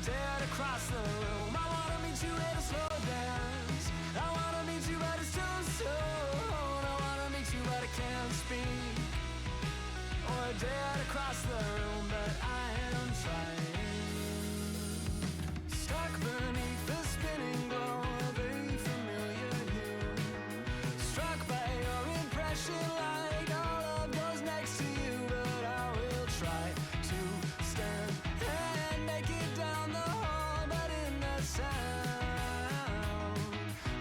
dead across the room. I wanna meet you at a slow dance. I wanna meet you, but it's too soon. I wanna meet you, but I can't speak. Or dead across the room, but I am trying. Stuck beneath the spinning glow of a familiar hue. Struck by your impression like all of those next to you, but I will try to stand and make it down the hall, but in the sound,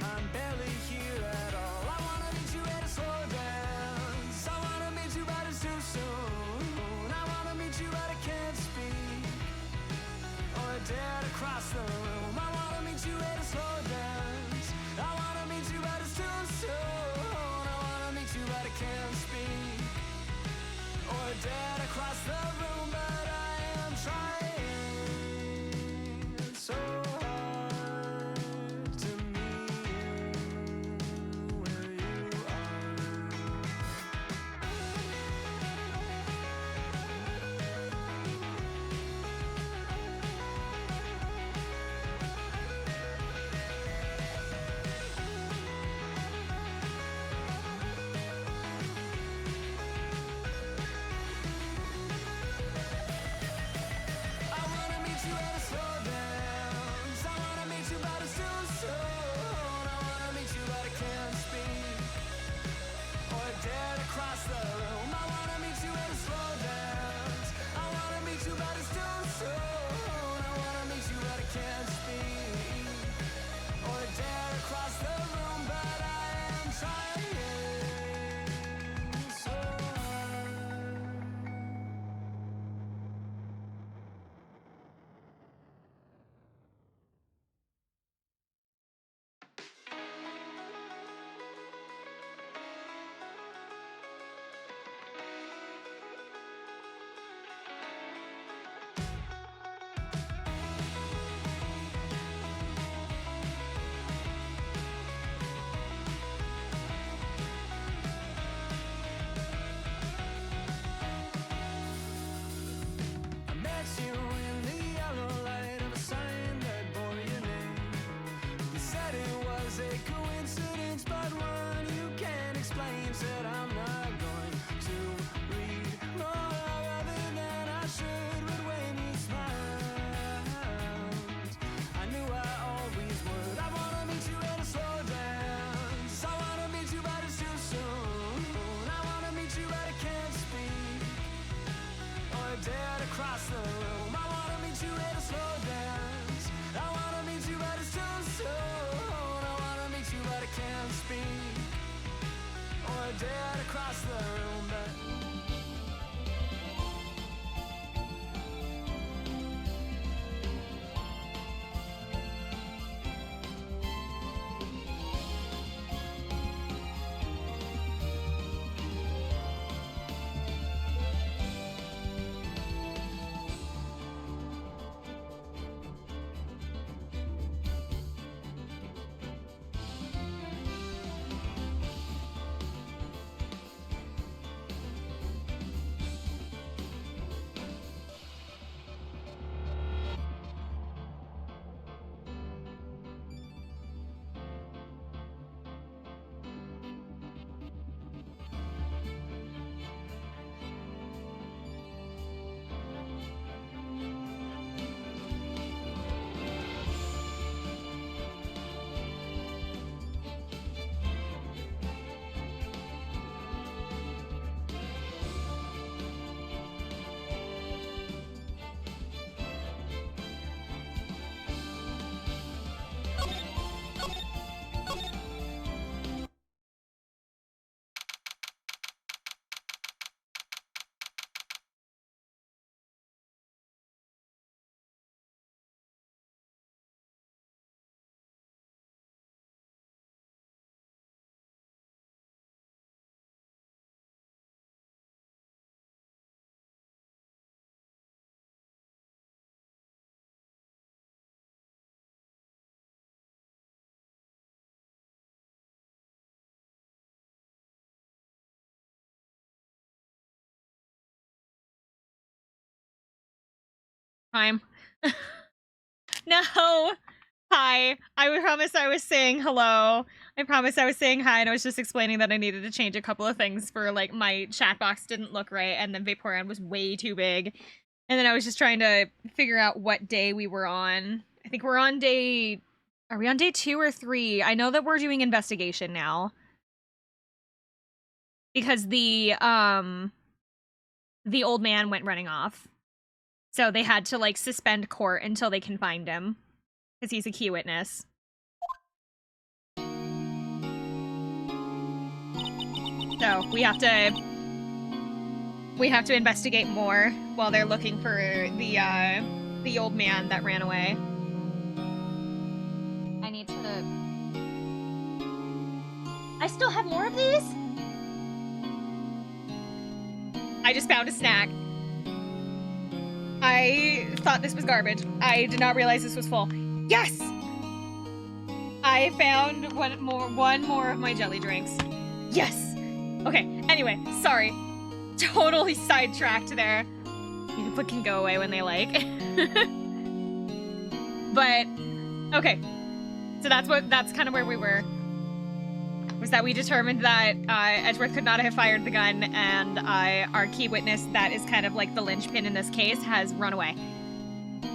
I'm barely here at all. I wanna meet you at a slow dance. I wanna meet you, but it's too soon. I wanna meet you, but I can't speak. Or dead across the room. I wanna meet you at a slow dance. I wanna meet you, but it's too soon. I wanna meet you, but I can't speak. Or dead across the room, but I am trying so hard to meet you where you are. I wanna meet you at a slow dance. I wanna meet you, but it's too soon. I wanna meet you, but I can't speak. Or dead across the room. I wanna meet you at a slow dance. I wanna meet you, but it's too soon. I wanna meet you, but I can't speak. Or dead across the room, but I am trying so hard. I met you in the yellow light of a sign that bore your name. You said it was a coincidence, but one you can't explain. Said I'm not going to read more other than I should, but when you smiled, I knew I always would. I wanna meet you at a slow dance. I wanna meet you, but it's too soon. I wanna meet you, but I can't speak. Or dead across the room. I wanna meet you at a slow dance. I wanna meet you, but it's too soon. I wanna meet you, but I can't speak. Or dead across the room, but Time. No. Hi. I promised I was saying hello. I promised I was saying hi, and I was just explaining that I needed to change a couple of things for, like, my chat box didn't look right, and then Vaporeon was way too big. And then I was just trying to figure out what day we were on. I think we're on day... Are we on day 2 or 3? I know that we're doing investigation now. Because the old man went running off. So they had to, like, suspend court until they can find him. Because he's a key witness. So we have to investigate more while they're looking for the old man that ran away. I need to... I still have more of these? I just found a snack. I thought this was garbage. I did not realize this was full. Yes! I found one more of my jelly drinks. Yes! Okay, anyway, sorry. Totally sidetracked there. People can go away when they like. But, okay. So that's kind of where we were. Was that we determined that Edgeworth could not have fired the gun, and our key witness, that is kind of like the linchpin in this case, has run away.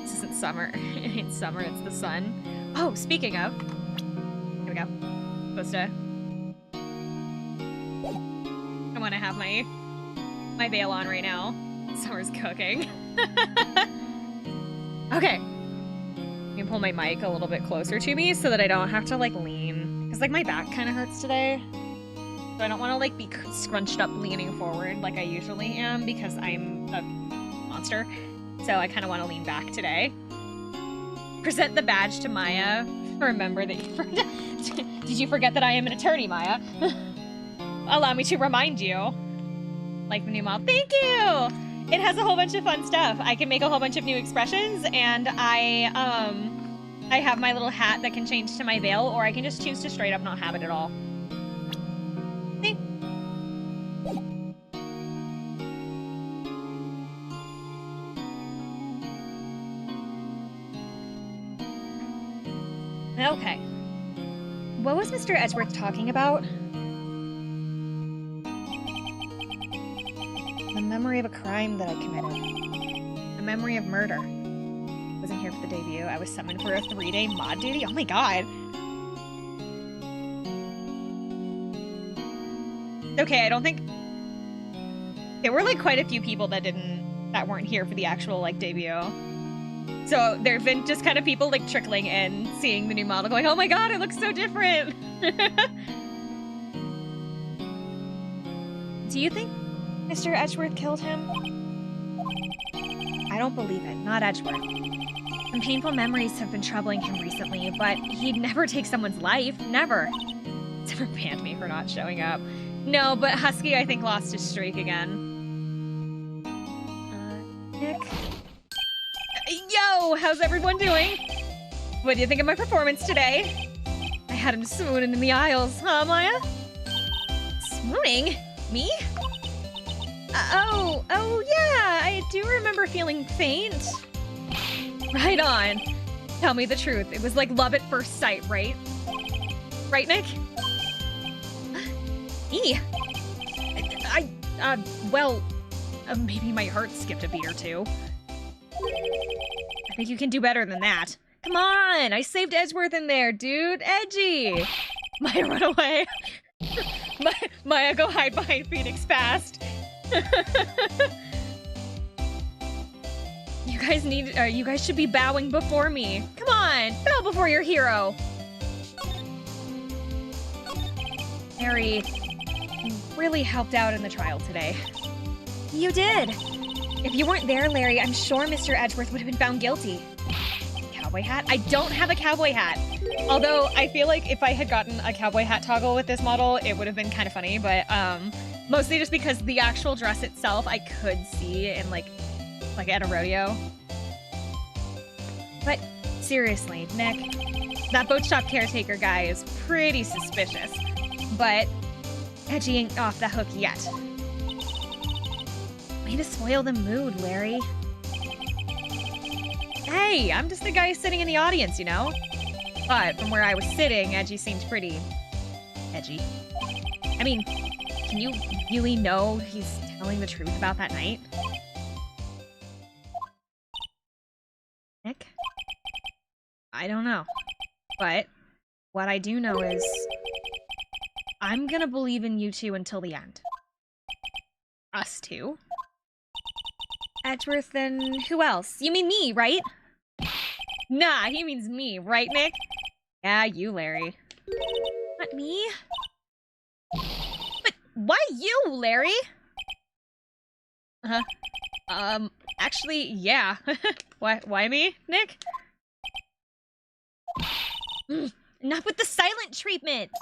This isn't summer. It ain't summer, it's the sun. Oh, speaking of... Here we go. Supposed to... I want to have my veil on right now. Summer's cooking. Okay. I'm gonna pull my mic a little bit closer to me so that I don't have to, like, lean. Because, like, my back kind of hurts today. So I don't want to, like, be scrunched up leaning forward like I usually am because I'm a monster. So I kind of want to lean back today. Present the badge to Maya. Remember that you forgot. Did you forget that I am an attorney, Maya? Allow me to remind you. Like the new model. Thank you! It has a whole bunch of fun stuff. I can make a whole bunch of new expressions, and I have my little hat that can change to my veil, or I can just choose to straight up not have it at all. See? Okay. What was Mr. Edgeworth talking about? The memory of a crime that I committed. A memory of murder. Wasn't here for the debut. I was summoned for a 3-day mod duty. Oh my god. Okay, I don't think... There were, like, quite a few people that weren't here for the actual, like, debut. So there have been just kind of people, like, trickling in, seeing the new model, going, oh my god, it looks so different! Do you think Mr. Edgeworth killed him? I don't believe it. Not Edgeworth. Some painful memories have been troubling him recently, but he'd never take someone's life. Never. Never banned me for not showing up. No, but Husky, I think, lost his streak again. Nick? Yo! How's everyone doing? What do you think of my performance today? I had him swooning in the aisles, huh, Maya? Swooning? Me? Oh, yeah, I do remember feeling faint. Right on. Tell me the truth. It was like love at first sight, right? Right, Nick? Me? Well, maybe my heart skipped a beat or two. I think you can do better than that. Come on, I saved Edgeworth in there, dude. Edgy. Maya, run away. Maya, go hide behind Phoenix fast. You guys should be bowing before me. Come on, bow before your hero. Harry, you really helped out in the trial today. You did. If you weren't there, Larry, I'm sure Mr. Edgeworth would have been found guilty. Cowboy hat? I don't have a cowboy hat. Although, I feel like if I had gotten a cowboy hat toggle with this model, it would have been kind of funny, but, mostly just because the actual dress itself I could see in, like at a rodeo. But, seriously, Nick, that boat shop caretaker guy is pretty suspicious. But, Edgy ain't off the hook yet. Way to spoil the mood, Larry. Hey, I'm just the guy sitting in the audience, you know? But from where I was sitting, Edgy seemed pretty edgy. I mean, can you really know he's telling the truth about that night? Nick? I don't know. But what I do know is I'm gonna believe in you two until the end. Us two? Edgeworth and who else? You mean me, right? Nah, he means me, right, Nick? Yeah, you, Larry. Not me? But why you, Larry? Actually, yeah. Why me, Nick? Enough with the silent treatment!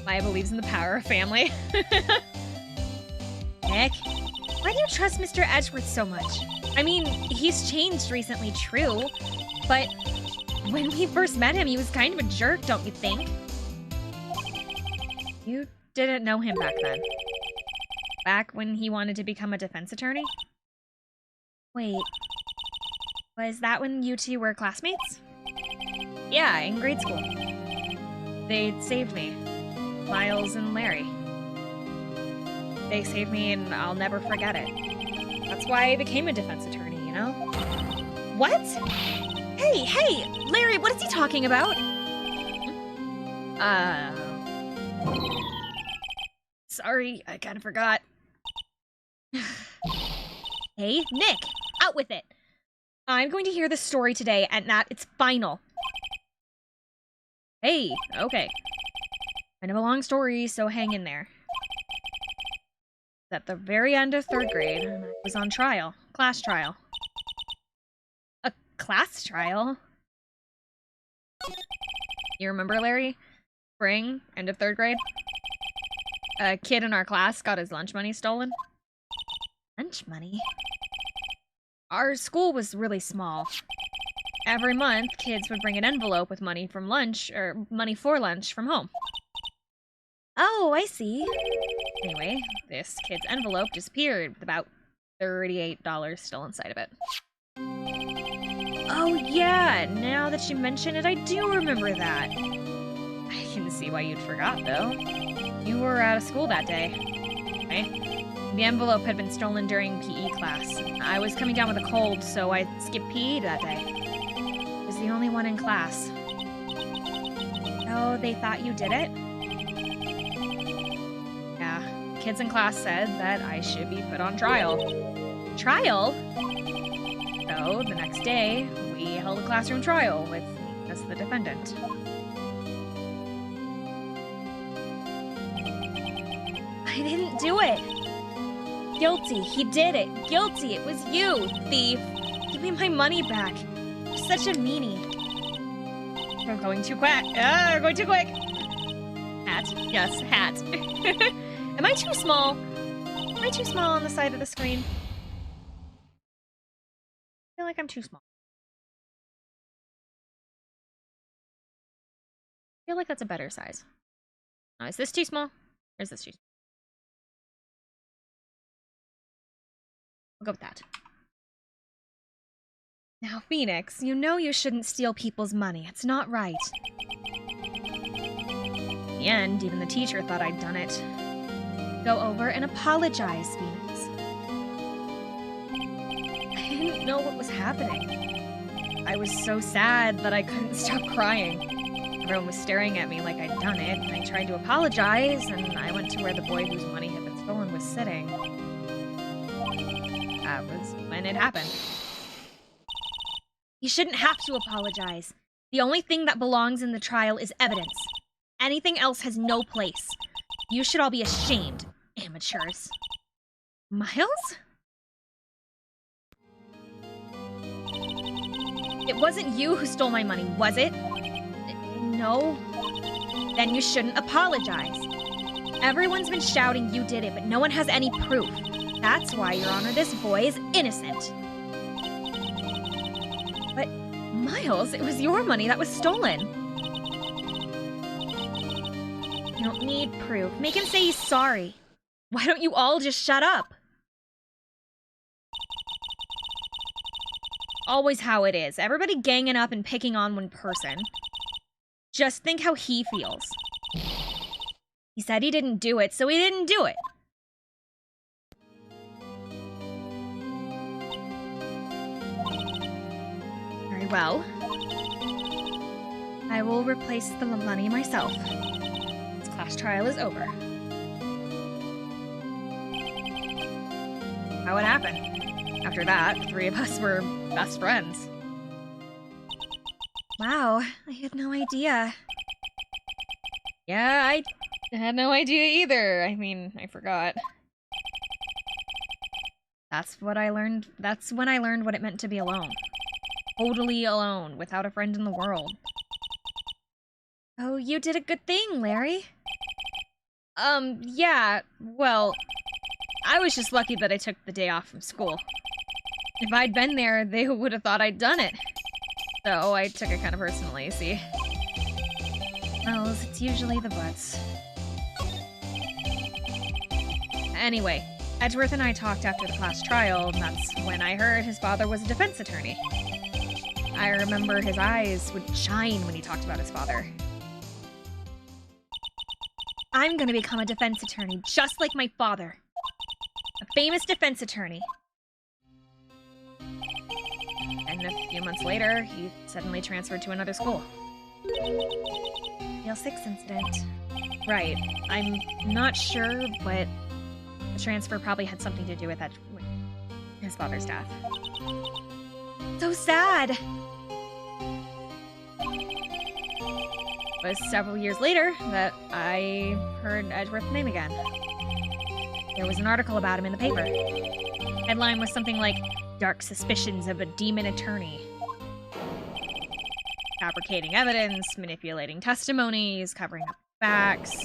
Maya believes in the power of family. Nick, why do you trust Mr. Edgeworth so much? I mean, he's changed recently, true, but when we first met him, he was kind of a jerk, don't you think? You didn't know him back then. Back when he wanted to become a defense attorney? Wait, was that when you two were classmates? Yeah, in grade school. They saved me. Miles and Larry. They saved me and I'll never forget it. That's why I became a defense attorney, you know? What? Hey, Larry, what is he talking about? Sorry, I kind of forgot. Hey, Nick, out with it. I'm going to hear this story today and that it's final. Hey, okay. Kind of a long story, so hang in there. At the very end of 3rd grade, and I was on trial. Class trial. A class trial? You remember, Larry? Spring, end of 3rd grade? A kid in our class got his lunch money stolen. Lunch money? Our school was really small. Every month, kids would bring an envelope with money from lunch, or money for lunch from home. Oh, I see. Anyway, this kid's envelope disappeared with about $38 still inside of it. Oh yeah, now that you mention it, I do remember that. I can see why you'd forgot, though. You were out of school that day, right? The envelope had been stolen during PE class. I was coming down with a cold, so I skipped PE that day. I was the only one in class. Oh, they thought you did it? Kids in class said that I should be put on trial. Trial? So, the next day, we held a classroom trial with me as the defendant. I didn't do it! Guilty, he did it! Guilty, it was you, thief! Give me my money back! You're such a meanie. You're going too quick! You're going too quick! Hat. Yes, hat. Am I too small? Am I too small on the side of the screen? I feel like I'm too small. I feel like that's a better size. Oh, is this too small? Or is this too small? I'll go with that. Now, Phoenix, you know you shouldn't steal people's money. It's not right. In the end, even the teacher thought I'd done it. Go over and apologize, Phoenix. I didn't know what was happening. I was so sad that I couldn't stop crying. Everyone was staring at me like I'd done it, and I tried to apologize, and I went to where the boy whose money had been stolen was sitting. That was when it happened. You shouldn't have to apologize. The only thing that belongs in the trial is evidence. Anything else has no place. You should all be ashamed. Amateurs. Miles? It wasn't you who stole my money, was it? No? Then you shouldn't apologize. Everyone's been shouting you did it, but no one has any proof. That's why, Your Honor, this boy is innocent. But, Miles, it was your money that was stolen. You don't need proof. Make him say he's sorry. Why don't you all just shut up? always how it is. Everybody ganging up and picking on one person. Just think how he feels. He said he didn't do it, so he didn't do it. Very well. I will replace the money myself. This class trial is over. How would happen? After that, the three of us were best friends. Wow, I had no idea. Yeah, I had no idea either. I mean, I forgot. That's what I learned. That's when I learned what it meant to be alone. Totally alone, without a friend in the world. Oh, you did a good thing, Larry. Yeah, well, I was just lucky that I took the day off from school. If I'd been there, they would have thought I'd done it. So I took it kind of personally, see? Well, it's usually the butts. Anyway, Edgeworth and I talked after the class trial, and that's when I heard his father was a defense attorney. I remember his eyes would shine when he talked about his father. I'm gonna become a defense attorney, just like my father. A famous defense attorney. And a few months later, he suddenly transferred to another school. DL6 incident. Right. I'm not sure, but the transfer probably had something to do with that, with his father's death. So sad! It was several years later that I heard Edgeworth's name again. There was an article about him in the paper. Headline was something like, "Dark suspicions of a demon attorney." Fabricating evidence, manipulating testimonies, covering up facts.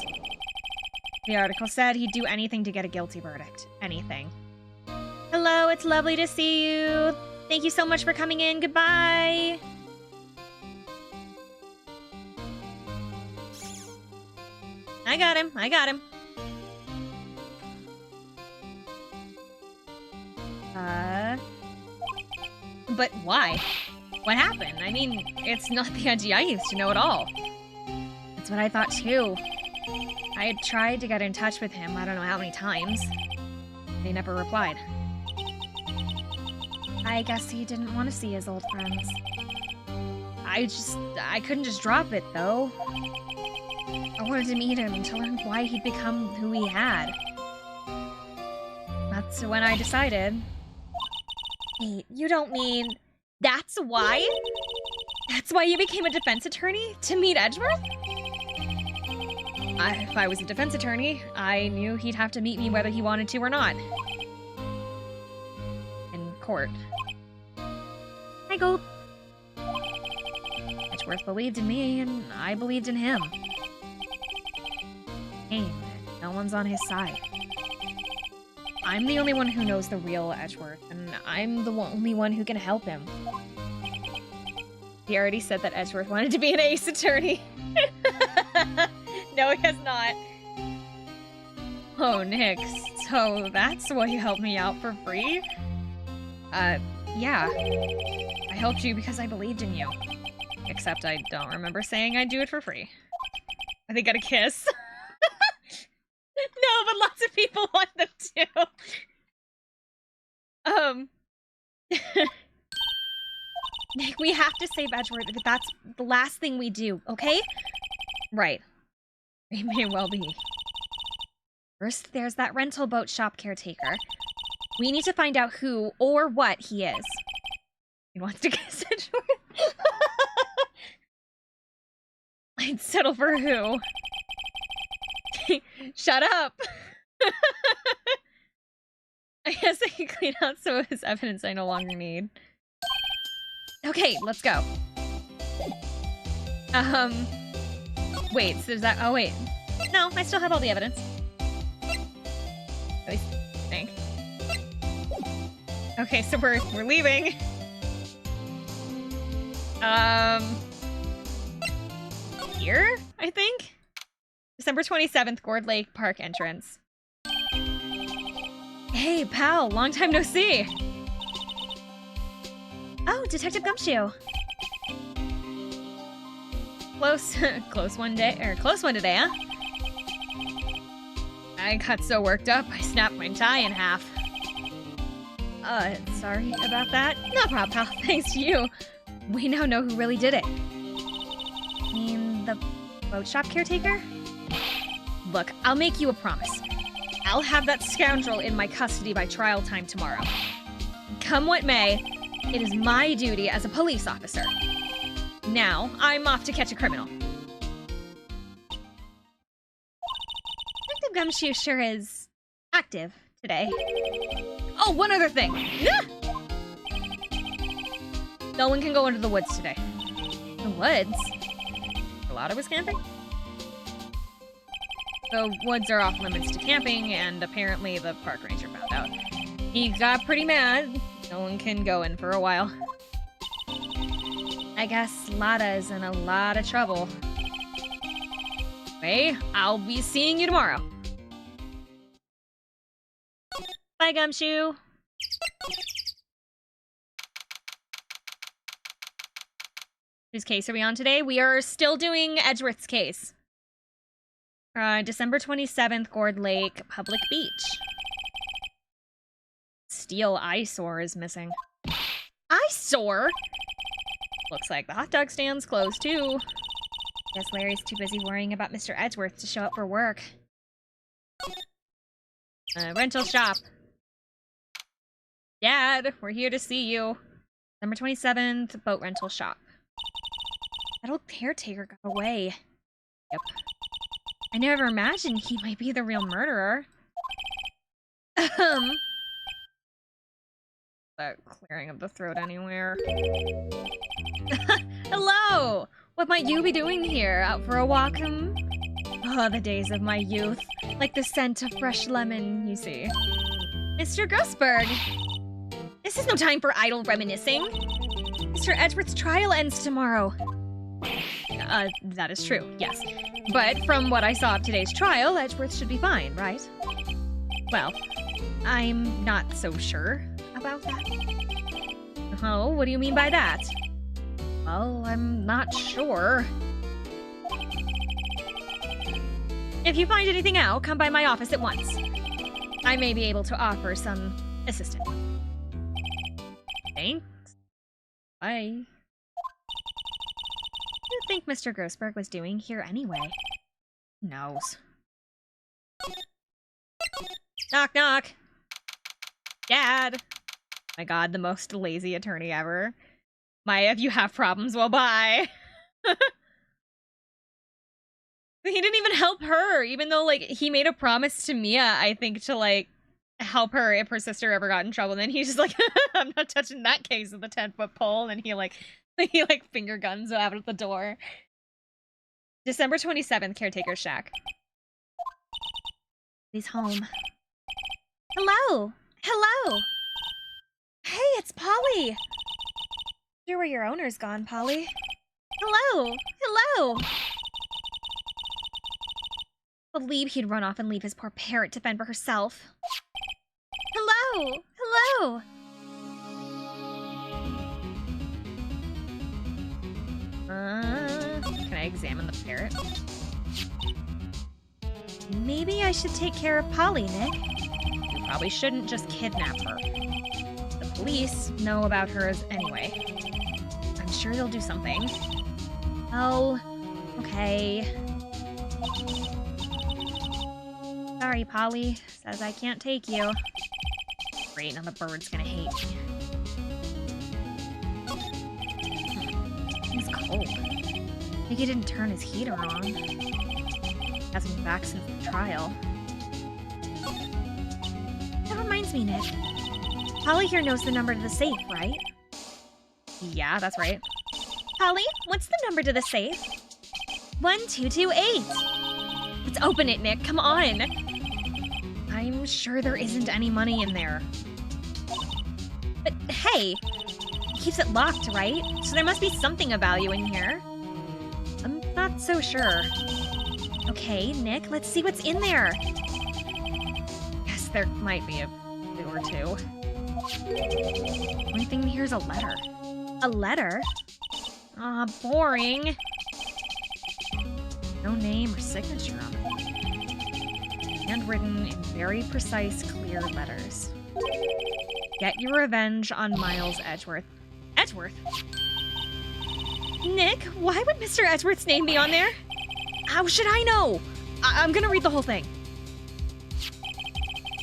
The article said he'd do anything to get a guilty verdict. Anything. Hello, it's lovely to see you. Thank you so much for coming in. Goodbye. I got him. I got him. But why? What happened? I mean, it's not the Edgy I used to know at all. That's what I thought too. I had tried to get in touch with him I don't know how many times. They never replied. I guess he didn't want to see his old friends. I couldn't just drop it though. I wanted to meet him to learn why he'd become who he had. That's when I decided. Wait, you don't mean that's why? That's why you became a defense attorney? To meet Edgeworth? If I was a defense attorney, I knew he'd have to meet me whether he wanted to or not. In court. Hi, Gold. Edgeworth believed in me, and I believed in him. Pain. No one's on his side. I'm the only one who knows the real Edgeworth, and I'm the only one who can help him. He already said that Edgeworth wanted to be an ace attorney. No, he has not. Oh, Nick, so that's why you helped me out for free? Yeah. I helped you because I believed in you. Except I don't remember saying I'd do it for free. I think I got a kiss. No, but lots of people want them to. Nick, we have to save Edgeworth. That's the last thing we do, okay? Right. It may well be. First, there's that rental boat shop caretaker. We need to find out who or what he is. He wants to kiss Edgeworth. I'd settle for who? Shut up! I guess I can clean out some of his evidence I no longer need. Okay, let's go. Wait, so is that- oh wait. No, I still have all the evidence. I think. Okay, so we're leaving. Here, I think? December 27th, Gourd Lake Park entrance. Hey, pal, long time no see. Oh, Detective Gumshoe. Close one today, huh? I got so worked up, I snapped my tie in half. Sorry about that. No problem, pal. Thanks to you. We now know who really did it. You mean the boat shop caretaker? Look, I'll make you a promise. I'll have that scoundrel in my custody by trial time tomorrow. Come what may, it is my duty as a police officer. Now, I'm off to catch a criminal. Detective Gumshoe sure is active today. Oh, one other thing. No one can go into the woods today. The woods? Gelato was camping? The woods are off limits to camping, and apparently the park ranger found out. He got pretty mad. No one can go in for a while. I guess Lada is in a lot of trouble. Hey, I'll be seeing you tomorrow. Bye, Gumshoe. Whose case are we on today? We are still doing Edgeworth's case. December 27th, Gourd Lake, Public Beach. Steel eyesore is missing. Eyesore? Looks like the hot dog stand's closed, too. Guess Larry's too busy worrying about Mr. Edgeworth to show up for work. Rental shop. Dad, we're here to see you. December 27th, boat rental shop. That old caretaker got away. Yep. I never imagined he might be the real murderer. That clearing of the throat anywhere. Hello! What might you be doing here? Out for a walk, Oh, the days of my youth. Like the scent of fresh lemon, you see. Mr. Grossberg! This is no time for idle reminiscing. Mr. Edgeworth's trial ends tomorrow. That is true, yes. But from what I saw of today's trial, Edgeworth should be fine, right? Well, I'm not so sure about that. Oh, what do you mean by that? Well, I'm not sure. If you find anything out, come by my office at once. I may be able to offer some assistance. Thanks. Bye. What do you think Mr. Grossberg was doing here anyway? Who knows? Knock, knock! Dad! My god, the most lazy attorney ever. Maya, if you have problems, well, bye. He didn't even help her, even though, like, he made a promise to Mia, I think, to, like, help her if her sister ever got in trouble. And then he's just like, I'm not touching that case with a 10-foot pole. And he finger guns out at the door. December 27th, caretaker shack. He's home. Hello! Hello! Hey, it's Polly! You're where your owner's gone, Polly. Hello! Hello! Believe he'd run off and leave his poor parrot to fend for herself. Hello! Hello! Can I examine the parrot? Maybe I should take care of Polly, Nick. You probably shouldn't just kidnap her. The police know about her anyway. I'm sure they'll do something. Oh, okay. Sorry, Polly. Says I can't take you. Great, now the bird's gonna hate me. He's cold. I think he didn't turn his heater on. Hasn't been back since the trial. That reminds me, Nick. Polly here knows the number to the safe, right? Yeah, that's right. Polly, what's the number to the safe? 1228. Let's open it, Nick. Come on. I'm sure there isn't any money in there. But hey, it keeps it locked, right? So there must be something of value in here. I'm not so sure. Okay, Nick, let's see what's in there. Yes, there might be a clue or two. Only thing here's a letter. A letter? Ah, boring. No name or signature on it. Handwritten in very precise, clear letters. Get your revenge on Miles Edgeworth. Edgeworth? Nick, why would Mr. Edgeworth's name be on there? How should I know? I'm gonna read the whole thing.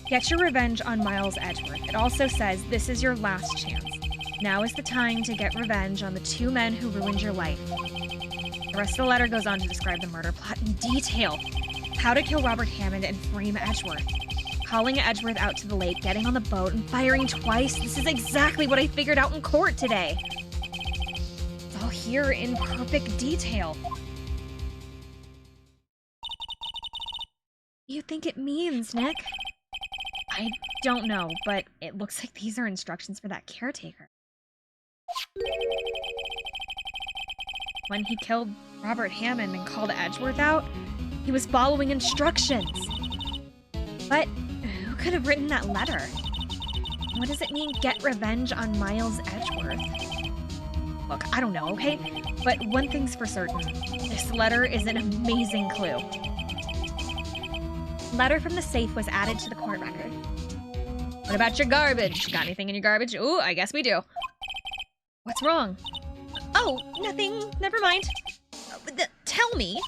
Get your revenge on Miles Edgeworth. It also says, this is your last chance. Now is the time to get revenge on the 2 men who ruined your life. The rest of the letter goes on to describe the murder plot in detail. How to kill Robert Hammond and frame Edgeworth. Calling Edgeworth out to the lake, getting on the boat, and firing twice. This is exactly what I figured out in court today. It's all here in perfect detail. What do you think it means, Nick? I don't know, but it looks like these are instructions for that caretaker. When he killed Robert Hammond and called Edgeworth out, he was following instructions. But who could have written that letter? What does it mean, get revenge on Miles Edgeworth? Look, I don't know, okay? But one thing's for certain. This letter is an amazing clue. Letter from the safe was added to the court record. What about your garbage? Got anything in your garbage? Ooh, I guess we do. What's wrong? Oh, nothing. Never mind. Tell me.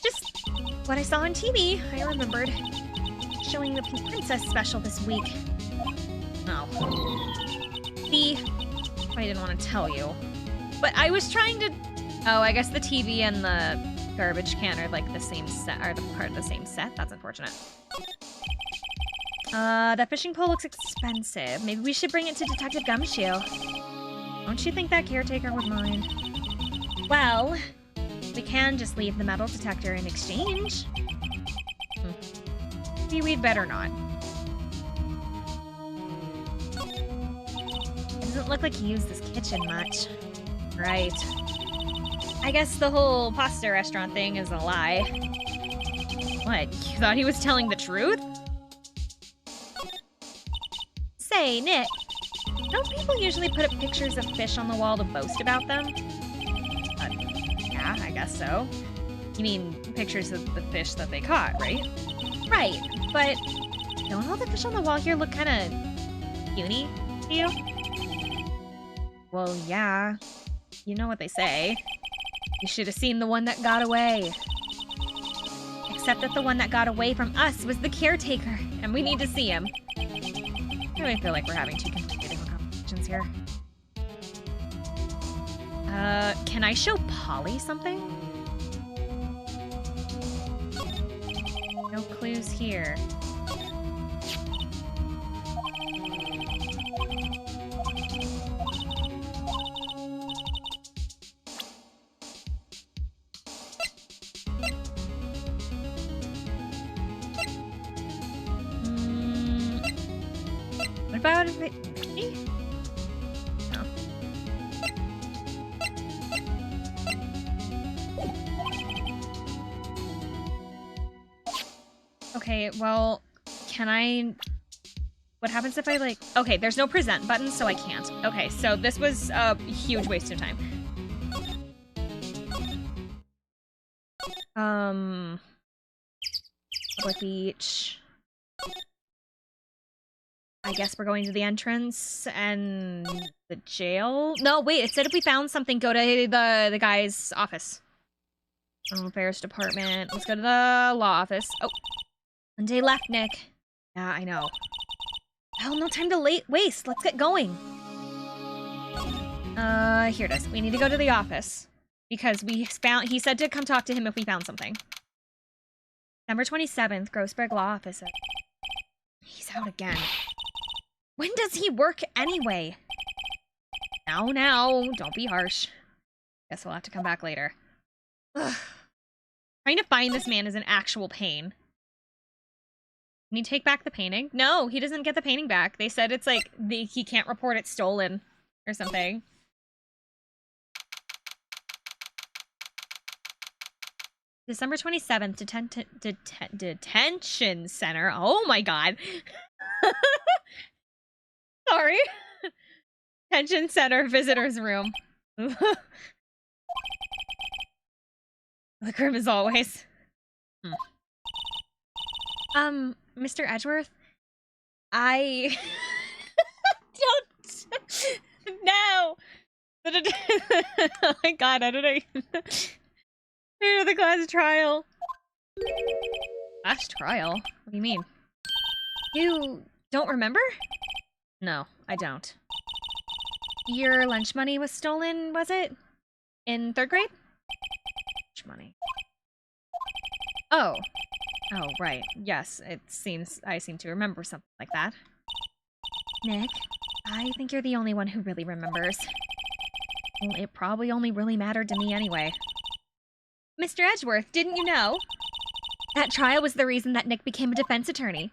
Just what I saw on TV. I remembered. Showing the Pink Princess special this week. Oh. See? I didn't want to tell you. But I was trying to... Oh, I guess the TV and the garbage can are like the same set, are the part of the same set. That's unfortunate. That fishing pole looks expensive. Maybe we should bring it to Detective Gumshoe. Don't you think that caretaker would mind? Well, we can just leave the metal detector in exchange. Maybe we'd better not. It doesn't look like he used this kitchen much. Right. I guess the whole pasta restaurant thing is a lie. What, you thought he was telling the truth? Say, Nick, don't people usually put up pictures of fish on the wall to boast about them? Yeah, I guess so. You mean pictures of the fish that they caught, right? Right, but don't all the fish on the wall here look kind of puny to you? Well, yeah. You know what they say. You should have seen the one that got away. Except that the one that got away from us was the caretaker, and we need to see him. I feel like we're having two completely different conversations here. Can I show Polly something? No clues here. What about if it... No. Okay, well, can I... What happens if I, like... Okay, there's no present button, so I can't. Okay, so this was a huge waste of time. Public beach. I guess we're going to the entrance and the jail. No, wait, it said if we found something, go to the guy's office. Criminal Affairs Department. Let's go to the law office. Oh, one day left, Nick. Yeah, I know. Well, no time to waste. Let's get going. Here it is. We need to go to the office because he said to come talk to him if we found something. December 27th, Grossberg Law Office. He's out again. When does he work anyway? Now, don't be harsh. Guess we'll have to come back later. Ugh. Trying to find this man is an actual pain. Can he take back the painting? No, he doesn't get the painting back. They said it's like, he can't report it stolen or something. December 27th, detention center. Oh my god. Sorry. Detention center visitor's room. The grim as always. Mr. Edgeworth, I don't. No. Oh my god, I don't know. The class trial. Class trial? What do you mean? You don't remember? No, I don't. Your lunch money was stolen, was it? In 3rd grade? Lunch money. Oh. Oh, right. Yes, I seem to remember something like that. Nick, I think you're the only one who really remembers. Well, it probably only really mattered to me anyway. Mr. Edgeworth, didn't you know? That trial was the reason that Nick became a defense attorney.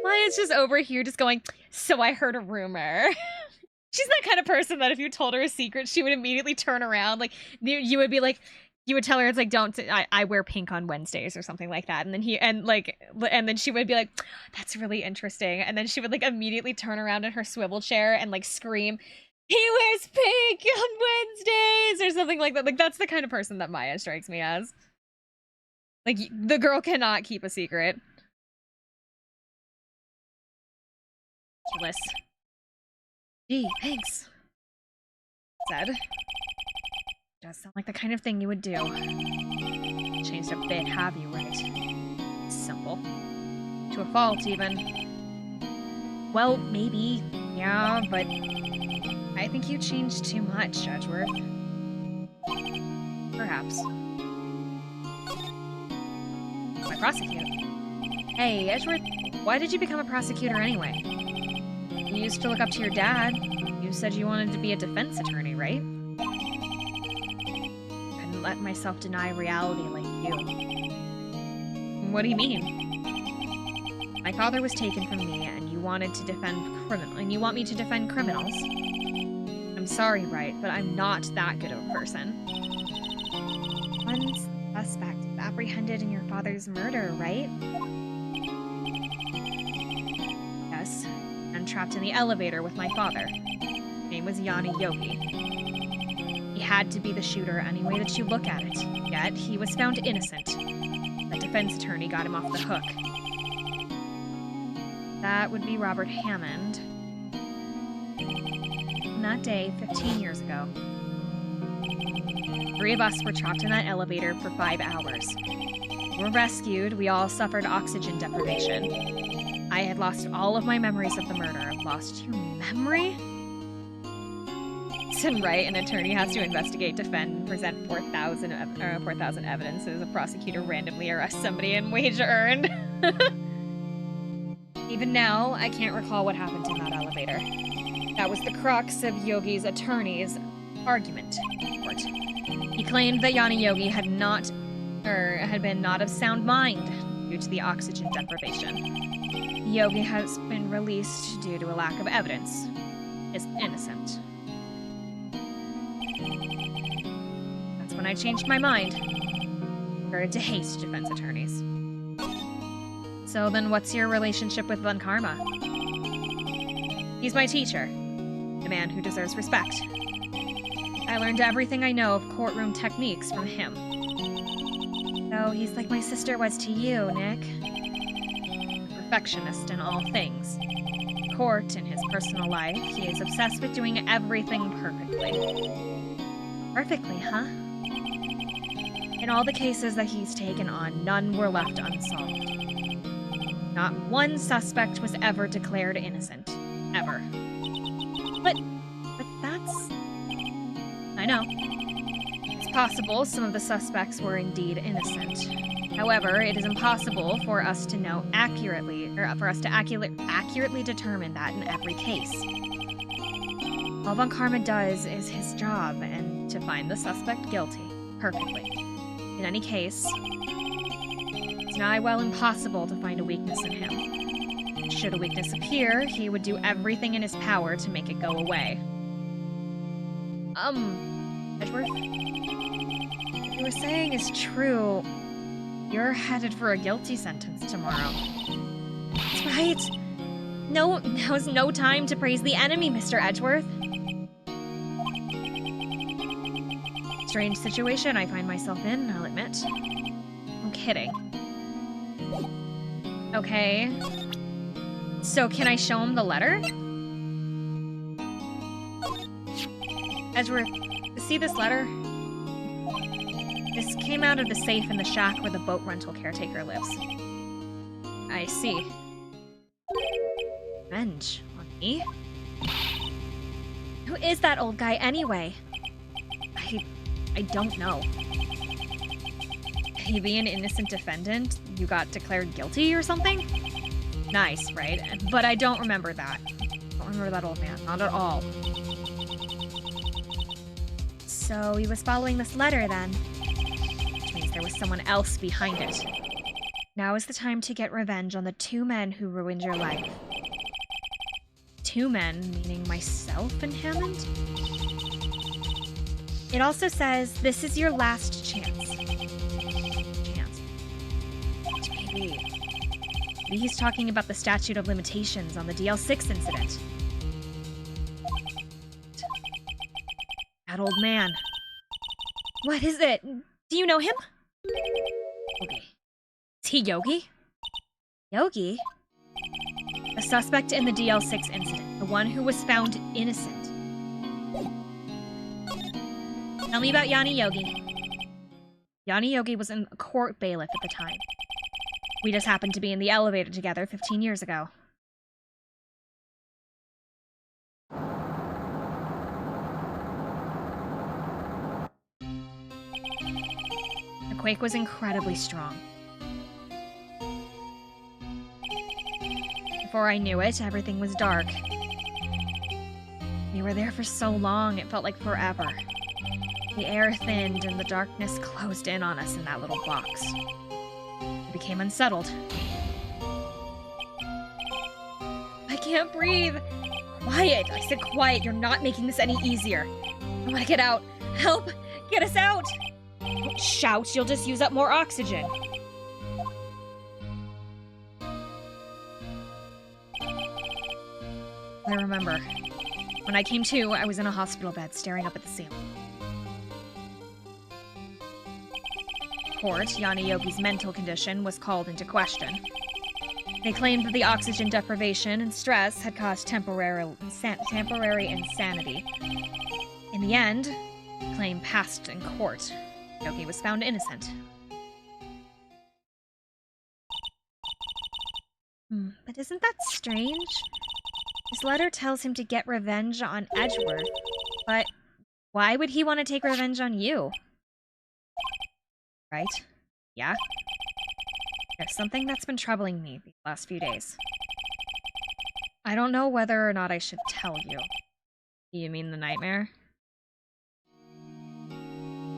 Maya's just over here just going, so I heard a rumor. She's that kind of person that if you told her a secret, she would immediately turn around. Like, you would be like, you would tell her, it's like, I wear pink on Wednesdays or something like that. And then she would be like, that's really interesting. And then she would like immediately turn around in her swivel chair and like scream, he wears pink on Wednesdays or something like that. Like, that's the kind of person that Maya strikes me as. Like, the girl cannot keep a secret. Ridiculous. Gee, thanks. Said. Does sound like the kind of thing you would do. Changed a bit, have you, Wright? Simple. To a fault, even. Well, maybe. Yeah, but I think you changed too much, Edgeworth. Perhaps. Why prosecute? Hey, Edgeworth, why did you become a prosecutor anyway? You used to look up to your dad. You said you wanted to be a defense attorney, right? Couldn't let myself deny reality like you. What do you mean? My father was taken from me, and you wanted to defend you want me to defend criminals. I'm sorry, Wright, but I'm not that good of a person. One suspect is apprehended in your father's murder, right? Yes. And trapped in the elevator with my father. His name was Yanni Yogi. He had to be the shooter any way that you look at it, yet he was found innocent. The defense attorney got him off the hook. That would be Robert Hammond. And that day, 15 years ago, 3 of us were trapped in that elevator for 5 hours. We were rescued, we all suffered oxygen deprivation. I had lost all of my memories of the murder. Lost your memory? And Wright, an attorney has to investigate, defend, present 4,000 evidences. A prosecutor randomly arrests somebody and wage earned. Even now, I can't recall what happened in that elevator. That was the crux of Yogi's attorney's argument in court. He claimed that Yanni Yogi had been not of sound mind due to the oxygen deprivation. Yogi has been released due to a lack of evidence. Is innocent. That's when I changed my mind. Started to hate defense attorneys. So then what's your relationship with Von Karma? He's my teacher. A man who deserves respect. I learned everything I know of courtroom techniques from him. So he's like my sister was to you, Nick. A perfectionist in all things. Court, in his personal life, he is obsessed with doing everything perfectly. Perfectly, huh? In all the cases that he's taken on, none were left unsolved. Not one suspect was ever declared innocent. Ever. But that's... I know. It's possible some of the suspects were indeed innocent. However, it is impossible for us to know accurately, or for us to accurately determine that in every case. All Von Karma does is his job, and to find the suspect guilty. Perfectly. In any case, it's nigh well impossible to find a weakness in him. Should a weakness appear, he would do everything in his power to make it go away. Edgeworth? What you were saying is true. You're headed for a guilty sentence tomorrow. That's right. No, now's no time to praise the enemy, Mr. Edgeworth. Strange situation I find myself in, I'll admit. I'm kidding. Okay. So can I show him the letter? Edgeworth, see this letter? This came out of the safe in the shack where the boat rental caretaker lives. I see. Revenge on me? Who is that old guy anyway? I don't know. He be an innocent defendant? You got declared guilty or something? Nice, right? But I don't remember that. I don't remember that old man. Not at all. So he was following this letter then? Which means there was someone else behind it. Now is the time to get revenge on the 2 men who ruined your life. 2 men, meaning myself and Hammond? It also says, this is your last chance. Maybe he's talking about the statute of limitations on the DL6 incident. That old man. What is it? Do you know him? Okay. Is he Yogi? Yogi? A suspect in the DL6 incident. The one who was found innocent. Tell me about Yanni Yogi. Yanni Yogi was a court bailiff at the time. We just happened to be in the elevator together 15 years ago. The quake was incredibly strong. Before I knew it, everything was dark. We were there for so long, it felt like forever. The air thinned and the darkness closed in on us in that little box. I became unsettled. I can't breathe! Quiet! I said quiet, you're not making this any easier. I want to get out. Help! Get us out! Don't shout, you'll just use up more oxygen. I remember. When I came to, I was in a hospital bed staring up at the ceiling. Court, Yanni Yogi's mental condition was called into question. They claimed that the oxygen deprivation and stress had caused temporary insanity. In the end, the claim passed in court. Yogi was found innocent. But isn't that strange? His letter tells him to get revenge on Edgeworth, but why would he want to take revenge on you? Right? Yeah? There's something that's been troubling me these last few days. I don't know whether or not I should tell you. Do you mean the nightmare?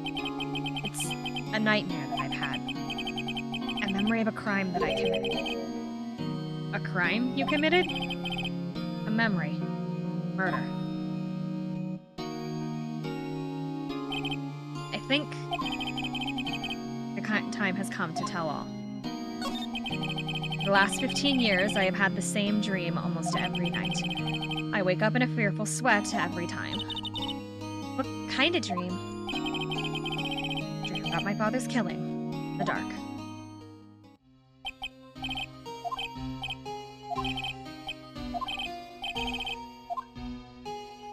It's a nightmare that I've had. A memory of a crime that I committed. A crime you committed? A memory. Murder. I think the time has come to tell all. For the last 15 years, I have had the same dream almost every night. I wake up in a fearful sweat every time. What kind of dream? Dream about my father's killing. In the dark.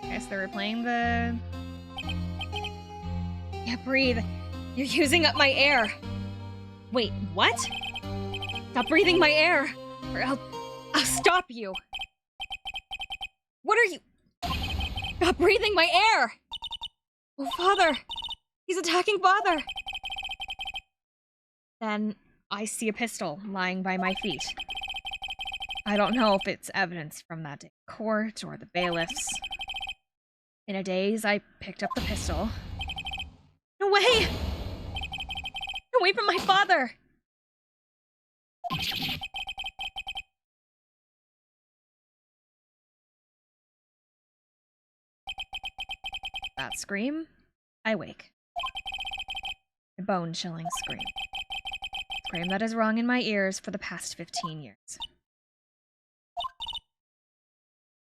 Guess they're replaying the... Yeah, breathe. You're using up my air. Wait, what? Stop breathing my air, or I'll stop you. What are you? Stop breathing my air! Oh, Father! He's attacking Father! Then I see a pistol lying by my feet. I don't know if it's evidence from that day in court or the bailiffs. In a daze, I picked up the pistol. Away! Away from my father! That scream, I wake. A bone-chilling scream. Scream that has rung in my ears for the past 15 years.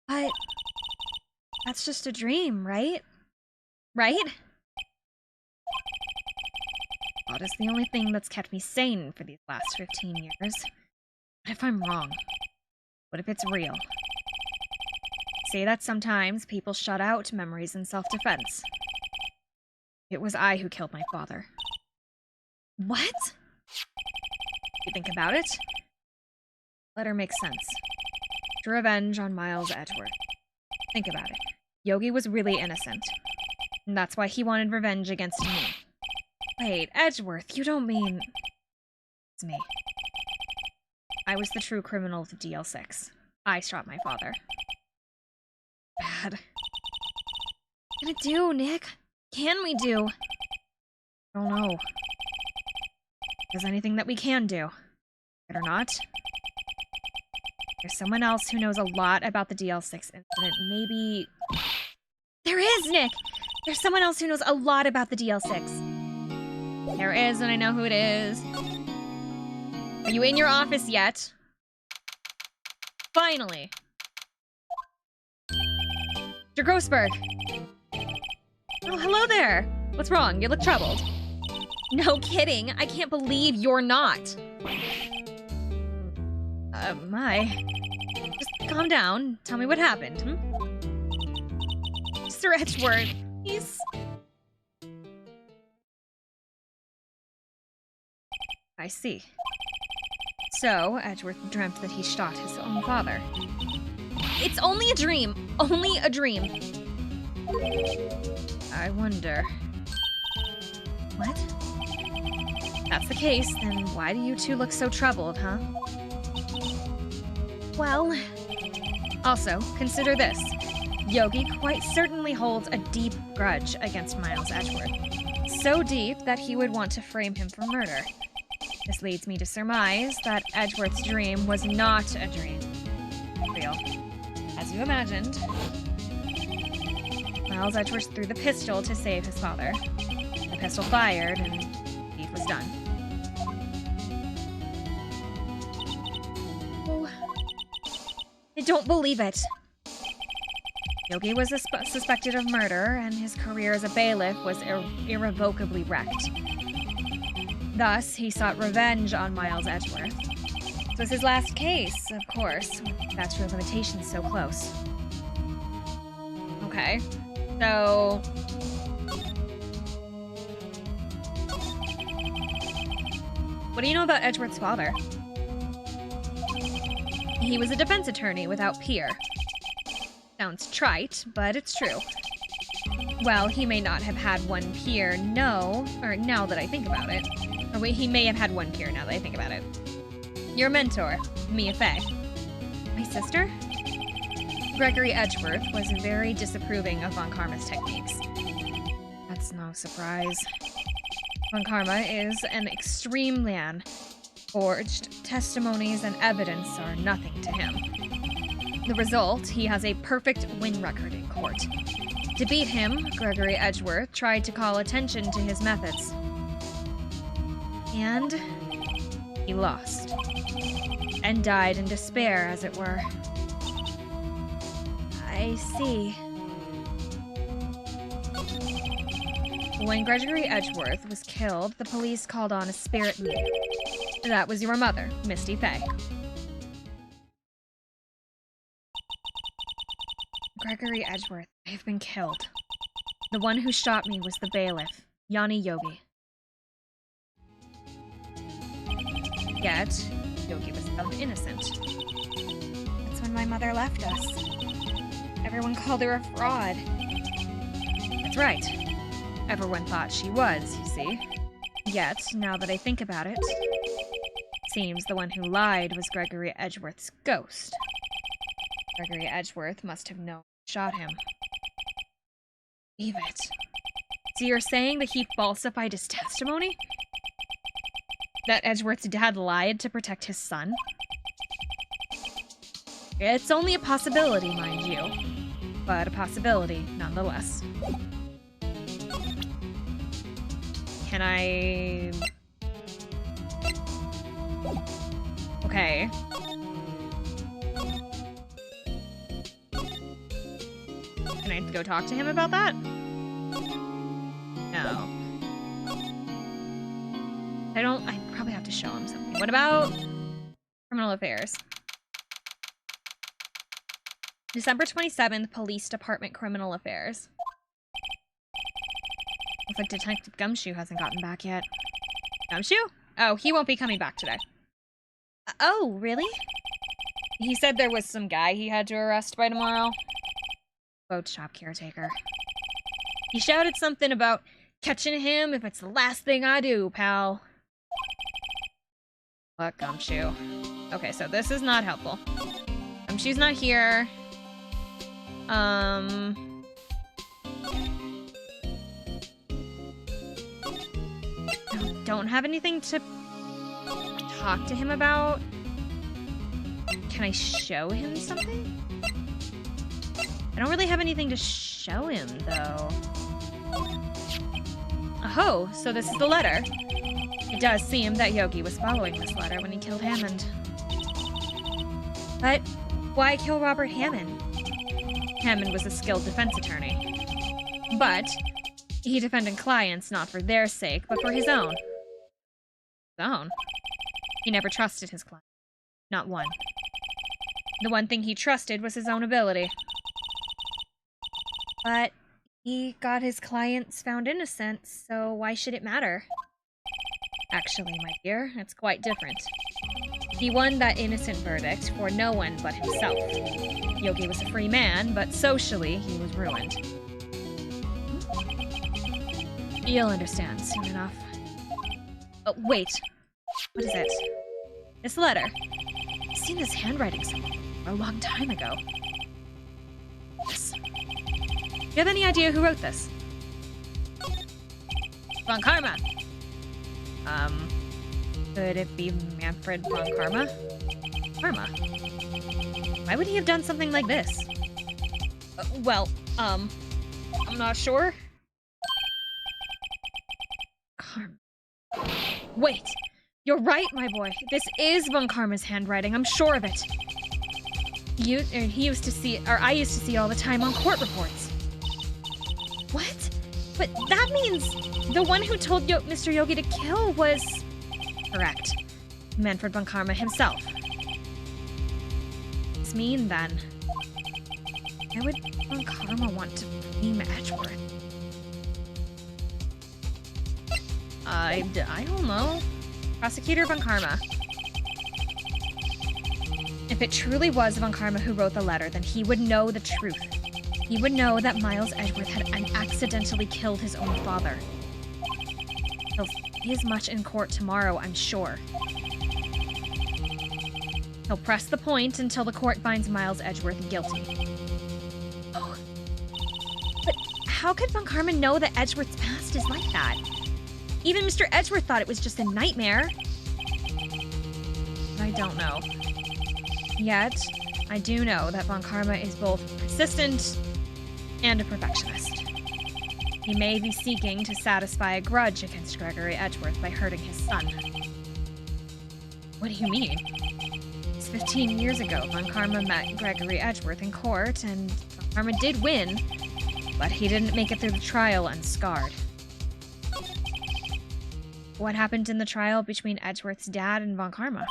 But that's just a dream, right? Right? God is the only thing that's kept me sane for these last 15 years. What if I'm wrong? What if it's real? Say that sometimes people shut out memories in self-defense. It was I who killed my father. What? You think about it? Let her make sense. To revenge on Miles Edgeworth. Think about it. Yogi was really innocent. And that's why he wanted revenge against me. Wait, Edgeworth, you don't mean... It's me. I was the true criminal of the DL6. I shot my father. Bad. What can I do, Nick? Can we do? I don't know. There's anything that we can do. Better not. There's someone else who knows a lot about the DL6 incident. Maybe... There is, Nick! There's someone else who knows a lot about the DL6. There is, and I know who it is. Are you in your office yet? Finally! Mr. Grossberg! Oh, hello there! What's wrong? You look troubled. No kidding! I can't believe you're not! Just calm down. Tell me what happened, Mr. Edgeworth, he's... I see. So, Edgeworth dreamt that he shot his own father. It's only a dream! Only a dream! I wonder... What? If that's the case, then why do you two look so troubled, huh? Well... Also, consider this. Yogi quite certainly holds a deep grudge against Miles Edgeworth. So deep that he would want to frame him for murder. This leads me to surmise that Edgeworth's dream was not a dream. Real. As you imagined. Miles Edgeworth threw the pistol to save his father. The pistol fired, and the deed was done. Oh, I don't believe it. Yogi was suspected of murder, and his career as a bailiff was irrevocably wrecked. Thus, he sought revenge on Miles Edgeworth. This was his last case, of course, with statute of limitations so close. Okay, so... What do you know about Edgeworth's father? He was a defense attorney without peer. Sounds trite, but it's true. Well, he may not have had one peer, now that I think about it. Or wait, he may have had one peer now that I think about it. Your mentor, Mia Fey. My sister? Gregory Edgeworth was very disapproving of Von Karma's techniques. That's no surprise. Von Karma is an extreme man. Forged testimonies and evidence are nothing to him. The result, he has a perfect win record in court. To beat him, Gregory Edgeworth tried to call attention to his methods. And he lost. And died in despair, as it were. I see. When Gregory Edgeworth was killed, the police called on a spirit medium. That was your mother, Misty Fey. Gregory Edgeworth, I have been killed. The one who shot me was the bailiff, Yanni Yogi. Yet, Yogi was found innocent. That's when my mother left us. Everyone called her a fraud. That's right. Everyone thought she was, you see. Yet, now that I think about it, seems the one who lied was Gregory Edgeworth's ghost. Gregory Edgeworth must have known who shot him. Believe it. So you're saying that he falsified his testimony? That Edgeworth's dad lied to protect his son? It's only a possibility, mind you. But a possibility, nonetheless. Can I... Okay. Can I go talk to him about that? No. I probably have to show him something. What about criminal affairs? December 27th, Police Department Criminal Affairs. Looks like Detective Gumshoe hasn't gotten back yet. Gumshoe? Oh, he won't be coming back today. Oh, really? He said there was some guy he had to arrest by tomorrow. Boat shop caretaker. He shouted something about catching him if it's the last thing I do, pal. What, Gumshoe? Okay, so this is not helpful. Gumshoe's not here. Don't have anything to talk to him about. Can I show him something? I don't really have anything to show him, though. Oh, so this is the letter. It does seem that Yogi was following this letter when he killed Hammond. But why kill Robert Hammond? Hammond was a skilled defense attorney. But he defended clients not for their sake, but for his own. His own? He never trusted his client. Not one. The one thing he trusted was his own ability. But he got his clients found innocent, so why should it matter? Actually, my dear, it's quite different. He won that innocent verdict for no one but himself. Yogi was a free man, but socially, he was ruined. You'll understand soon enough. Oh, wait. What is it? This letter. I've seen this handwriting somewhere a long time ago. Yes. Do you have any idea who wrote this? Von Karma. Could it be Manfred von Karma? Karma? Why would he have done something like this? I'm not sure. Karma. Wait! You're right, my boy. This is Von Karma's handwriting. I'm sure of it. I used to see all the time on court reports. What? But that means the one who told Mr. Yogi to kill was... Correct. Manfred von Karma himself. This mean, then? Why would von Karma want to blame Edgeworth? I don't know. Prosecutor von Karma. If it truly was von Karma who wrote the letter, then he would know the truth. He would know that Miles Edgeworth had accidentally killed his own father. He'll say as much in court tomorrow, I'm sure. He'll press the point until the court finds Miles Edgeworth guilty. Oh. But how could von Karma know that Edgeworth's past is like that? Even Mr. Edgeworth thought it was just a nightmare. I don't know. Yet, I do know that von Karma is both persistent and a perfectionist. He may be seeking to satisfy a grudge against Gregory Edgeworth by hurting his son. What do you mean? It's 15 years ago, von Karma met Gregory Edgeworth in court, and von Karma did win, but he didn't make it through the trial unscarred. What happened in the trial between Edgeworth's dad and von Karma?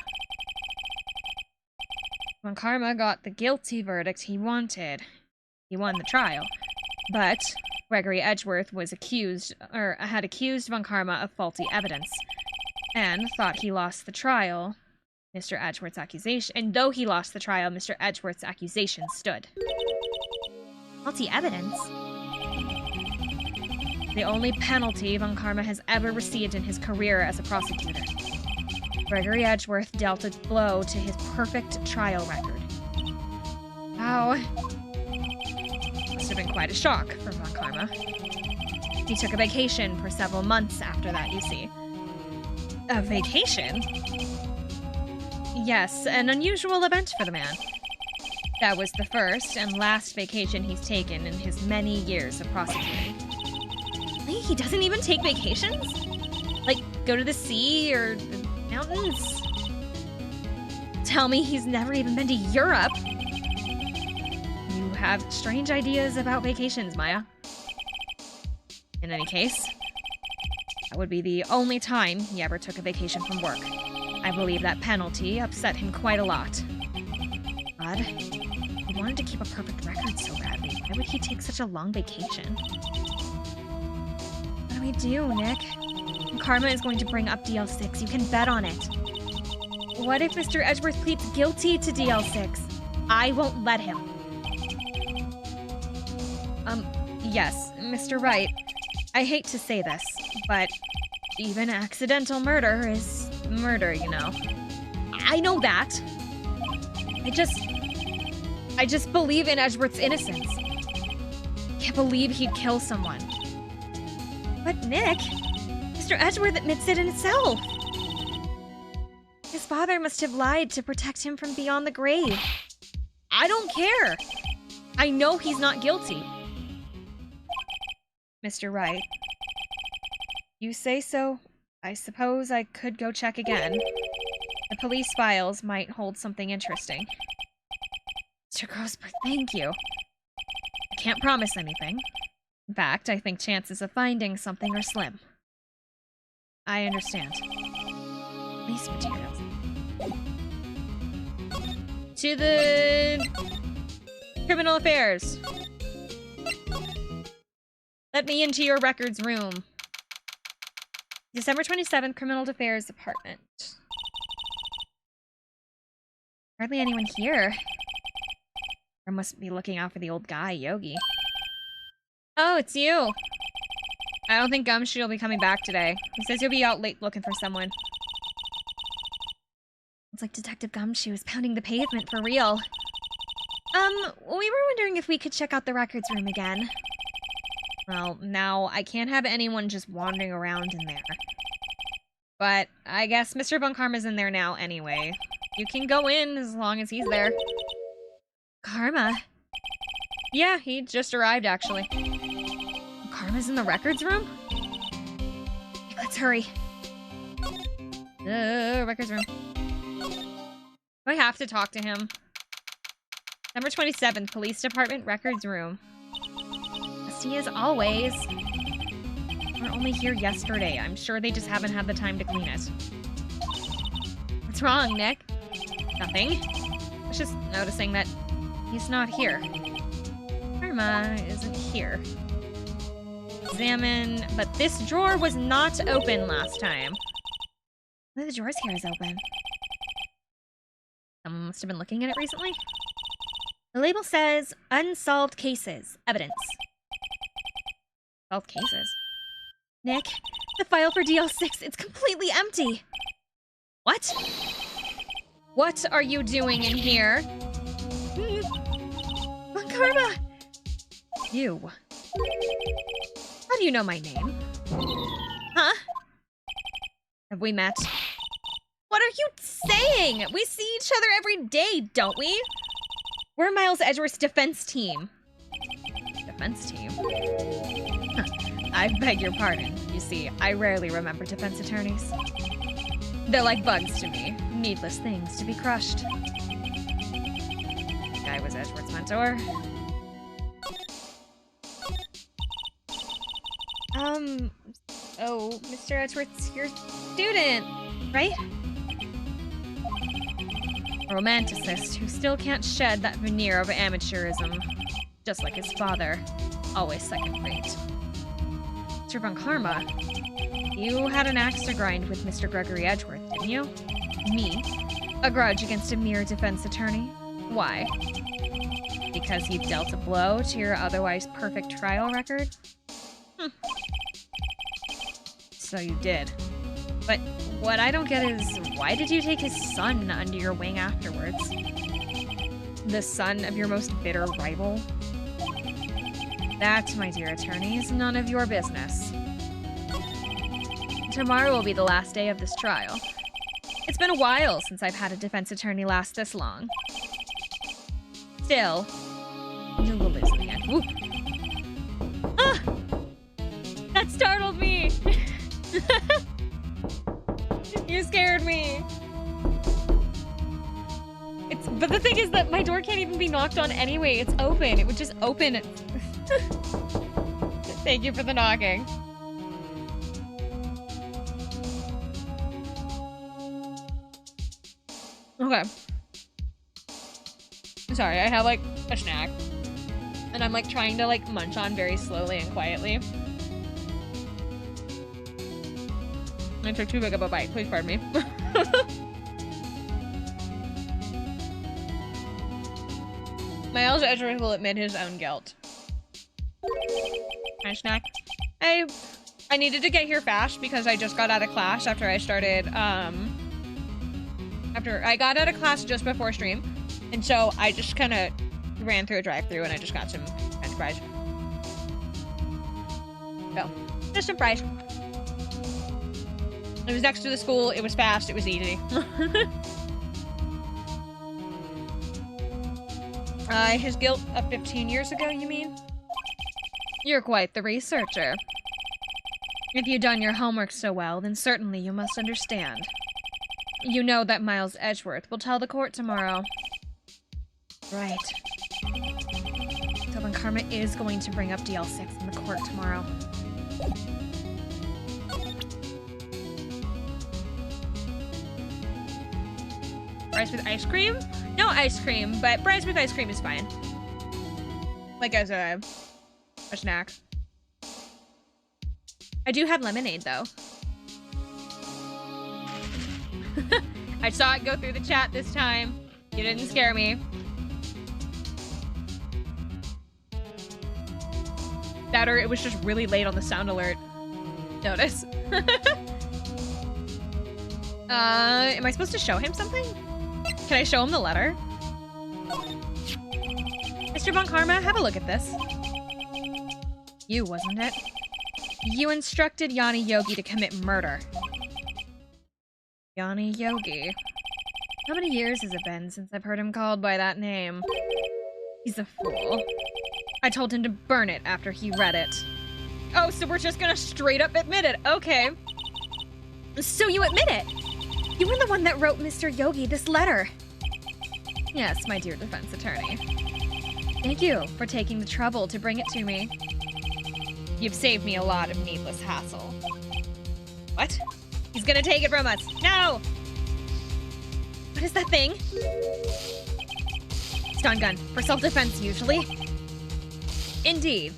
Von Karma got the guilty verdict he wanted. He won the trial. But Gregory Edgeworth had accused von Karma of faulty evidence, and thought he lost the trial. Mr. Edgeworth's accusation, and though he lost the trial, Mr. Edgeworth's accusation stood. Faulty evidence? The only penalty von Karma has ever received in his career as a prosecutor. Gregory Edgeworth dealt a blow to his perfect trial record. Wow. Must have been quite a shock for von Karma. He took a vacation for several months after that, you see. A vacation? Yes, an unusual event for the man. That was the first and last vacation he's taken in his many years of prosecuting. He doesn't even take vacations? Like, go to the sea or the mountains? Tell me he's never even been to Europe. You have strange ideas about vacations, Maya. In any case, that would be the only time he ever took a vacation from work. I believe that penalty upset him quite a lot. Odd. He wanted to keep a perfect record so badly. Why would he take such a long vacation? What do we do, Nick? Karma is going to bring up DL6. You can bet on it. What if Mr. Edgeworth pleads guilty to DL6? I won't let him. Yes, Mr. Wright. I hate to say this, but even accidental murder is murder, you know. I know that. I just believe in Edgeworth's innocence. Can't believe he'd kill someone. But Nick, Mr. Edgeworth admits it himself. His father must have lied to protect him from beyond the grave. I don't care. I know he's not guilty. Mr. Wright. You say so? I suppose I could go check again. The police files might hold something interesting. Mr. Grosberg, thank you. I can't promise anything. In fact, I think chances of finding something are slim. I understand. Police materials. To the criminal affairs. Let me into your records room. December 27th, Criminal Affairs Department. Hardly anyone here. I must be looking out for the old guy, Yogi. Oh, it's you. I don't think Gumshoe will be coming back today. He says he'll be out late looking for someone. It's like Detective Gumshoe is pounding the pavement for real. We were wondering if we could check out the records room again. Well, now, I can't have anyone just wandering around in there. But I guess Mr. Von Karma's in there now anyway. You can go in as long as he's there. Karma? Yeah, he just arrived, actually. Karma's in the records room? Let's hurry. Records room. Do I have to talk to him? Number 27th, Police Department Records Room. Dusty as always. We're only here yesterday. I'm sure they just haven't had the time to clean it. What's wrong, Nick? Nothing. I was just noticing that he's not here. Karma isn't here. Examine, but this drawer was not open last time. One of the drawers here is open. Someone must have been looking at it recently. The label says, Unsolved Cases. Evidence. Solved cases? Nick, the file for DL6, it's completely empty. What? What are you doing in here? Karma! You. How do you know my name? Huh? Have we met? What are you saying? We see each other every day, don't we? We're Miles Edgeworth's defense team. Defense team? Huh. I beg your pardon. You see, I rarely remember defense attorneys. They're like bugs to me. Needless things to be crushed. The guy was Edgeworth's mentor. Oh, Mr. Edgeworth's your student, right? A romanticist who still can't shed that veneer of amateurism. Just like his father. Always second rate. Mr. Von Karma, you had an axe to grind with Mr. Gregory Edgeworth, didn't you? Me? A grudge against a mere defense attorney? Why? Because he dealt a blow to your otherwise perfect trial record? So you did. But what I don't get is, why did you take his son under your wing afterwards? The son of your most bitter rival? That, my dear attorney, is none of your business. Tomorrow will be the last day of this trial. It's been a while since I've had a defense attorney last this long. Still, you will lose in the end. Ooh. Ah! That startled me! You scared me! But the thing is that my door can't even be knocked on anyway. It's open. It would just open. Thank you for the knocking. Okay. Sorry, I have like a snack. And I'm like trying to like munch on very slowly and quietly. I took too big of a bite. Please pardon me. Miles Edgeworth will admit his own guilt. Can I snack? I needed to get here fast because I just got out of class after I started, after I got out of class just before stream. And so I just kind of ran through a drive-thru and I just got some french fries. So, just some fries. It was next to the school, it was fast, it was easy. His guilt of 15 years ago, you mean? You're quite the researcher. If you've done your homework so well, then certainly you must understand. You know that Miles Edgeworth will tell the court tomorrow. Right. So then Karma is going to bring up DL6 in the court tomorrow. Fries with ice cream? No ice cream, but fries with ice cream is fine. Like as a snack. I do have lemonade though. I saw it go through the chat this time. You didn't scare me. That or it was just really late on the sound alert. Notice. Am I supposed to show him something? Can I show him the letter? Mr. Von Karma, have a look at this. You, wasn't it? You instructed Yanni Yogi to commit murder. Yanni Yogi. How many years has it been since I've heard him called by that name? He's a fool. I told him to burn it after he read it. Oh, so we're just gonna straight up admit it. Okay. So you admit it? You were the one that wrote Mr. Yogi this letter. Yes, my dear defense attorney. Thank you for taking the trouble to bring it to me. You've saved me a lot of needless hassle. What? He's gonna take it from us. No! What is that thing? Stun gun. For self-defense, usually. Indeed.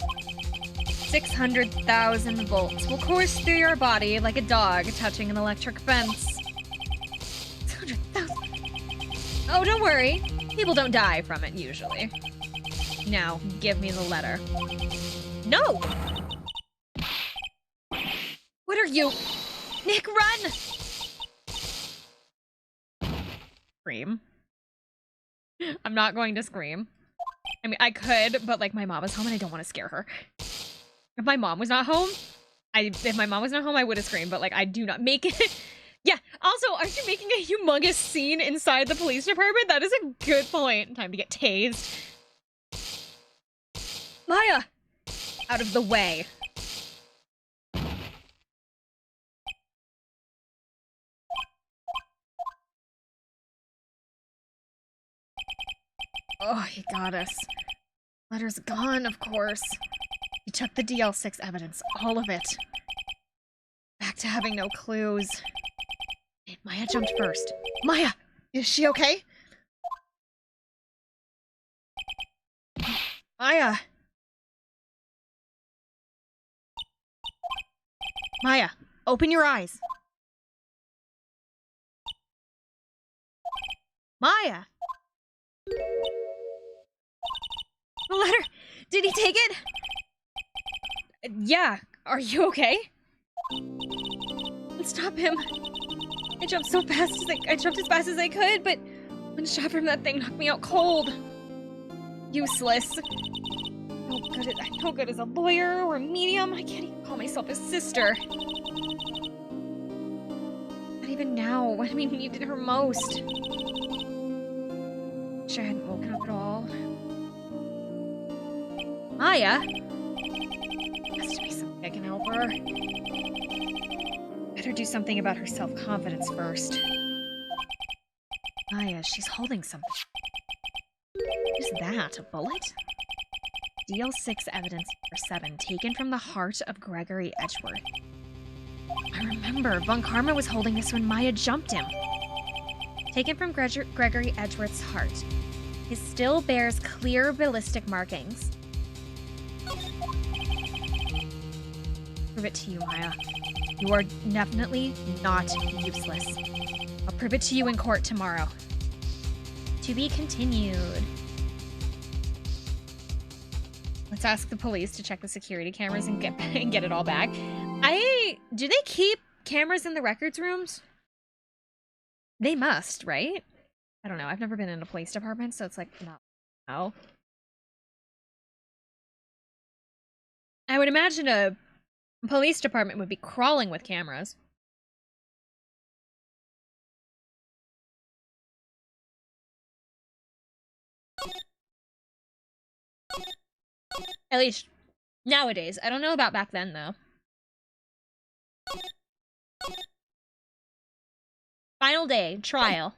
600,000 volts will course through your body like a dog touching an electric fence. 600,000. Oh, don't worry. People don't die from it, usually. Now, give me the letter. No! What are you? Nick, run! Scream. I'm not going to scream. I mean, I could, but like my mom is home and I don't want to scare her. If my mom was not home, I would have screamed, but like I do not make it. Yeah, also, aren't you making a humongous scene inside the police department? That is a good point. Time to get tased. Maya! Out of the way. Oh, he got us. Letter's gone, of course. He took the DL6 evidence, all of it. Back to having no clues. Maya jumped first. Maya! Is she okay? Maya! Maya, open your eyes. Maya! The letter! Did he take it? Yeah. Are you okay? Stop him. I jumped so fast I jumped as fast as I could, but one shot from that thing knocked me out cold. Useless. No good as a lawyer or a medium. I can't even call myself a sister. Not even now, when we needed her most. Wish I hadn't woken up at all. Maya? Has to be something I can help her. Better do something about her self-confidence first. Maya, she's holding something. What is that? A bullet? DL6 evidence number 7, taken from the heart of Gregory Edgeworth. I remember, Von Karma was holding this when Maya jumped him. Taken from Gregory Edgeworth's heart. It still bears clear ballistic markings. Prove it to you, Maya. You are definitely not useless. I'll prove it to you in court tomorrow. To be continued. Let's ask the police to check the security cameras and get it all back. Do they keep cameras in the records rooms? They must, right? I don't know. I've never been in a police department, so it's like, no. I would imagine a police department would be crawling with cameras. At least nowadays. I don't know about back then, though. Final day, trial.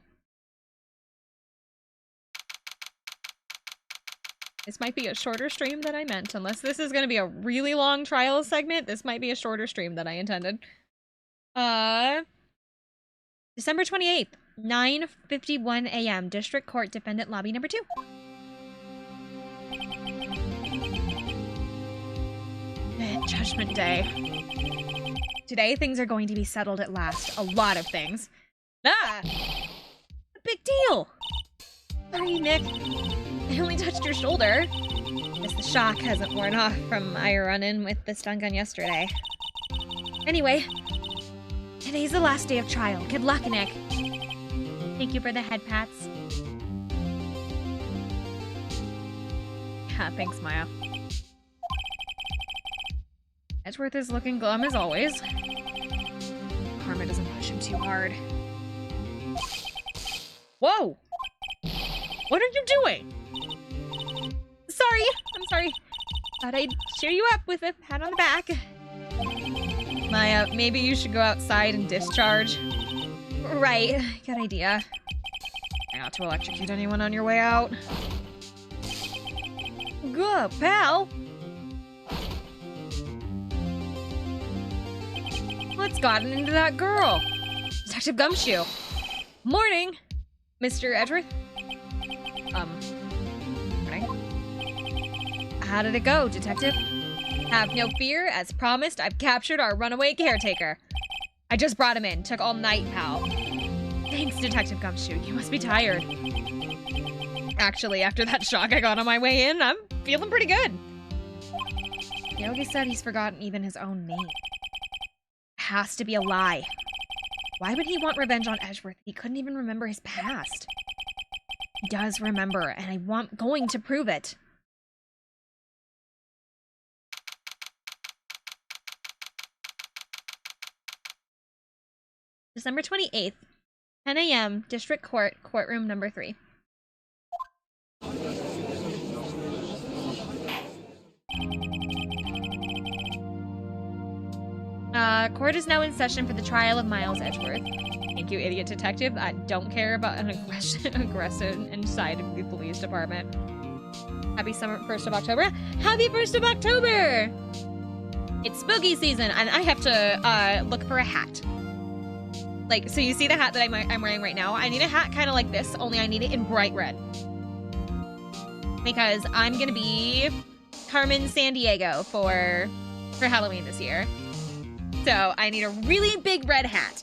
This might be a shorter stream than I meant. Unless this is going to be a really long trial segment, this might be a shorter stream than I intended. December 28th, 9:51 a.m. District Court Defendant Lobby number 2. Judgment Day. Today, things are going to be settled at last. A lot of things. A big deal! Sorry, Nick. I only touched your shoulder. Guess the shock hasn't worn off from my run-in with the stun gun yesterday. Anyway, today's the last day of trial. Good luck, Nick. Thank you for the head pats. Yeah, thanks, Maya. Edgeworth is looking glum as always. Karma doesn't push him too hard. Whoa! What are you doing? Sorry, I'm sorry. Thought I'd cheer you up with a pat on the back. Maya, maybe you should go outside and discharge. Right, good idea. Try not to electrocute anyone on your way out. Good, pal. What's gotten into that girl? Detective Gumshoe. Morning, Mr. Edgeworth. Morning. How did it go, Detective? Have no fear. As promised, I've captured our runaway caretaker. I just brought him in. Took all night, pal. Thanks, Detective Gumshoe. You must be tired. Actually, after that shock I got on my way in, I'm feeling pretty good. Yogi said he's forgotten even his own name. Has to be a lie. Why would he want revenge on Edgeworth if he couldn't even remember his past? He does remember, and I'm going to prove it. December 28th, 10 a.m., District Court, Courtroom number 3. Court is now in session for the trial of Miles Edgeworth. Thank you, idiot detective. I don't care about an aggressive inside of the police department. Happy 1st of October. Happy 1st of October! It's spooky season, and I have to look for a hat. Like, so you see the hat that I'm wearing right now? I need a hat kind of like this, only I need it in bright red. Because I'm gonna be Carmen Sandiego for Halloween this year. So I need a really big red hat.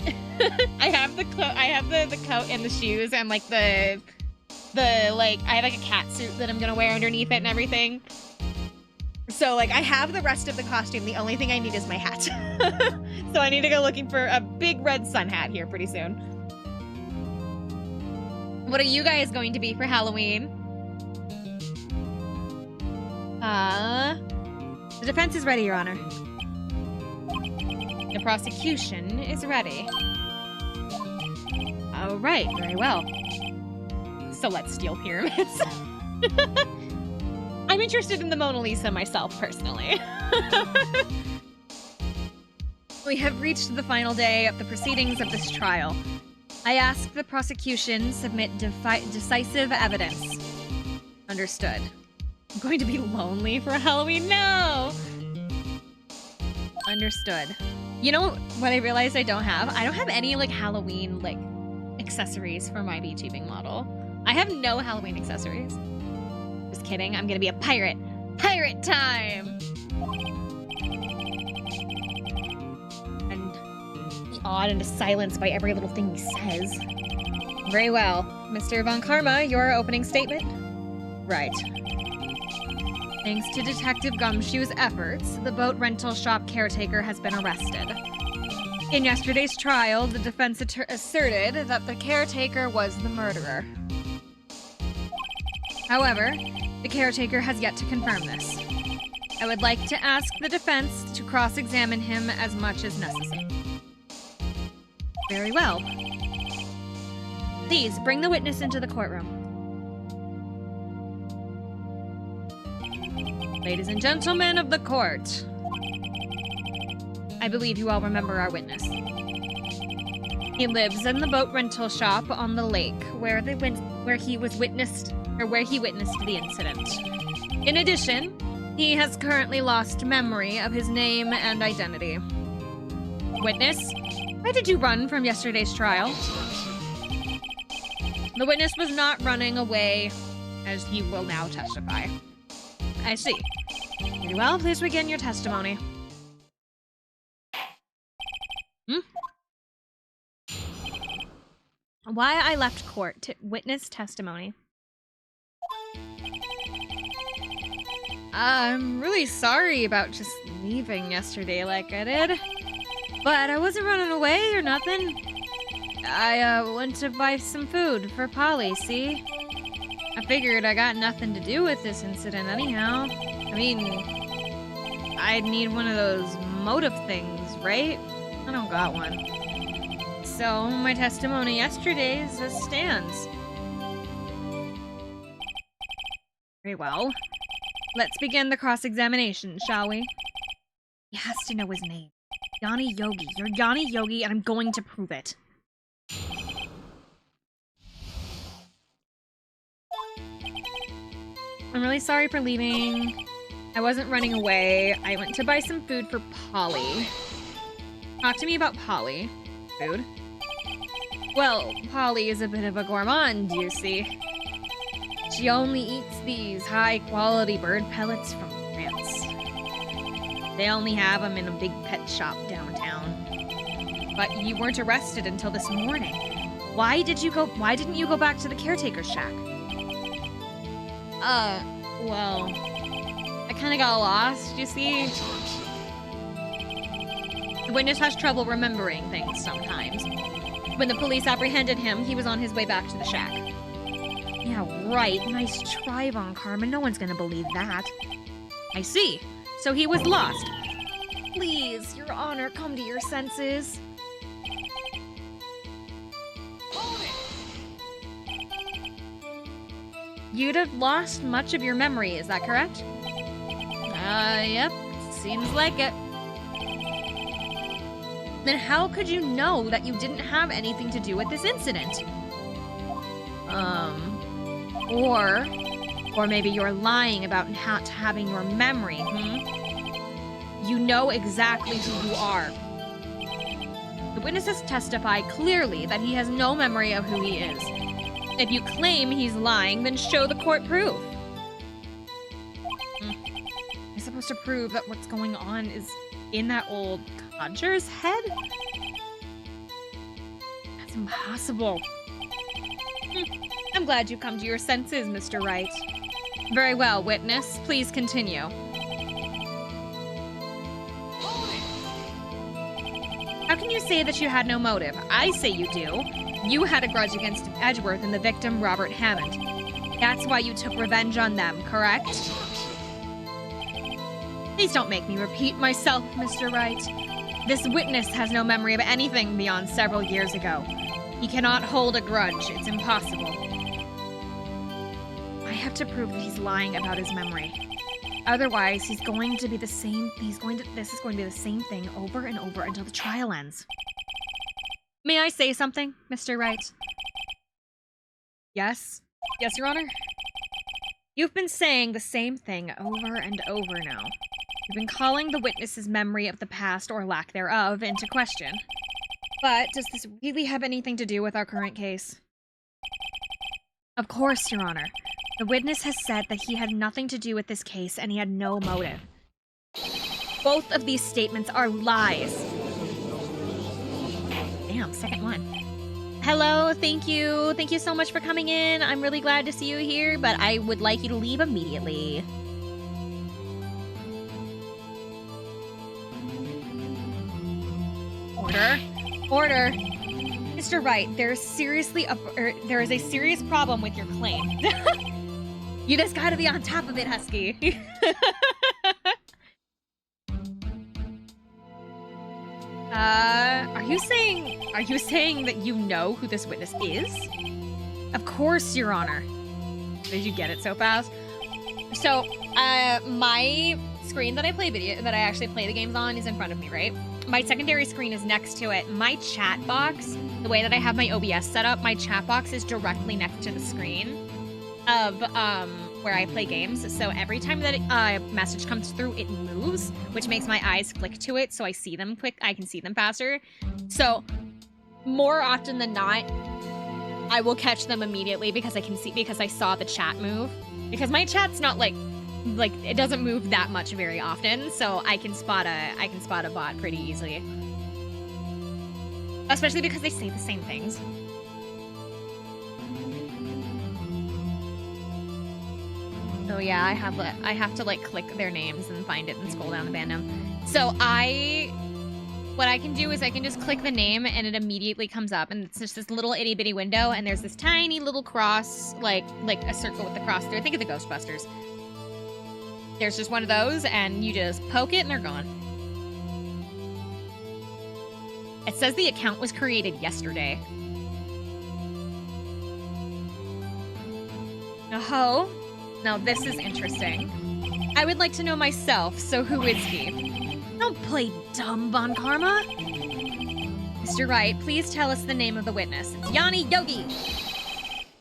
I have the coat and the shoes and like I have like a cat suit that I'm gonna wear underneath it and everything. So like I have the rest of the costume. The only thing I need is my hat. So I need to go looking for a big red sun hat here pretty soon. What are you guys going to be for Halloween? The defense is ready, Your Honor. The prosecution is ready. All right, very well. So let's steal pyramids. I'm interested in the Mona Lisa myself, personally. We have reached the final day of the proceedings of this trial. I ask the prosecution submit decisive evidence. Understood. I'm going to be lonely for Halloween. No! Understood. You know what I realized I don't have? I don't have any, like, Halloween, like, accessories for my VTubing model. I have no Halloween accessories. Just kidding. I'm gonna be a pirate. Pirate time! And be awed into silence by every little thing he says. Very well. Mr. Von Karma, your opening statement? Right. Thanks to Detective Gumshoe's efforts, the boat rental shop caretaker has been arrested. In yesterday's trial, the defense asserted that the caretaker was the murderer. However, the caretaker has yet to confirm this. I would like to ask the defense to cross-examine him as much as necessary. Very well. Please, bring the witness into the courtroom. Ladies and gentlemen of the court, I believe you all remember our witness. He lives in the boat rental shop on the lake where he witnessed the incident. In addition, he has currently lost memory of his name and identity. Witness, why did you run from yesterday's trial? The witness was not running away, as he will now testify. I see. Very well, please begin your testimony. Why I left court. Witness testimony. I'm really sorry about just leaving yesterday like I did. But I wasn't running away or nothing. I went to buy some food for Polly, see? I figured I got nothing to do with this incident anyhow. I mean, I'd need one of those motive things, right? I don't got one. So, my testimony yesterday stands. Very well. Let's begin the cross-examination, shall we? He has to know his name. Yanni Yogi. You're Yanni Yogi, and I'm going to prove it. I'm really sorry for leaving. I wasn't running away. I went to buy some food for Polly. Talk to me about Polly. Food? Well, Polly is a bit of a gourmand, you see. She only eats these high-quality bird pellets from France. They only have them in a big pet shop downtown. But you weren't arrested until this morning. Why didn't you go back to the caretaker's shack? Well, I kinda got lost, you see? The witness has trouble remembering things sometimes. When the police apprehended him, he was on his way back to the shack. Yeah, right. Nice try, Von Karma. No one's gonna believe that. I see. So he was lost. Please, Your Honor, come to your senses. You'd have lost much of your memory, is that correct? Yep. Seems like it. Then how could you know that you didn't have anything to do with this incident? Or maybe you're lying about not having your memory, You know exactly who you are. The witnesses testify clearly that he has no memory of who he is. If you claim he's lying, then show the court proof. You're supposed to prove that what's going on is in that old codger's head? That's impossible. I'm glad you've come to your senses, Mr. Wright. Very well, witness. Please continue. How can you say that you had no motive? I say you do. You had a grudge against Edgeworth and the victim, Robert Hammond. That's why you took revenge on them, correct? Please don't make me repeat myself, Mr. Wright. This witness has no memory of anything beyond several years ago. He cannot hold a grudge. It's impossible. I have to prove that he's lying about his memory. Otherwise, this is going to be the same thing over and over until the trial ends. May I say something, Mr. Wright? Yes? Yes, Your Honor? You've been saying the same thing over and over now. You've been calling the witness's memory of the past, or lack thereof, into question. But does this really have anything to do with our current case? Of course, Your Honor. The witness has said that he had nothing to do with this case and he had no motive. Both of these statements are lies. Damn, second one. Hello, thank you. Thank you so much for coming in. I'm really glad to see you here, but I would like you to leave immediately. Order. Order. Mr. Wright, there is a serious problem with your claim. You just gotta be on top of it, Husky. Are you saying that you know who this witness is? Of course, Your Honor. Did you get it so fast? So, my screen that I actually play the games on is in front of me, right? My secondary screen is next to it. My chat box, the way that I have my OBS set up, my chat box is directly next to the screen of where I play games. So every time that a message comes through, it moves, which makes my eyes flick to it, so I see them quick. I can see them faster. So more often than not, I will catch them immediately because I saw the chat move. Because my chat's not like it doesn't move that much very often, so I can spot a bot pretty easily. Especially because they say the same things. So yeah, I have to like click their names and find it and scroll down the fandom. So what I can do is I can just click the name and it immediately comes up, and it's just this little itty bitty window, and there's this tiny little cross, like a circle with the cross there. Think of the Ghostbusters. There's just one of those, and you just poke it and they're gone. It says the account was created yesterday. Oh, now this is interesting. I would like to know myself, so who is he? Don't play dumb, Von Karma. Mr. Wright, please tell us the name of the witness. It's Yanni Yogi.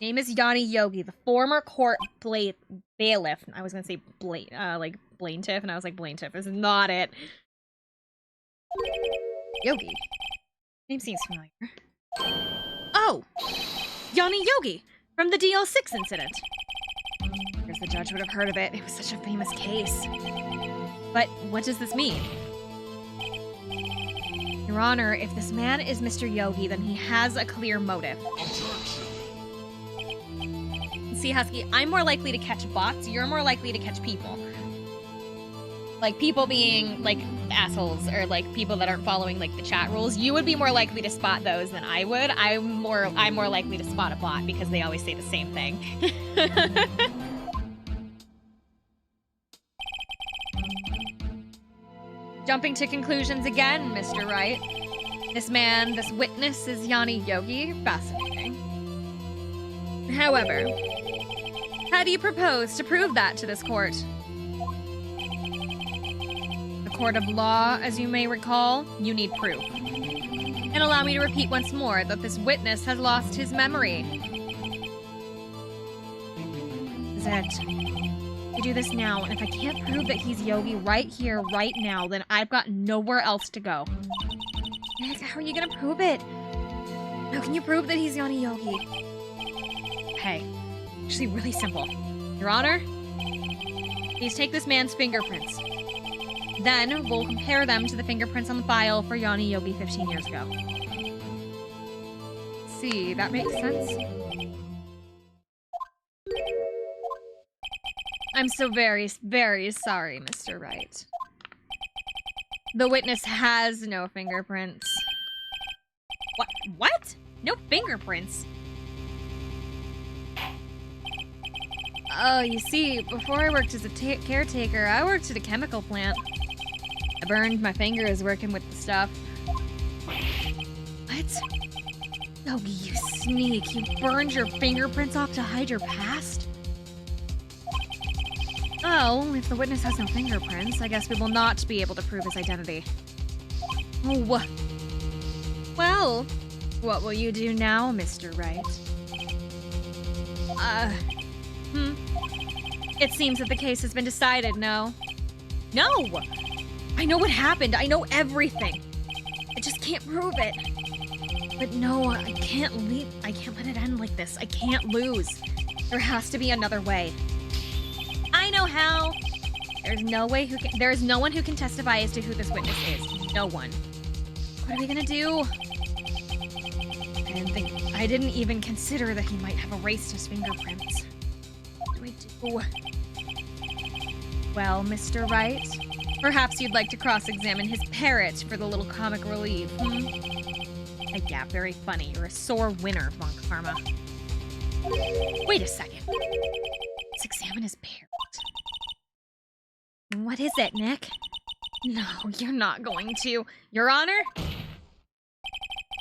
Name is Yanni Yogi, the former court bailiff. I was gonna say plaintiff, and I was like, plaintiff is not it. Yogi. Name seems familiar. Oh! Yanni Yogi! From the DL6 incident. Because the judge would have heard of it. It was such a famous case. But what does this mean? Your Honor, if this man is Mr. Yogi, then he has a clear motive. See, Husky, I'm more likely to catch bots. You're more likely to catch people. Like, people being, like, assholes, or, like, people that aren't following, like, the chat rules. You would be more likely to spot those than I would. I'm more likely to spot a bot because they always say the same thing. Jumping to conclusions again, Mr. Wright. This witness is Yanni Yogi. Fascinating. However, how do you propose to prove that to this court? The court of law, as you may recall, you need proof. And allow me to repeat once more that this witness has lost his memory. Zed, I do this now, and if I can't prove that he's Yogi right here, right now, then I've got nowhere else to go. Nick, how are you gonna prove it? How can you prove that he's Yanni Yogi? Hey, actually really simple. Your Honor, please take this man's fingerprints. Then we'll compare them to the fingerprints on the file for Yanni Yogi 15 years ago. See, that makes sense? I'm so very, very sorry, Mr. Wright. The witness has no fingerprints. What? No fingerprints? Oh, you see, before I worked as a caretaker, I worked at a chemical plant. I burned my fingers working with the stuff. What? Yogi, you sneak. You burned your fingerprints off to hide your past? Oh, if the witness has no fingerprints, I guess we will not be able to prove his identity. Oh. Well, what will you do now, Mr. Wright? It seems that the case has been decided, no? No! I know what happened. I know everything. I just can't prove it. But no, I can't leave. I can't let it end like this. I can't lose. There has to be another way. I know how. There's no one who can testify as to who this witness is. No one. What are we gonna do? I didn't even consider that he might have erased his fingerprints. What do I do? Well, Mr. Wright, perhaps you'd like to cross-examine his parrot for the little comic relief, Yeah, very funny. You're a sore winner, Von Karma. Wait a second. Let's examine his parrot. What is it, Nick? No, you're not going to. Your Honor?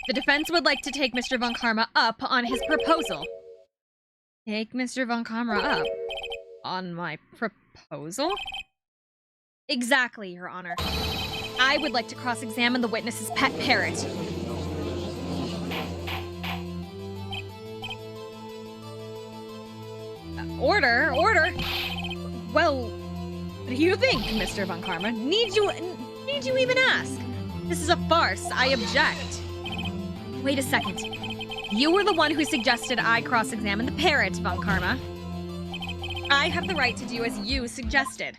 The defense would like to take Mr. Von Karma up on his proposal. Take Mr. Von Karma up? On my proposal? Exactly, Your Honor. I would like to cross-examine the witness's pet parrot. Order? Well, what do you think, Mr. Von Karma? Need you even ask? This is a farce. I object. Wait a second. You were the one who suggested I cross-examine the parrot, Von Karma. I have the right to do as you suggested.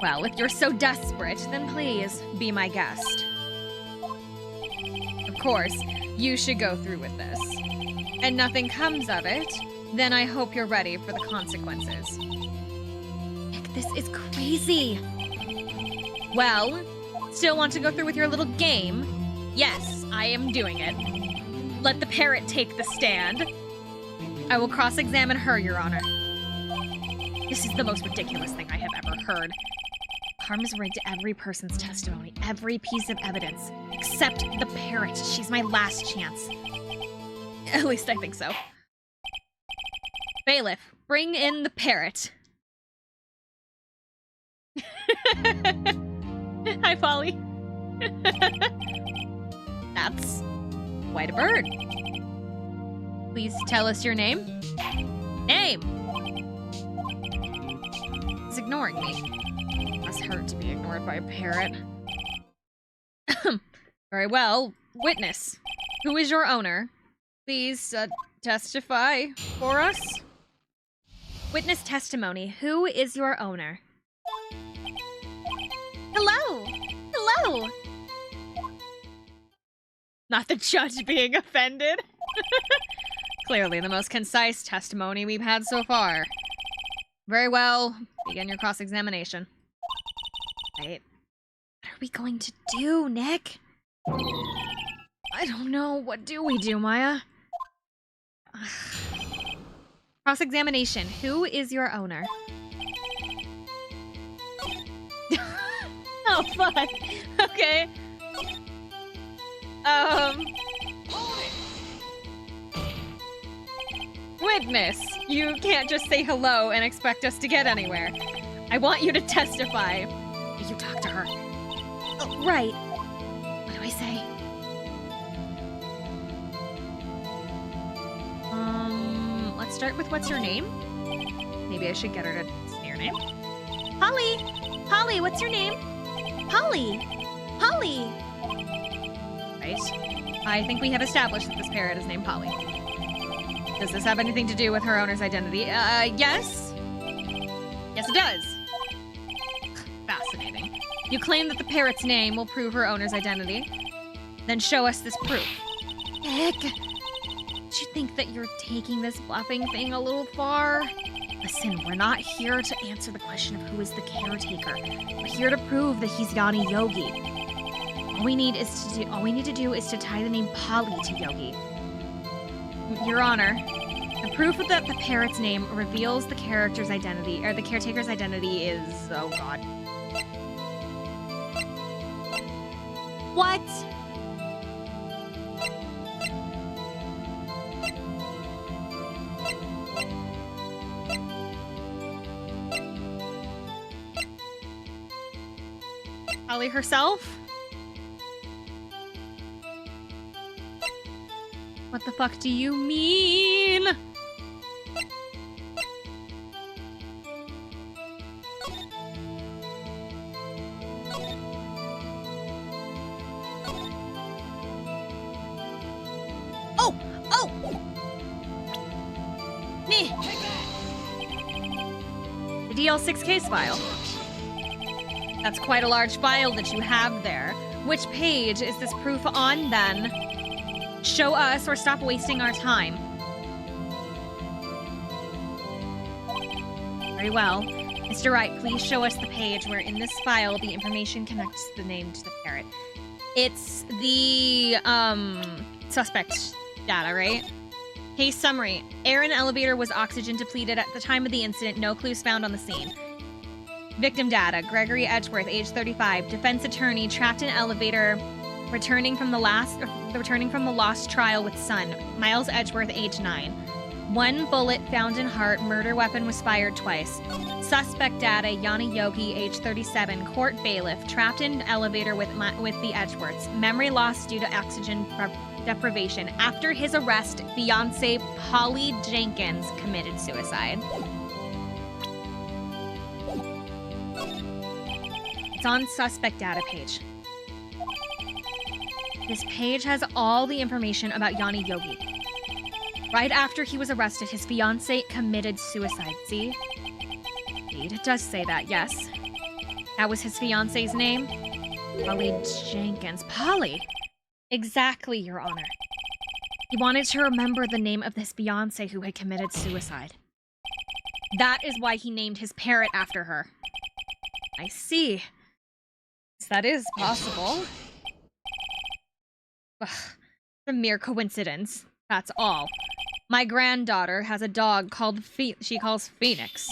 Well, if you're so desperate, then please be my guest. Of course, you should go through with this. And nothing comes of it, then I hope you're ready for the consequences. Nick, this is crazy. Well, still want to go through with your little game? Yes, I am doing it. Let the parrot take the stand. I will cross-examine her, Your Honor. This is the most ridiculous thing I have ever heard. Karma's rigged every person's testimony, every piece of evidence, except the parrot. She's my last chance. At least I think so. Bailiff, bring in the parrot. Hi, Polly. That's quite a bird. Please tell us your name. Name! It's ignoring me. Must hurt to be ignored by a parrot. Very well. Witness, who is your owner? Please, testify for us. Witness testimony. Who is your owner? Hello! Hello! Not the judge being offended. Clearly the most concise testimony we've had so far. Very well. Begin your cross-examination. Right. What are we going to do, Nick? I don't know. What do we do, Maya? Cross-examination. Who is your owner? Oh, fun. Okay. Witness, you can't just say hello and expect us to get anywhere. I want you to testify. You talk to her. Oh, right. What do I say? Let's start with what's your name? Maybe I should get her to say her name. Holly! Holly, what's your name? Holly! Holly! Right. I think we have established that this parrot is named Polly. Does this have anything to do with her owner's identity? Yes? Yes, it does. Fascinating. You claim that the parrot's name will prove her owner's identity. Then show us this proof. Heck! Don't you think that you're taking this bluffing thing a little far? Listen, we're not here to answer the question of who is the caretaker. We're here to prove that he's Yanni Yogi. All we need to do is to tie the name Polly to Yogi. Your Honor, the proof that the parrot's name reveals the character's identity, or the caretaker's identity is... oh god. What? Polly herself? What the fuck do you mean? Oh! Me! The DL6 case file. That's quite a large file that you have there. Which page is this proof on, then? Show us or stop wasting our time. Very well. Mr. Wright, please show us the page where in this file the information connects the name to the parrot. It's the, suspect data, right? Case summary. Air in elevator was oxygen depleted at the time of the incident. No clues found on the scene. Victim data. Gregory Edgeworth, age 35. Defense attorney, trapped in elevator, returning from the lost trial with son. Miles Edgeworth, age 9. 1 bullet found in heart. Murder weapon was fired twice. Suspect data. Yanni Yogi, age 37. Court bailiff, trapped in elevator with the Edgeworths. Memory loss due to oxygen deprivation. After his arrest, fiancée Polly Jenkins committed suicide. It's on suspect data page. This page has all the information about Yanni Yogi. Right after he was arrested, his fiancée committed suicide. See? Indeed, it does say that, yes. That was his fiancée's name? Polly Jenkins. Polly! Exactly, Your Honor. He wanted to remember the name of this fiancé who had committed suicide. That is why he named his parrot after her. I see. That is possible. Ugh, a mere coincidence. That's all. My granddaughter has a dog called she calls Phoenix.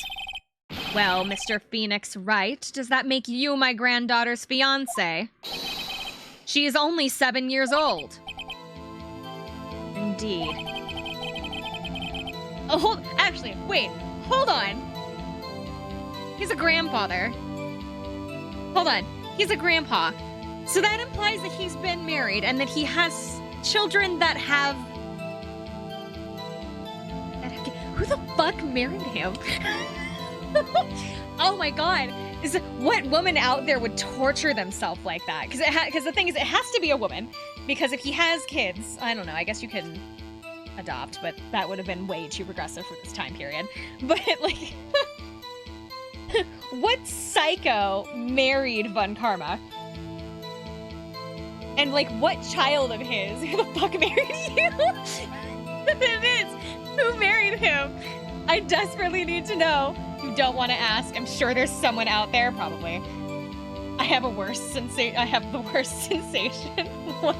Well, Mr. Phoenix Wright, does that make you my granddaughter's fiancé? She is only 7 years old. Indeed. Oh, actually, wait, hold on. He's a grandfather. Hold on. He's a grandpa. So that implies that he's been married and that he has children that have... Who the fuck married him? Oh my god. What woman out there would torture themselves like that? Because the thing is, it has to be a woman. Because if he has kids, I don't know, I guess you can adopt, but that would have been way too progressive for this time period. But, like... What psycho married Von Karma? And, like, what child of his? Who the fuck married you? It is. Who married him? I desperately need to know. You don't want to ask. I'm sure there's someone out there, probably. I have the worst sensation. What?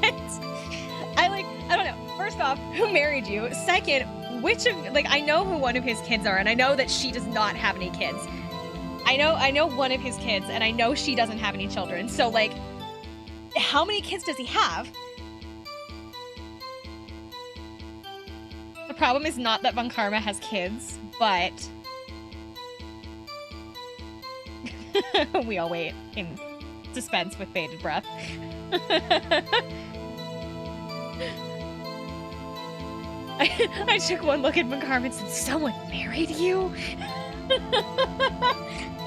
I don't know. First off, who married you? Second, I know who one of his kids are, and I know that she does not have any kids. I know one of his kids, and I know she doesn't have any children. So, like, how many kids does he have? The problem is not that Von Karma has kids, but... we all wait in suspense with bated breath. I took one look at Von Karma and said, someone married you?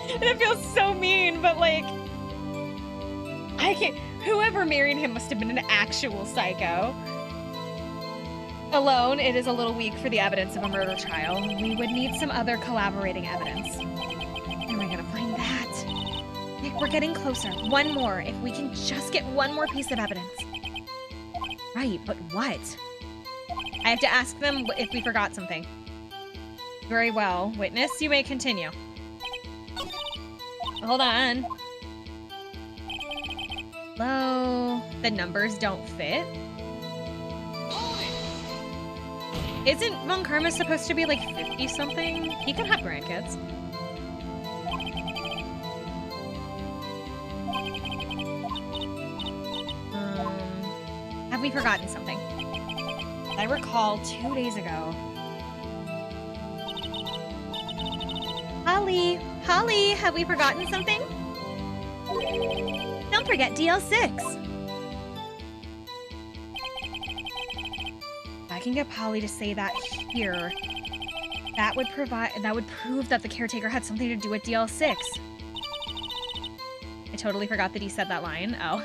And it feels so mean, but, like, I can't... Whoever married him must have been an actual psycho. Alone, it is a little weak for the evidence of a murder trial. We would need some other collaborating evidence. Where am I gonna find that? Nick, we're getting closer. One more. If we can just get one more piece of evidence. Right, but what? I have to ask them if we forgot something. Very well. Witness, you may continue. Hold on. Hello? The numbers don't fit? Isn't Von Karma supposed to be like 50-something? He could have grandkids. Have we forgotten something? I recall 2 days ago. Holly, have we forgotten something? Don't forget DL6. If I can get Polly to say that here, that would prove that the caretaker had something to do with DL6. I totally forgot that he said that line. Oh.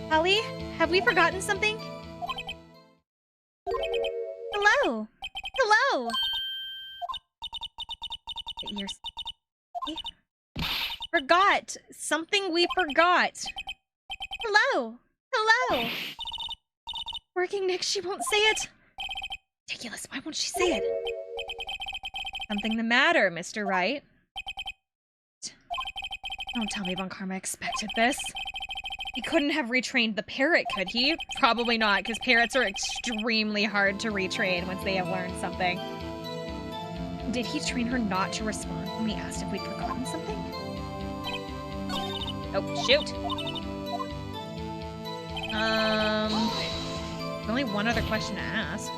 Polly, have we forgotten something? Hello! You're... Forgot! Something we forgot! Hello! Hello! Working Nick, she won't say it! Ridiculous, why won't she say it? Something the matter, Mr. Wright? Don't tell me Von Karma expected this. He couldn't have retrained the parrot, could he? Probably not, because parrots are extremely hard to retrain once they have learned something. Did he train her not to respond when we asked if we'd forgotten something? Oh, shoot! There's only one other question to ask.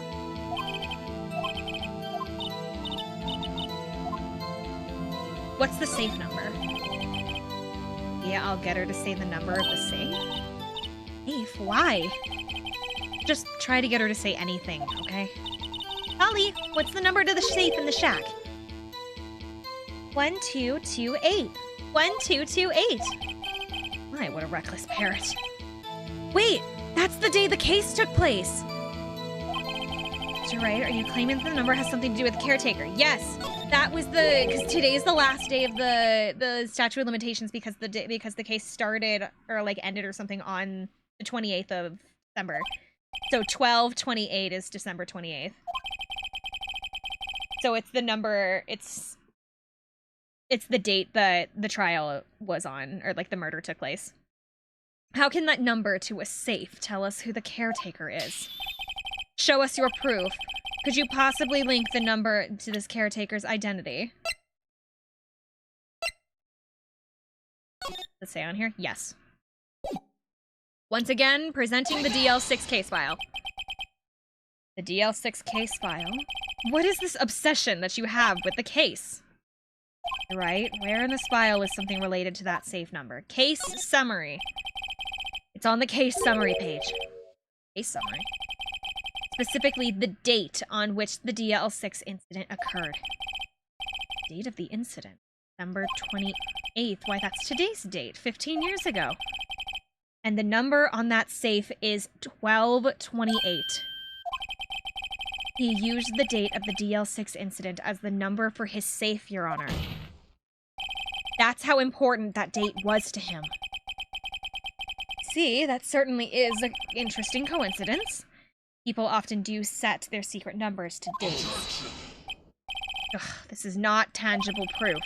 What's the safe number? Yeah, I'll get her to say the number of the safe. Safe? Why? Just try to get her to say anything, okay? Holly, what's the number to the safe in the shack? 1228. 1228. My, what a reckless parrot. Wait, that's the day the case took place. Mr. Wright, are you claiming the number has something to do with the caretaker? Yes. That was because today's the last day of the statute of limitations because the case started or like ended or something on the 28th of December. So 12/28 is December 28th. So it's the number, it's the date that the trial was on, or like the murder took place. How can that number to a safe tell us who the caretaker is? Show us your proof. Could you possibly link the number to this caretaker's identity? Does it say on here? Yes. Once again, presenting the DL6 case file. The DL6 case file? What is this obsession that you have with the case? Right, where in this file is something related to that safe number? Case summary. It's on the case summary page. Case summary. Specifically, the date on which the DL6 incident occurred. Date of the incident. December 28th. Why, that's today's date. 15 years ago. And the number on that safe is 1228. He used the date of the DL6 incident as the number for his safe, Your Honor. That's how important that date was to him. See, that certainly is an interesting coincidence. People often do set their secret numbers to dates. Ugh, this is not tangible proof.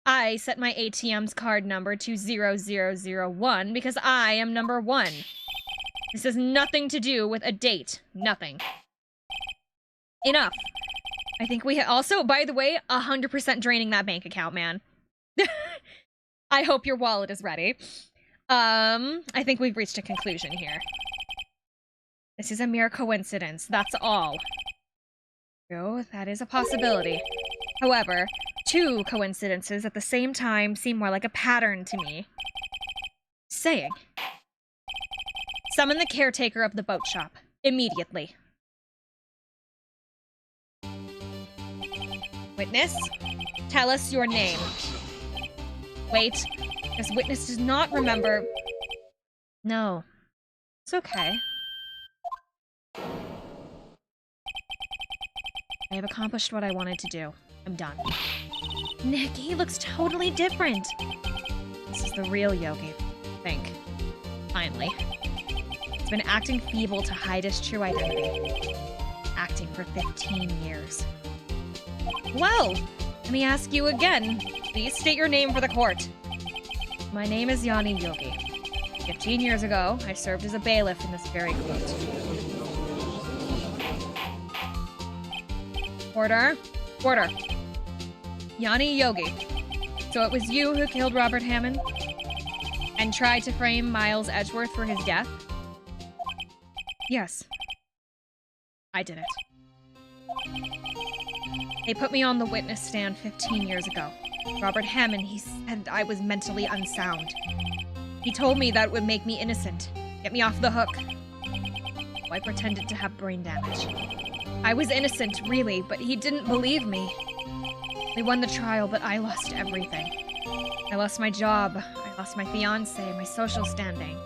I set my ATM's card number to 0001 because I am number 1. This has nothing to do with a date. Nothing. Enough. I think we also, by the way, 100% draining that bank account, man. I hope your wallet is ready. I think we've reached a conclusion here. This is a mere coincidence, that's all. True, that is a possibility. However, 2 coincidences at the same time seem more like a pattern to me. Saying. Summon the caretaker of the boat shop. Immediately. Witness, tell us your name. Wait, this witness does not remember... No. It's okay. I have accomplished what I wanted to do. I'm done. Nick, he looks totally different. This is the real Yogi, I think. Finally. He's been acting feeble to hide his true identity. Acting for 15 years. Well, let me ask you again. Please state your name for the court. My name is Yanni Yogi. 15 years ago, I served as a bailiff in this very court. Order. Yanni Yogi. So it was you who killed Robert Hammond? And tried to frame Miles Edgeworth for his death? Yes. I did it. They put me on the witness stand 15 years ago. Robert Hammond, he said I was mentally unsound. He told me that it would make me innocent, get me off the hook. So I pretended to have brain damage. I was innocent, really, but he didn't believe me. We won the trial, but I lost everything. I lost my job, I lost my fiancé, my social standing.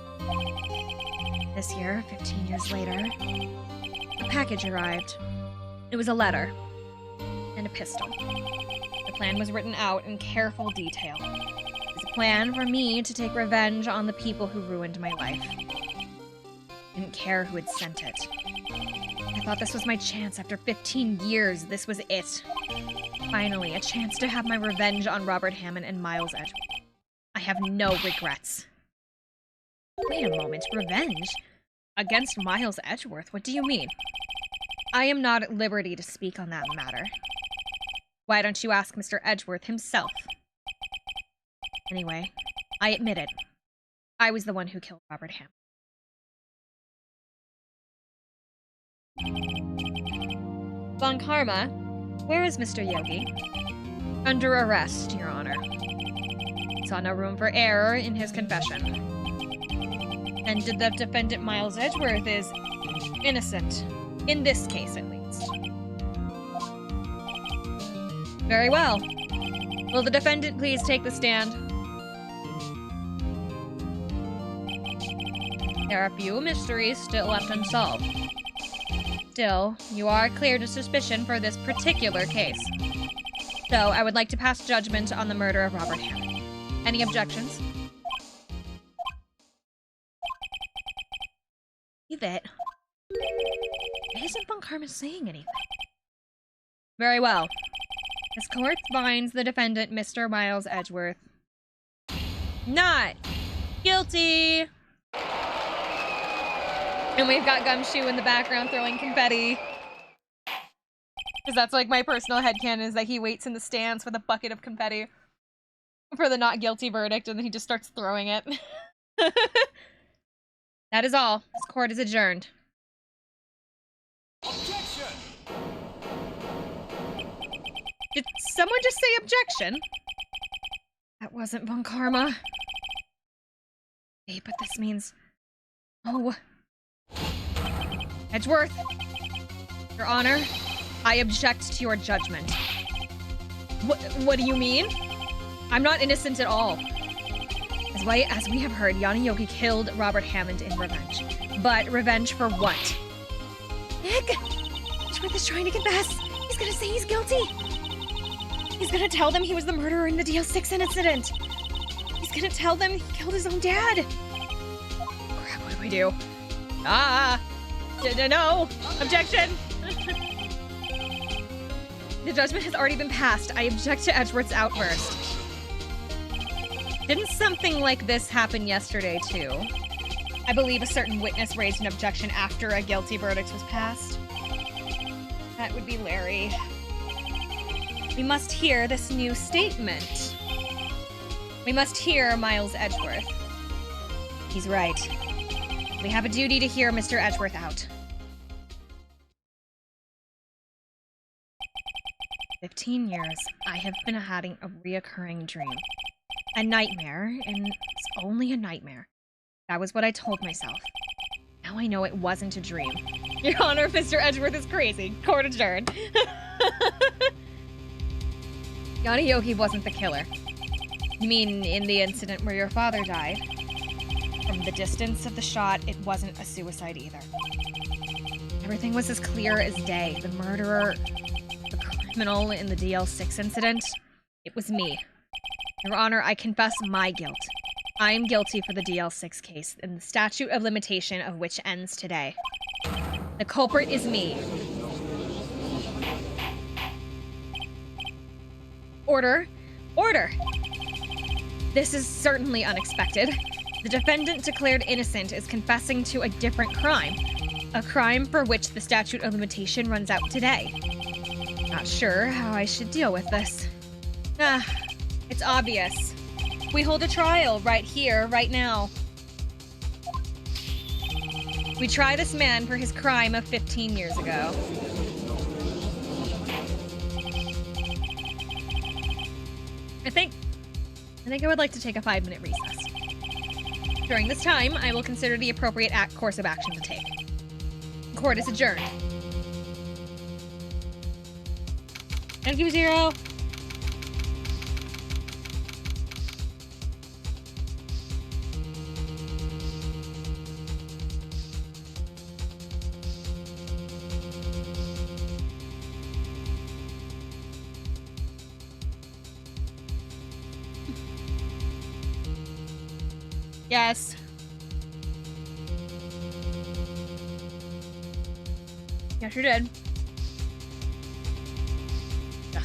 This year, 15 years later, a package arrived. It was a letter and a pistol. The plan was written out in careful detail. It was a plan for me to take revenge on the people who ruined my life. Didn't care who had sent it. I thought this was my chance after 15 years. This was it. Finally, a chance to have my revenge on Robert Hammond and Miles Edgeworth. I have no regrets. Wait a moment, revenge? Against Miles Edgeworth? What do you mean? I am not at liberty to speak on that matter. Why don't you ask Mr. Edgeworth himself? Anyway, I admit it. I was the one who killed Robert Hammond. Von Karma, where is Mr. Yogi? Under arrest, Your Honor. Saw no room for error in his confession. And the defendant Miles Edgeworth is innocent. In this case, at least. Very well. Will the defendant please take the stand? There are a few mysteries still left unsolved. Still, you are cleared of suspicion for this particular case. So, I would like to pass judgment on the murder of Robert Hammond. Any objections? Leave it. Why isn't Von Karma saying anything? Very well. This court finds the defendant, Mr. Miles Edgeworth, not guilty. And we've got Gumshoe in the background throwing confetti. Because that's like my personal headcanon, is that he waits in the stands with a bucket of confetti for the not guilty verdict, and then he just starts throwing it. That is all. This court is adjourned. Objection! Did someone just say objection? That wasn't Von Karma. Hey, but this means... Oh. Edgeworth. Your Honor, I object to your judgment. What do you mean? I'm not innocent at all. As we have heard, Yanni Yogi killed Robert Hammond in revenge. But revenge for what? Nick! Edgeworth is trying to confess. He's gonna say he's guilty. He's gonna tell them he was the murderer in the DL6 incident. He's gonna tell them he killed his own dad. Crap, what do we do? No! Objection! The judgment has already been passed. I object to Edgeworth's outburst. Didn't something like this happen yesterday, too? I believe a certain witness raised an objection after a guilty verdict was passed. That would be Larry. We must hear this new statement. We must hear Miles Edgeworth. He's right. We have a duty to hear Mr. Edgeworth out. 15 years, I have been having a reoccurring dream. A nightmare, and it's only a nightmare. That was what I told myself. Now I know it wasn't a dream. Your Honor, Mr. Edgeworth is crazy. Court adjourned. Yanni Yogi wasn't the killer. You mean in the incident where your father died? From the distance of the shot, it wasn't a suicide either. Everything was as clear as day. The murderer, the criminal in the DL6 incident, it was me. Your Honor, I confess my guilt. I am guilty for the DL6 case, and the statute of limitation of which ends today. The culprit is me. Order. Order! This is certainly unexpected. The defendant declared innocent is confessing to a different crime. A crime for which the statute of limitation runs out today. Not sure how I should deal with this. It's obvious. We hold a trial right here, right now. We try this man for his crime of 15 years ago. I think I would like to take a 5-minute recess. During this time, I will consider the appropriate course of action to take. Court is adjourned. Thank you, Zero. Yes. Yes, you did. Ugh.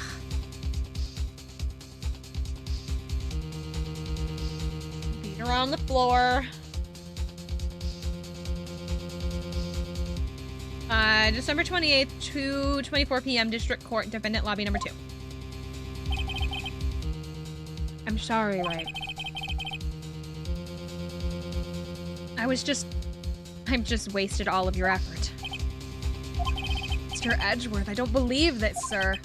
Feet are on the floor. December 28th, 2:24 p.m. District Court, Defendant Lobby number 2. I'm sorry, Wright. I've just wasted all of your effort. Mr. Edgeworth, I don't believe this, sir.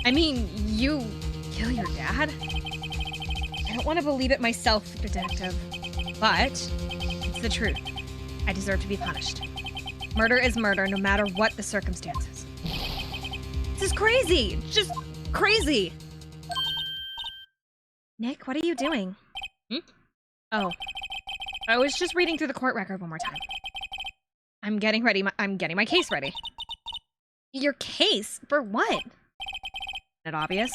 I mean, you kill your dad? I don't want to believe it myself, detective. But it's the truth. I deserve to be punished. Murder is murder, no matter what the circumstances. This is crazy! Just crazy! Nick, what are you doing? Oh. I was just reading through the court record one more time. I'm getting my case ready. Your case? For what? Isn't it obvious?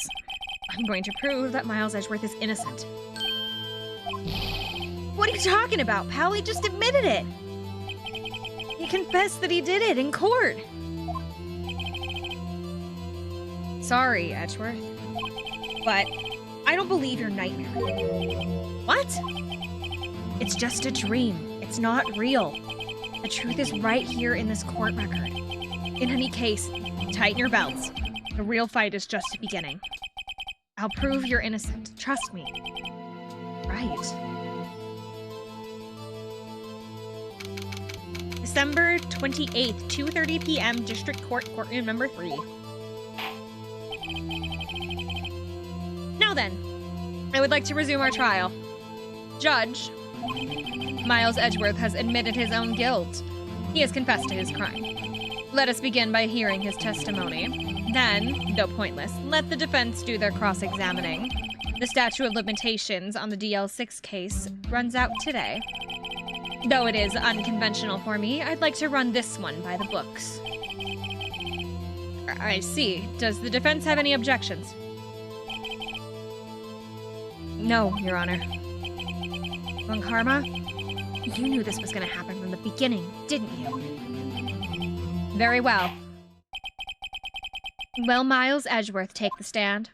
I'm going to prove that Miles Edgeworth is innocent. What are you talking about, pal? He just admitted it! He confessed that he did it in court! Sorry, Edgeworth. But I don't believe your nightmare. What? It's just a dream. It's not real. The truth is right here in this court record. In any case, tighten your belts. The real fight is just beginning. I'll prove you're innocent. Trust me. Right. December 28th, 2:30 p.m. District Court, courtroom number 3. Now then, I would like to resume our trial. Judge, Miles Edgeworth has admitted his own guilt. He has confessed to his crime. Let us begin by hearing his testimony. Then, though pointless, let the defense do their cross-examining. The statute of limitations on the DL6 case runs out today. Though it is unconventional for me, I'd like to run this one by the books. I see. Does the defense have any objections? No, Your Honor. Von Karma, you knew this was going to happen from the beginning, didn't you? Very well. Will Miles Edgeworth take the stand?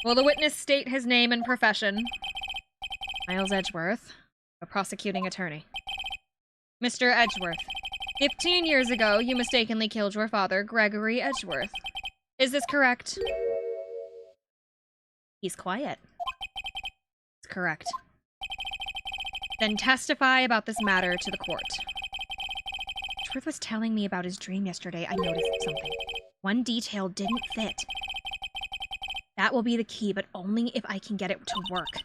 Will the witness state his name and profession? Miles Edgeworth, a prosecuting attorney. Mr. Edgeworth, 15 years ago, you mistakenly killed your father, Gregory Edgeworth. Is this correct? He's quiet. It's correct. Then testify about this matter to the court. Edgeworth was telling me about his dream yesterday. I noticed something. One detail didn't fit. That will be the key, but only if I can get it to work.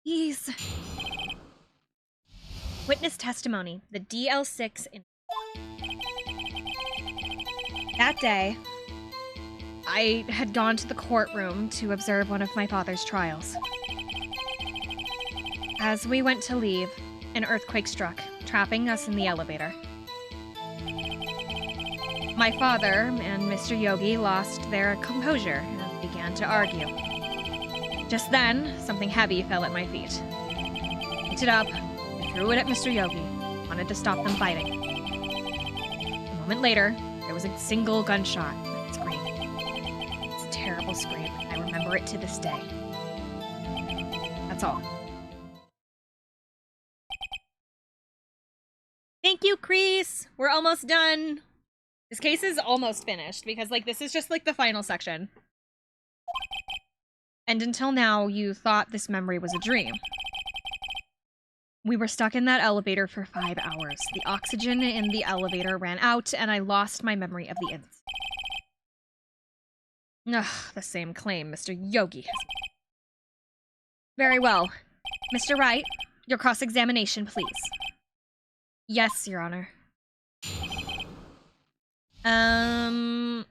Please. Witness testimony. The DL6 in... That day, I had gone to the courtroom to observe one of my father's trials. As we went to leave, an earthquake struck, trapping us in the elevator. My father and Mr. Yogi lost their composure and began to argue. Just then, something heavy fell at my feet. I picked it up and threw it at Mr. Yogi. Wanted to stop them fighting. A moment later, there was a single gunshot and scream. It's a terrible scream. I remember it to this day. That's all. Thank you, Crease! We're almost done. This case is almost finished because, like, this is just, like, the final section. And until now, you thought this memory was a dream. We were stuck in that elevator for 5 hours. The oxygen in the elevator ran out, and I lost my memory of the incident. Ugh, the same claim Mr. Yogi has made. Very well. Mr. Wright, your cross-examination, please. Yes, Your Honor.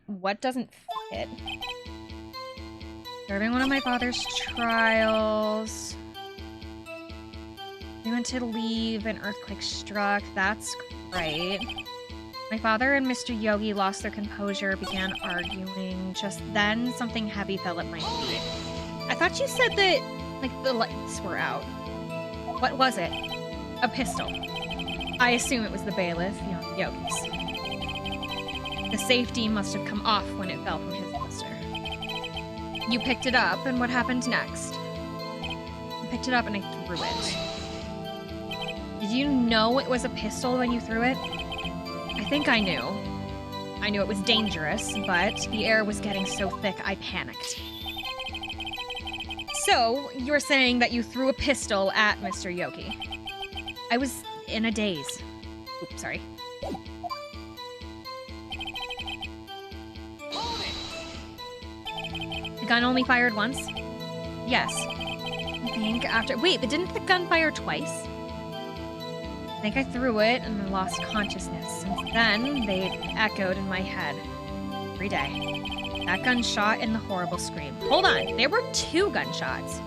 What doesn't fit? Serving one of my father's trials. We went to leave, an earthquake struck. That's great. My father and Mr. Yogi lost their composure, began arguing. Just then, something heavy fell at my feet. I thought you said that, like, the lights were out. What was it? A pistol. I assume it was the bailiff, Yogi's. The safety must have come off when it fell from his holster. You picked it up, and what happened next? I picked it up and I threw it. Did you know it was a pistol when you threw it? I think I knew. I knew it was dangerous, but the air was getting so thick I panicked. So, you're saying that you threw a pistol at Mr. Yogi. I was in a daze. Oops, sorry. The gun only fired once? Yes. I think after... Wait, but didn't the gun fire twice? I think I threw it and I lost consciousness. Since then, they've echoed in my head. Every day. That gunshot and the horrible scream. Hold on, there were 2 gunshots.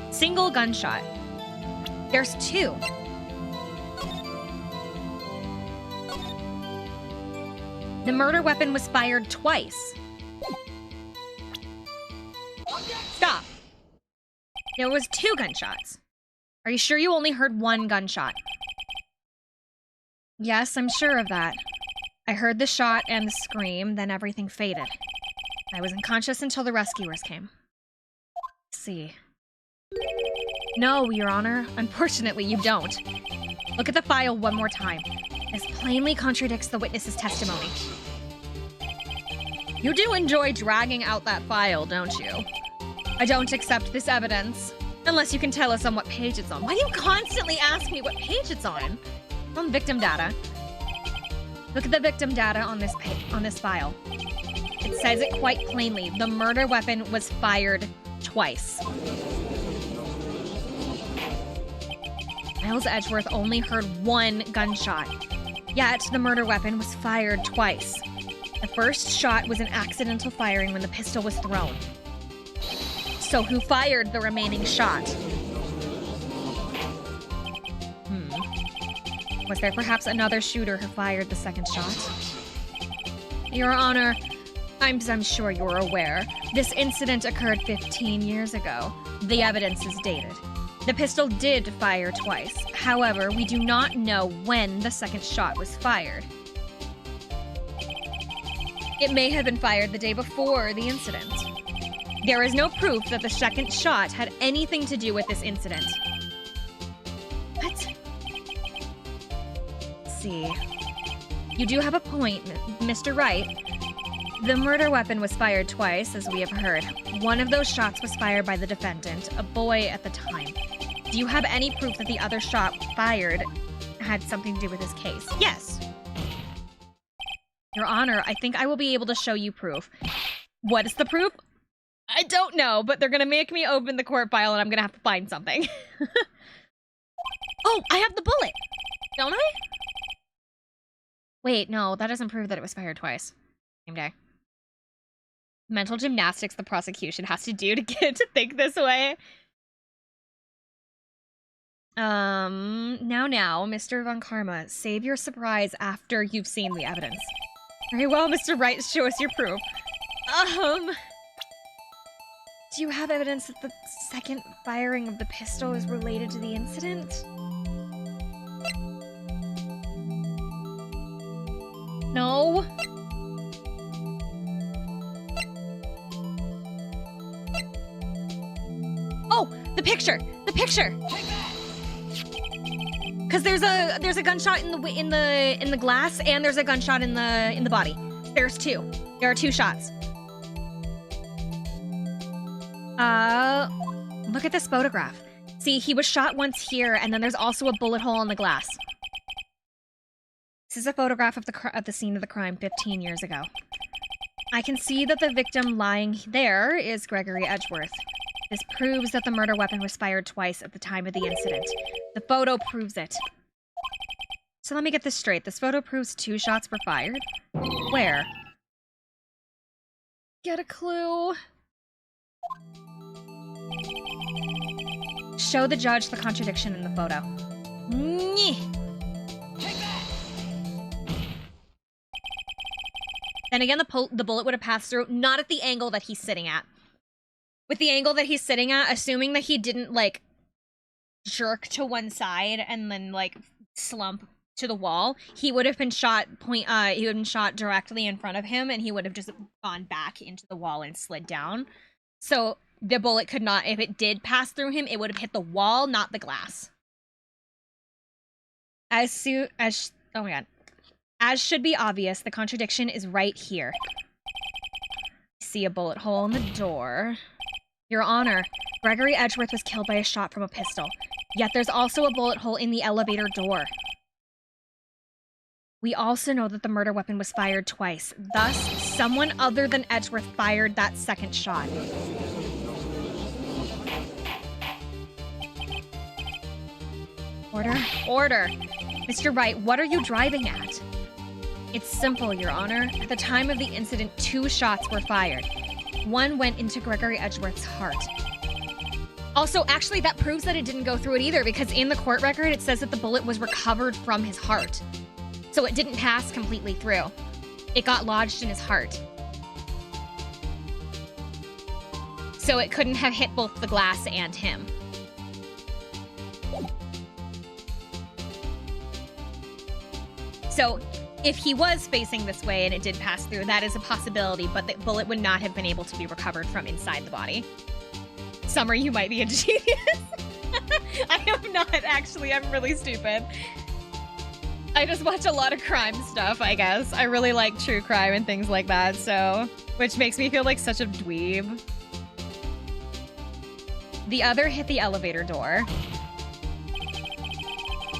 Single gunshot. There's 2. The murder weapon was fired twice. Stop. There was 2 gunshots. Are you sure you only heard 1 gunshot? Yes, I'm sure of that. I heard the shot and the scream, then everything faded. I was unconscious until the rescuers came. See. No, Your Honor. Unfortunately, you don't. Look at the file one more time. This plainly contradicts the witness's testimony. You do enjoy dragging out that file, don't you? I don't accept this evidence, unless you can tell us on what page it's on. Why do you constantly ask me what page it's on? On victim data. Look at the victim data on this file. It says it quite plainly. The murder weapon was fired twice. Miles Edgeworth only heard 1 gunshot. Yet, the murder weapon was fired twice. The first shot was an accidental firing when the pistol was thrown. So who fired the remaining shot? Was there perhaps another shooter who fired the second shot? Your Honor, I'm sure you're aware, this incident occurred 15 years ago. The evidence is dated. The pistol did fire twice. However, we do not know when the second shot was fired. It may have been fired the day before the incident. There is no proof that the second shot had anything to do with this incident. What? Let's see. You do have a point, Mr. Wright. The murder weapon was fired twice, as we have heard. One of those shots was fired by the defendant, a boy at the time. Do you have any proof that the other shot fired had something to do with this case? Yes. Your Honor, I think I will be able to show you proof. What is the proof? I don't know, but they're gonna make me open the court file and I'm gonna have to find something. Oh, I have the bullet! Don't I? Wait, no, that doesn't prove that it was fired twice. Same day. Mental gymnastics the prosecution has to do to get to think this way. Now, Mr. Von Karma, save your surprise after you've seen the evidence. Very well, Mr. Wright, show us your proof. Do you have evidence that the second firing of the pistol is related to the incident? No? Oh, the picture! The picture! Because there's a gunshot in the glass, and there's a gunshot in the body. There's 2. There are 2 shots. Look at this photograph. See, he was shot once here, and then there's also a bullet hole in the glass. This is a photograph of the scene of the crime 15 years ago. I can see that the victim lying there is Gregory Edgeworth. This proves that the murder weapon was fired twice at the time of the incident. The photo proves it. So let me get this straight. This photo proves 2 shots were fired? Where? Get a clue. Show the judge the contradiction in the photo. Then again, the bullet would have passed through, not at the angle that he's sitting at. With the angle that he's sitting at, assuming that he didn't, like, jerk to one side and then, like, slump to the wall, he would have been shot he would have been shot directly in front of him, and he would have just gone back into the wall and slid down. So the bullet could not, if it did pass through him, it would have hit the wall, not the glass. Oh my god. As should be obvious, the contradiction is right here. See a bullet hole in the door. Your Honor, Gregory Edgeworth was killed by a shot from a pistol. Yet there's also a bullet hole in the elevator door. We also know that the murder weapon was fired twice. Thus, someone other than Edgeworth fired that second shot. Order? Order! Mr. Wright, what are you driving at? It's simple, Your Honor. At the time of the incident, 2 shots were fired. One went into Gregory Edgeworth's heart. Also, actually, that proves that it didn't go through it either, because in the court record, it says that the bullet was recovered from his heart. So it didn't pass completely through. It got lodged in his heart. So it couldn't have hit both the glass and him. So if he was facing this way and it did pass through, that is a possibility, but the bullet would not have been able to be recovered from inside the body. Summer, you might be a genius. I am not, actually. I'm really stupid. I just watch a lot of crime stuff, I guess. I really like true crime and things like that, so... Which makes me feel like such a dweeb. The other hit the elevator door.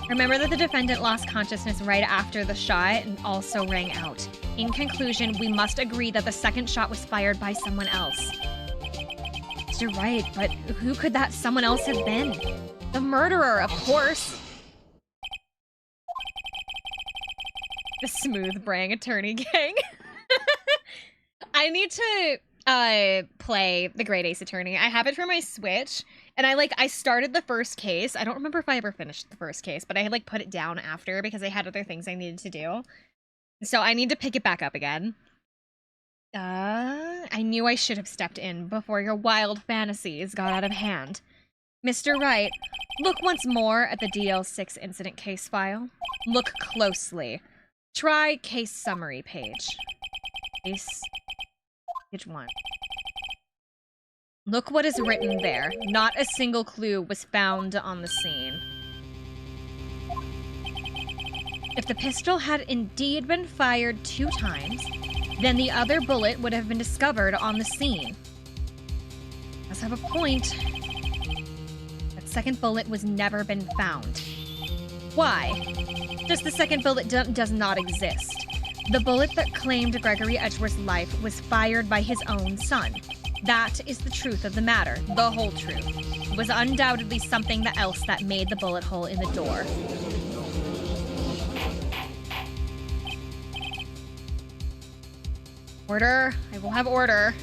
Remember that the defendant lost consciousness right after the shot and also rang out. In conclusion, we must agree that the second shot was fired by someone else. You're right, but who could that someone else have been? The murderer, of course. The smooth brang attorney gang. I need to play the Great Ace Attorney. I have it for my Switch, and I started the first case. I don't remember if I ever finished the first case, but I had put it down after because I had other things I needed to do. So I need to pick it back up again. I knew I should have stepped in before your wild fantasies got out of hand. Mr. Wright, look once more at the DL6 incident case file. Look closely. Try case summary page. Page 1. Look what is written there. Not a single clue was found on the scene. If the pistol had indeed been fired 2 times, then the other bullet would have been discovered on the scene. Does have a point. That second bullet was never been found. Why? Just the second bullet does not exist. The bullet that claimed Gregory Edgeworth's life was fired by his own son. That is the truth of the matter, the whole truth. It was undoubtedly something else that made the bullet hole in the door. Order. I will have order.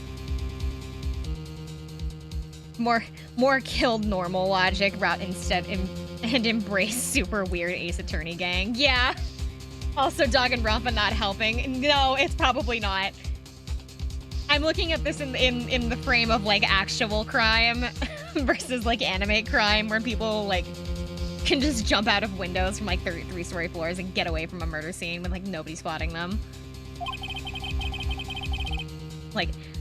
More killed normal logic route instead and embrace super weird Ace Attorney gang. Yeah. Also, Danganronpa not helping. No, it's probably not. I'm looking at this in the frame of actual crime versus anime crime where people can just jump out of windows from 33-story floors and get away from a murder scene with nobody spotting them.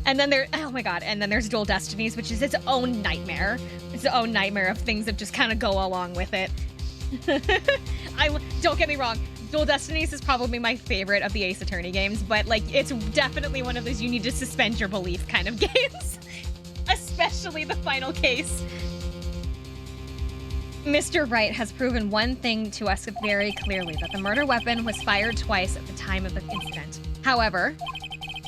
And then oh my god, and then there's Dual Destinies, which is its own nightmare. It's its own nightmare of things that just kind of go along with it. Don't get me wrong, Dual Destinies is probably my favorite of the Ace Attorney games, but it's definitely one of those you need to suspend your belief kind of games. Especially the final case. Mr. Wright has proven one thing to us very clearly, that the murder weapon was fired twice at the time of the incident. However,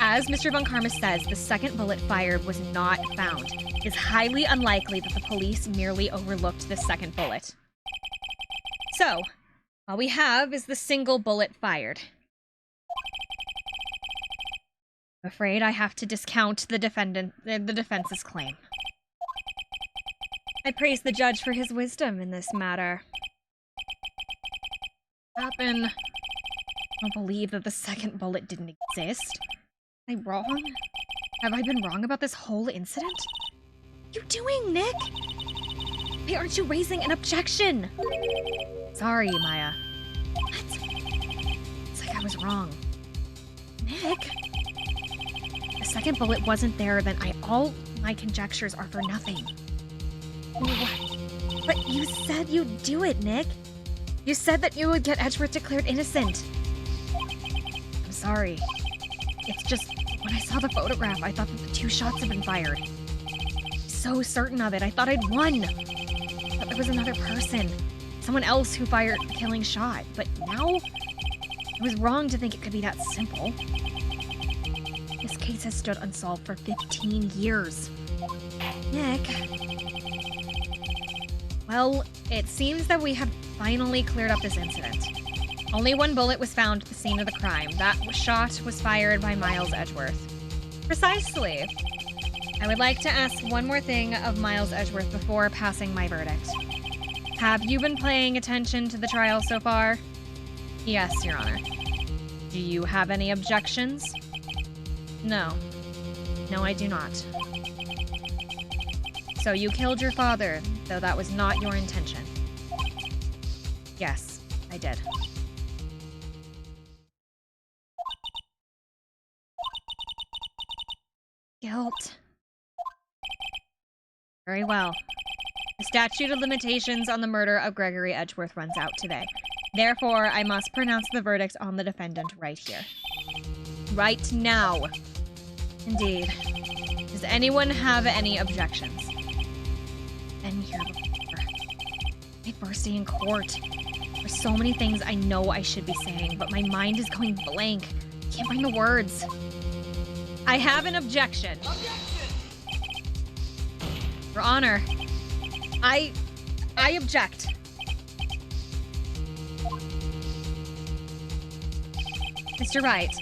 as Mr. Von Karma says, the second bullet fired was not found. It is highly unlikely that the police merely overlooked the second bullet. So, all we have is the single bullet fired. I'm afraid I have to discount the defense's claim. I praise the judge for his wisdom in this matter. I don't believe that the second bullet didn't exist. Am I wrong? Have I been wrong about this whole incident? What are you doing, Nick? Why aren't you raising an objection? Sorry, Maya. What? It's like I was wrong. Nick? The second bullet wasn't there, then all my conjectures are for nothing. What? But you said you'd do it, Nick. You said that you would get Edgeworth declared innocent. I'm sorry. It's just, when I saw the photograph, I thought that the 2 shots had been fired. So certain of it, I thought I'd won. But there was another person. Someone else who fired the killing shot. But now, I was wrong to think it could be that simple. This case has stood unsolved for 15 years. Nick. Well, it seems that we have finally cleared up this incident. Only 1 bullet was found at the scene of the crime. That shot was fired by Miles Edgeworth. Precisely. I would like to ask one more thing of Miles Edgeworth before passing my verdict. Have you been paying attention to the trial so far? Yes, Your Honor. Do you have any objections? No. No, I do not. So you killed your father, though that was not your intention. Yes, I did. Guilt. Very well. The statute of limitations on the murder of Gregory Edgeworth runs out today. Therefore, I must pronounce the verdict on the defendant right here. Right now. Indeed. Does anyone have any objections? Been here before. My first day in court. There's so many things I know I should be saying, but my mind is going blank. I can't find the words. I have an objection. Your Honor, I object. Mr. Wright,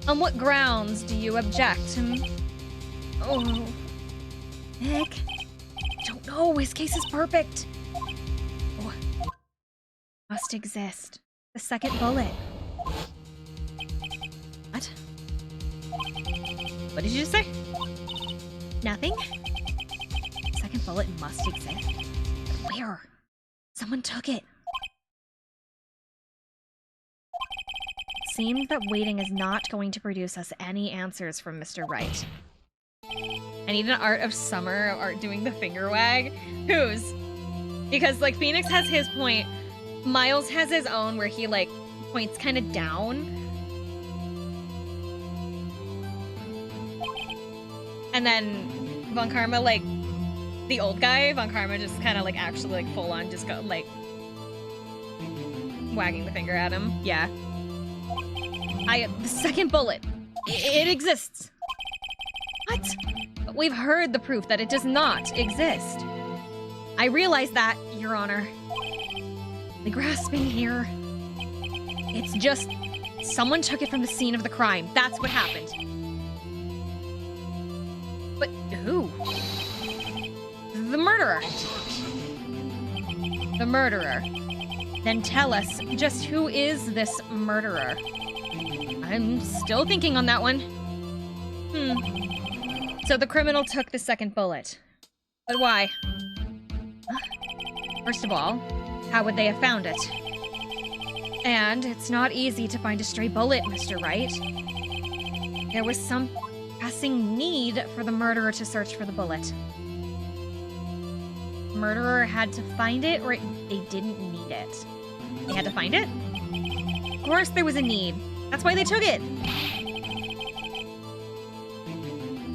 on what grounds do you object? Oh, Nick, I don't know. His case is perfect. Oh, must exist. The second bullet. What? What did you just say? Nothing? Second bullet must exist. But where? Someone took it. It seems that waiting is not going to produce us any answers from Mr. Wright. I need an Art of Summer art doing the finger wag. Whose? Because, like, Phoenix has his point. Miles has his own where he, like, points kind of down. And then Von Karma, like, the old guy, Von Karma just kind of, like, actually, like, full on just go, like, wagging the finger at him. Yeah. The second bullet. It exists. What? But we've heard the proof that it does not exist. I realize that, Your Honor. The grasping here. It's just someone took it from the scene of the crime. That's what happened. But who? The murderer. The murderer. Then tell us, just who is this murderer? I'm still thinking on that one. So the criminal took the second bullet. But why? First of all, how would they have found it? And it's not easy to find a stray bullet, Mr. Wright. There was some pressing need for the murderer to search for the bullet. The murderer had to find it, or they didn't need it. They had to find it? Of course there was a need. That's why they took it.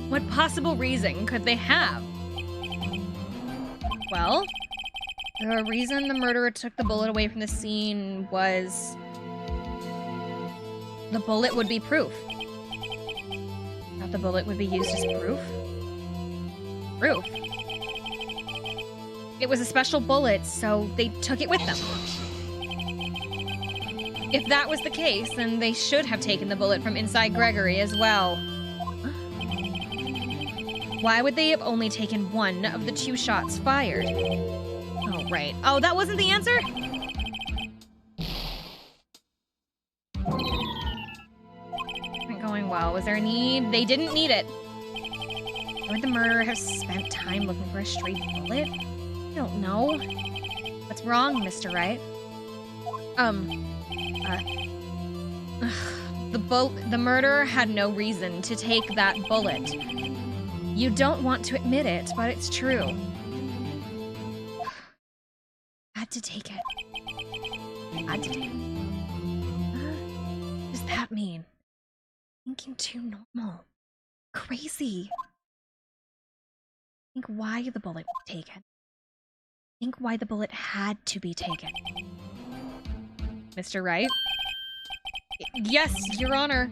What possible reason could they have? Well, the reason the murderer took the bullet away from the scene was the bullet would be proof. Thought the bullet would be used as proof? Proof? It was a special bullet, so they took it with them. If that was the case, then they should have taken the bullet from inside Gregory as well. Why would they have only taken one of the 2 shots fired? Oh, right. Oh, that wasn't the answer? Isn't going well. What was their need? They didn't need it. Would the murderer have spent time looking for a stray bullet? I don't know. What's wrong, Mr. Wright? The murderer had no reason to take that bullet. You don't want to admit it, but it's true. Had to take it. Had to take it. What does that mean? Thinking too normal. Crazy. Think why the bullet was taken. Think why the bullet had to be taken. Mr. Wright? Yes, Your Honor.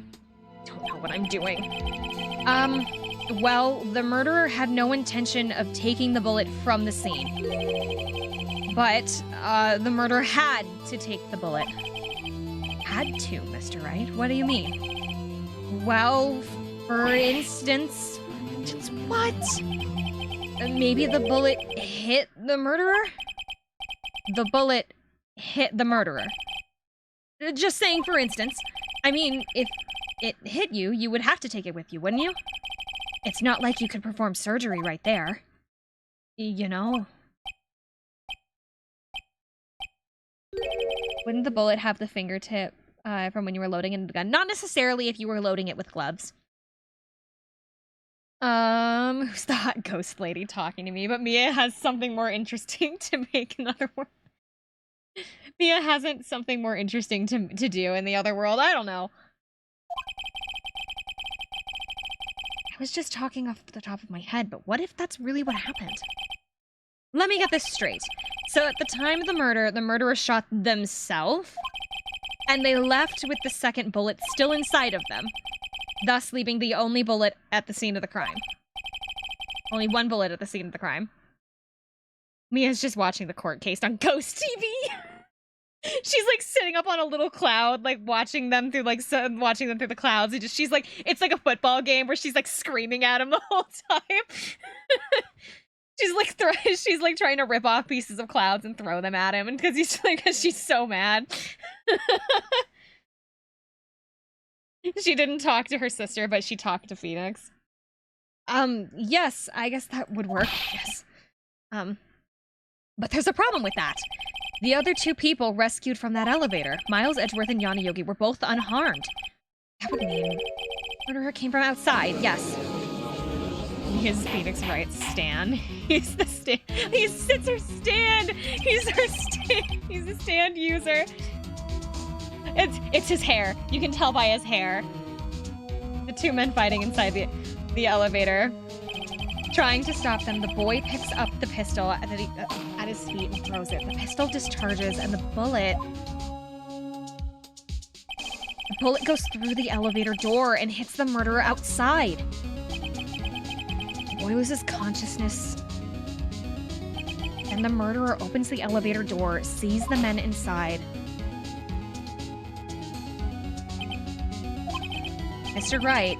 Don't know what I'm doing. Well, the murderer had no intention of taking the bullet from the scene. But, the murderer had to take the bullet. Had to, Mr. Wright? What do you mean? Well, for instance... What? Maybe the bullet hit the murderer? The bullet hit the murderer. Just saying, for instance. I mean, if it hit you, you would have to take it with you, wouldn't you? It's not like you could perform surgery right there. You know? Wouldn't the bullet have the fingertip from when you were loading in the gun? Not necessarily if you were loading it with gloves. Who's the hot ghost lady talking to me? But Mia has something more interesting to make in other world. Mia hasn't something more interesting to do in the other world. I don't know. I was just talking off the top of my head, but what if that's really what happened? Let me get this straight. So at the time of the murder, the murderer shot themselves, and they left with the second bullet still inside of them, thus leaving the only bullet at the scene of the crime. Only one bullet at the scene of the crime. Mia's just watching the court case on Ghost TV. She's like sitting up on a little cloud, like watching them through the clouds. And she's like, it's like a football game where she's like screaming at him the whole time. she's like trying to rip off pieces of clouds and throw them at him, and because she's so mad. She didn't talk to her sister, but she talked to Phoenix. Yes, I guess that would work. Yes. But there's a problem with that. The other two people rescued from that elevator, Miles Edgeworth and Yana Yogi, were both unharmed. That would mean murderer came from outside, yes. He is Phoenix Wright's stan. He's the stan. He sits her stand. He's her stand. He's a stand user. It's his hair. You can tell by his hair. The two men fighting inside the elevator. Trying to stop them, the boy picks up the pistol at his feet and throws it. The pistol discharges, and the bullet goes through the elevator door and hits the murderer outside. The boy loses consciousness. And the murderer opens the elevator door, sees the men inside. Mr. Wright,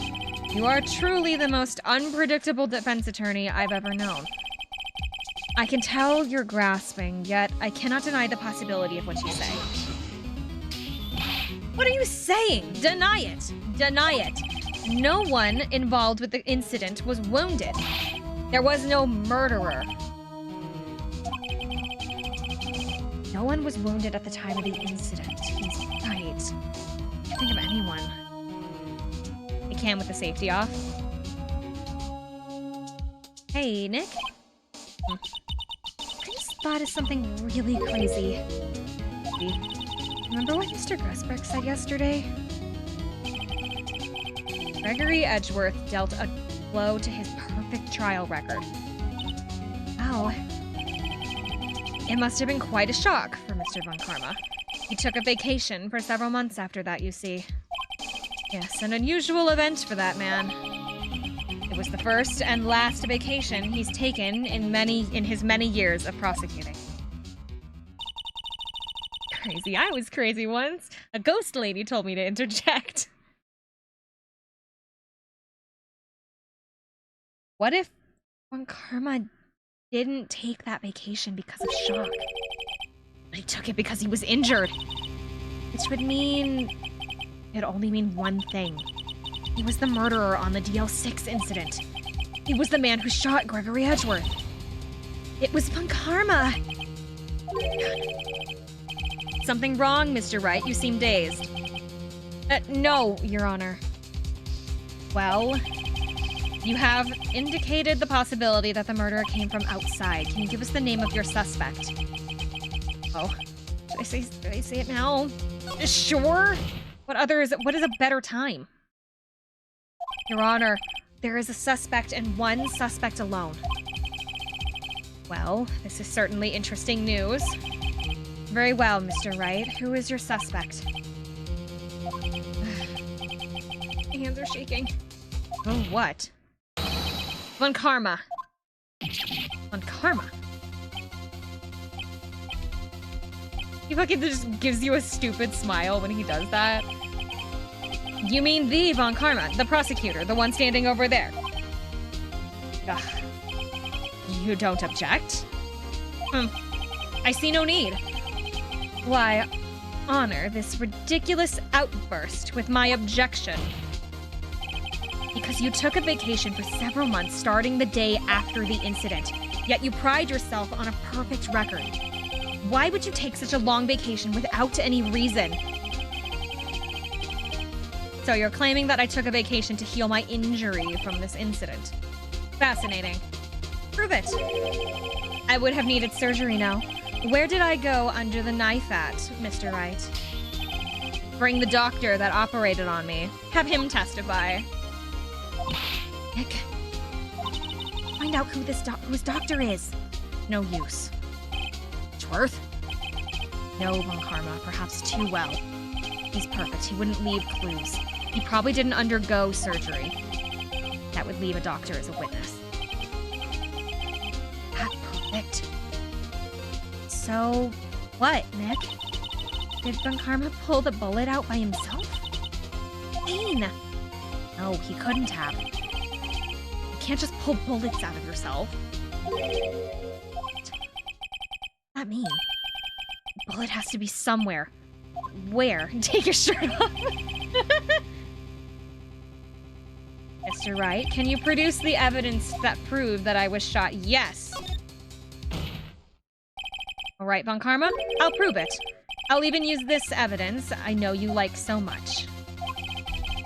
you are truly the most unpredictable defense attorney I've ever known. I can tell you're grasping, yet I cannot deny the possibility of what you say. What are you saying? Deny it! Deny it! No one involved with the incident was wounded. There was no murderer. No one was wounded at the time of the incident. He's right. I can't think of anyone. I can with the safety off. Hey, Nick? I just thought of something really crazy. Remember what Mr. Gressberg said yesterday? Gregory Edgeworth dealt a blow to his perfect trial record. Wow. It must have been quite a shock for Mr. Von Karma. He took a vacation for several months after that, you see. Yes, an unusual event for that man. It was the first and last vacation he's taken in his many years of prosecuting. Crazy. I was crazy once. A ghost lady told me to interject. What if Von Karma didn't take that vacation because of shock? But he took it because he was injured. Which would mean... it'd only mean one thing. He was the murderer on the DL6 incident. He was the man who shot Gregory Edgeworth. It was Von Karma. Something wrong, Mr. Wright? You seem dazed. No, Your Honor. Well, you have indicated the possibility that the murderer came from outside. Can you give us the name of your suspect? Oh, should I say it now? Sure. What is a better time? Your Honor, there is a suspect and one suspect alone. Well, this is certainly interesting news. Very well, Mr. Wright. Who is your suspect? My hands are shaking. Oh, what? Von Karma. Von Karma? He fucking just gives you a stupid smile when he does that. You mean the Von Karma, the prosecutor, the one standing over there? Ugh. You don't object? I see no need. Why, honor this ridiculous outburst with my objection. Because you took a vacation for several months starting the day after the incident, yet you pride yourself on a perfect record. Why would you take such a long vacation without any reason? So you're claiming that I took a vacation to heal my injury from this incident. Fascinating. Prove it. I would have needed surgery now. Where did I go under the knife at, Mr. Wright? Bring the doctor that operated on me. Have him testify. Nick. Find out who whose doctor is. No use. Edgeworth? No, Von Karma. Perhaps too well. He's perfect. He wouldn't leave clues. He probably didn't undergo surgery. That would leave a doctor as a witness. That's perfect. So, what, Nick? Did Von Karma pull the bullet out by himself? Pain! No, he couldn't have. You can't just pull bullets out of yourself. What does that mean? The bullet has to be somewhere. Where? Take your shirt off. Mr. Wright, can you produce the evidence that proved that I was shot? Yes. All right, Von Karma, I'll prove it. I'll even use this evidence I know you like so much.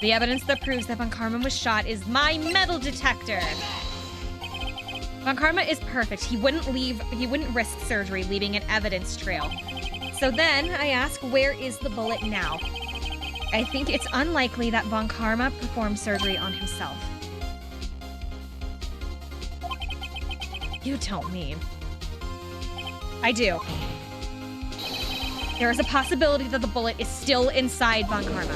The evidence that proves that Von Karma was shot is my metal detector. Von Karma is perfect. He wouldn't risk surgery, leaving an evidence trail. So then I ask, where is the bullet now? I think it's unlikely that Von Karma performed surgery on himself. You don't mean. I do. There is a possibility that the bullet is still inside Von Karma.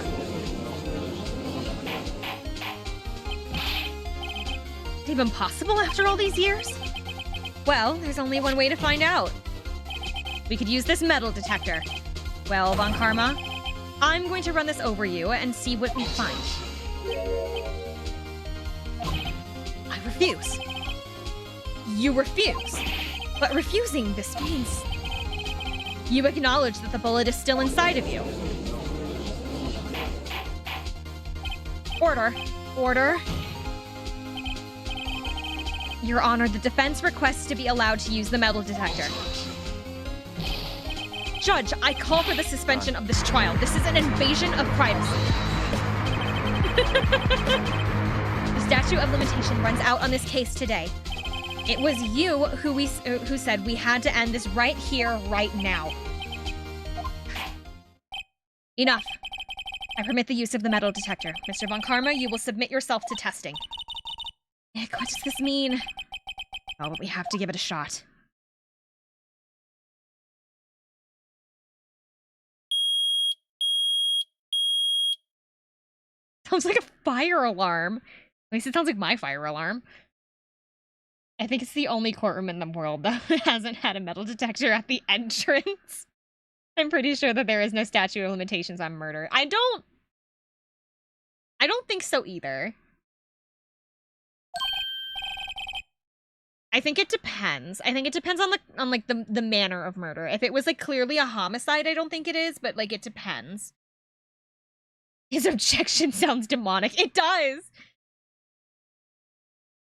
Is it even possible after all these years? Well, there's only one way to find out. We could use this metal detector. Well, Von Karma, I'm going to run this over you and see what we find. I refuse. You refuse. But refusing this means you acknowledge that the bullet is still inside of you. Order. Order. Your Honor, the defense requests to be allowed to use the metal detector. Judge, I call for the suspension of this trial. This is an invasion of privacy. The statute of limitation runs out on this case today. It was you who said we had to end this right here, right now. Enough. I permit the use of the metal detector. Mr. Von Karma, you will submit yourself to testing. Nick, what does this mean? Oh, but we have to give it a shot. Sounds like a fire alarm. At least it sounds like my fire alarm. I think it's the only courtroom in the world that hasn't had a metal detector at the entrance. I'm pretty sure that there is no statute of limitations on murder. I don't think so either. I think it depends. I think it depends on the manner of murder. If it was like clearly a homicide, I don't think it is, but like it depends. His objection sounds demonic. It does!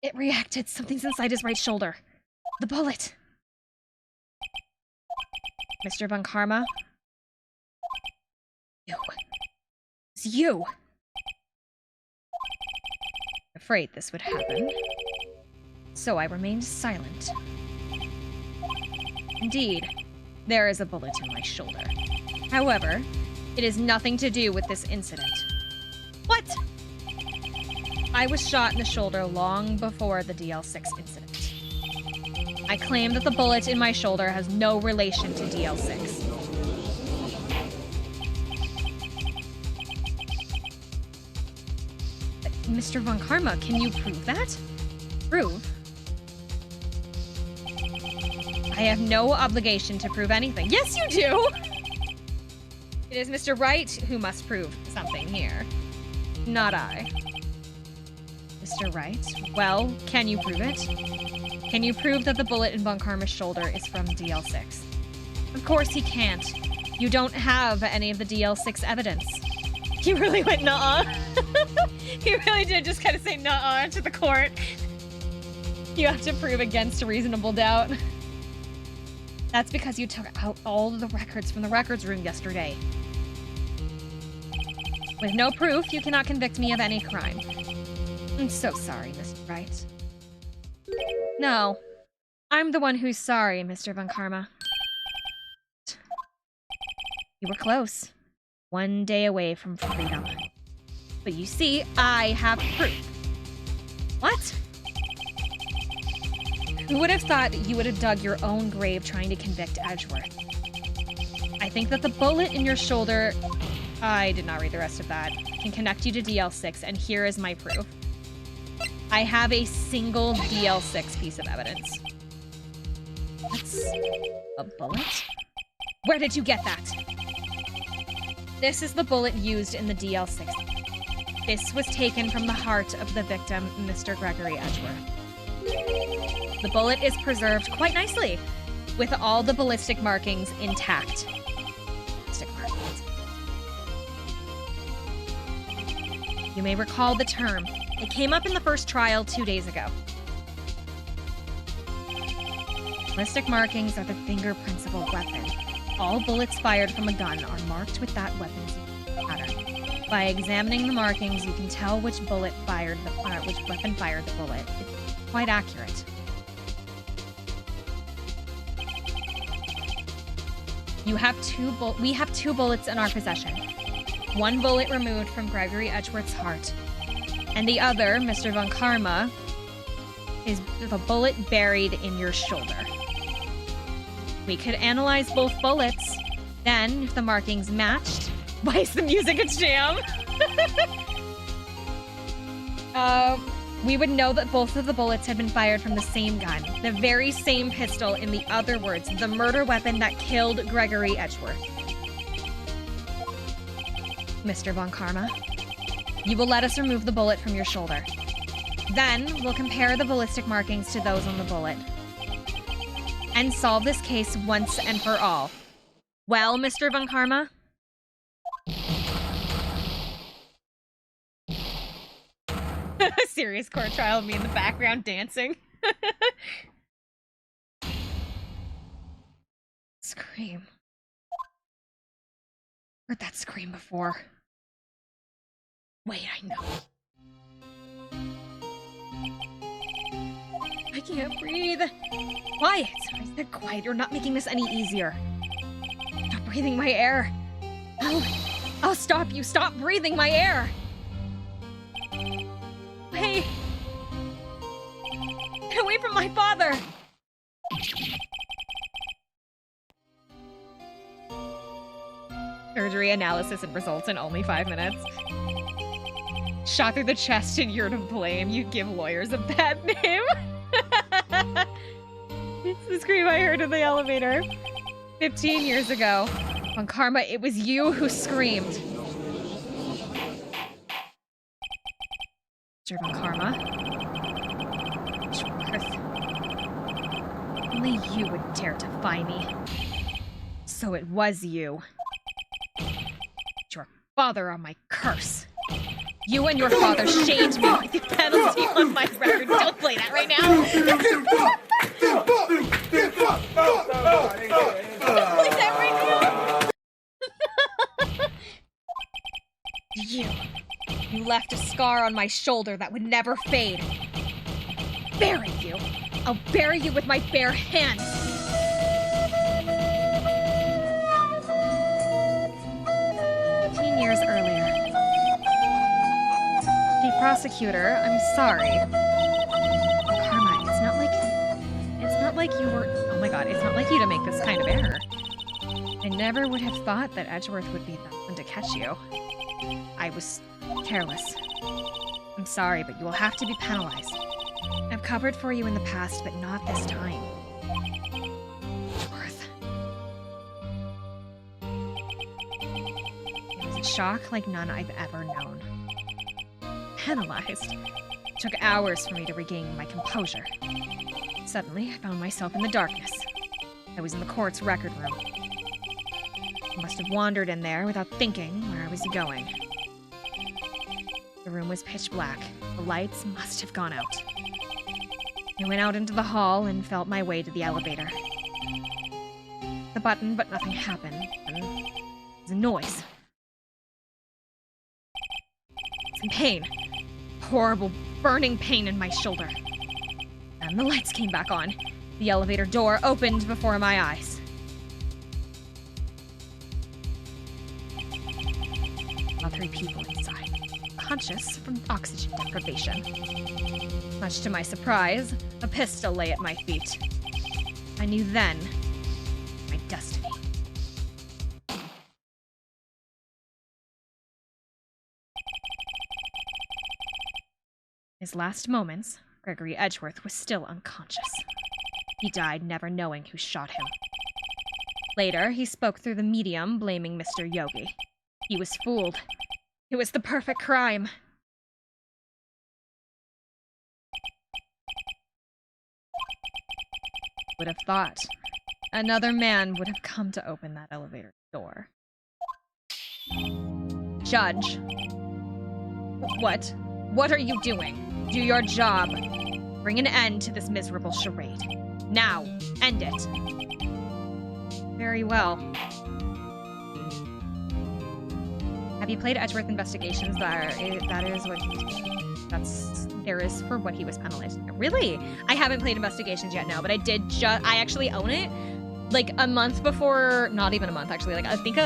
It reacted. Something's inside his right shoulder. The bullet. Mr. Von Karma? You. It's you! Afraid this would happen. So I remained silent. Indeed, there is a bullet in my shoulder. However, it has nothing to do with this incident. What? I was shot in the shoulder long before the DL6 incident. I claim that the bullet in my shoulder has no relation to DL6. Mr. Von Karma, can you prove that? Prove? I have no obligation to prove anything. Yes, you do! It is Mr. Wright who must prove something here, not I. Mr. Wright, well, can you prove it? Can you prove that the bullet in Von Karma's shoulder is from DL6? Of course he can't. You don't have any of the DL6 evidence. He really went nuh-uh. He really did just kind of say nuh-uh to the court. You have to prove against a reasonable doubt. That's because you took out all of the records from the records room yesterday. With no proof, you cannot convict me of any crime. I'm so sorry, Mr. Wright. No, I'm the one who's sorry, Mr. Von Karma. You were close. One day away from freedom. But you see, I have proof. What? Who would have thought you would have dug your own grave trying to convict Edgeworth? I think that the bullet in your shoulder... I did not read the rest of that. Can connect you to DL6, and here is my proof. I have a single DL6 piece of evidence. That's a bullet? Where did you get that? This is the bullet used in the DL6. This was taken from the heart of the victim, Mr. Gregory Edgeworth. The bullet is preserved quite nicely, with all the ballistic markings intact. Ballistic markings. You may recall the term. It came up in the first trial 2 days ago. Ballistic markings are the fingerprints of a weapon. All bullets fired from a gun are marked with that weapon's pattern. By examining the markings, you can tell which weapon fired the bullet. It's quite accurate. We have two bullets in our possession. One bullet removed from Gregory Edgeworth's heart, and the other, Mr. Von Karma, is the bullet buried in your shoulder. We could analyze both bullets. Then, if the markings matched... Why is the music a jam? We would know that both of the bullets had been fired from the same gun. The very same pistol, in the other words, the murder weapon that killed Gregory Edgeworth. Mr. Von Karma, you will let us remove the bullet from your shoulder. Then, we'll compare the ballistic markings to those on the bullet. And solve this case once and for all. Well, Mr. Von Karma? A serious court trial of me in the background dancing. Scream. Heard that scream before. Wait, I know. I can't breathe. Quiet. I said quiet. You're not making this any easier. Stop breathing my air. I'll stop you. Stop breathing my air. Hey. Get away from my father. Surgery analysis and results in only 5 minutes. Shot through the chest and you're to blame. You give lawyers a bad name. It's the scream I heard in the elevator 15 years ago. Von Karma, it was you who screamed. Mr. Von Karma. Edgeworth. Only you would dare defy me. So it was you. father on my curse. You and your father shamed me with the penalty on my record. Don't play that right now. Don't play that right now. You left a scar on my shoulder that would never fade. Bury you. I'll bury you with my bare hands. 15 years earlier. Chief Prosecutor, I'm sorry. Carmine, it's not like you were, oh my god, it's not like you to make this kind of error. I never would have thought that Edgeworth would be the one to catch you. I was careless. I'm sorry, but you will have to be penalized. I've covered for you in the past, but not this time. Edgeworth. It was a shock like none I've ever known. Penalized. It took hours for me to regain my composure. Suddenly, I found myself in the darkness. I was in the court's record room. I must have wandered in there without thinking where I was going. The room was pitch black. The lights must have gone out. I went out into the hall and felt my way to the elevator. The button, but nothing happened. And there was a noise. Some pain. Horrible, burning pain in my shoulder. And the lights came back on. The elevator door opened before my eyes. All three people inside, conscious from oxygen deprivation. Much to my surprise, a pistol lay at my feet. I knew then my destiny. His last moments, Gregory Edgeworth was still unconscious. He died never knowing who shot him. Later, he spoke through the medium, blaming Mr. Yogi. He was fooled. It was the perfect crime. Would have thought another man would have come to open that elevator door. Judge. What? What are you doing? Do your job. Bring an end to this miserable charade. Now, end it. Very well. Have you played Edgeworth Investigations? There is for what he was penalized. Really? I haven't played Investigations yet, no, but I did I actually own it like a month before, not even a month actually, like I think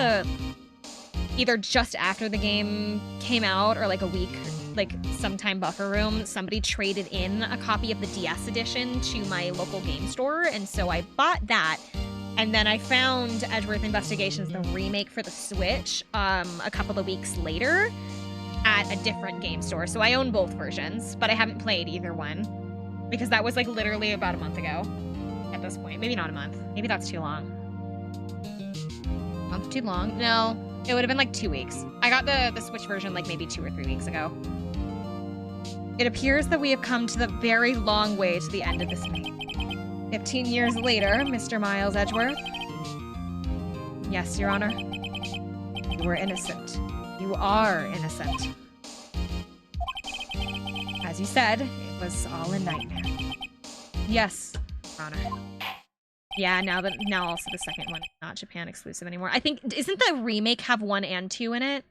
either just after the game came out or like a week, like sometime buffer room, somebody traded in a copy of the DS edition to my local game store, and so I bought that. And then I found Edgeworth Investigations, the remake for the Switch, a couple of weeks later at a different game store. So I own both versions, but I haven't played either one because that was like literally about a month ago at this point. Maybe not a month. Maybe that's too long. A month too long? No, it would have been like 2 weeks. I got the Switch version like maybe 2 or 3 weeks ago. It appears that we have come to the very long way to the end of this meeting. 15 years later, Mr. Miles Edgeworth. Yes, Your Honor. You were innocent. You are innocent. As you said, it was all a nightmare. Yes, Your Honor. Yeah, now also the second one is not Japan exclusive anymore. I think, isn't the remake have 1 and 2 in it?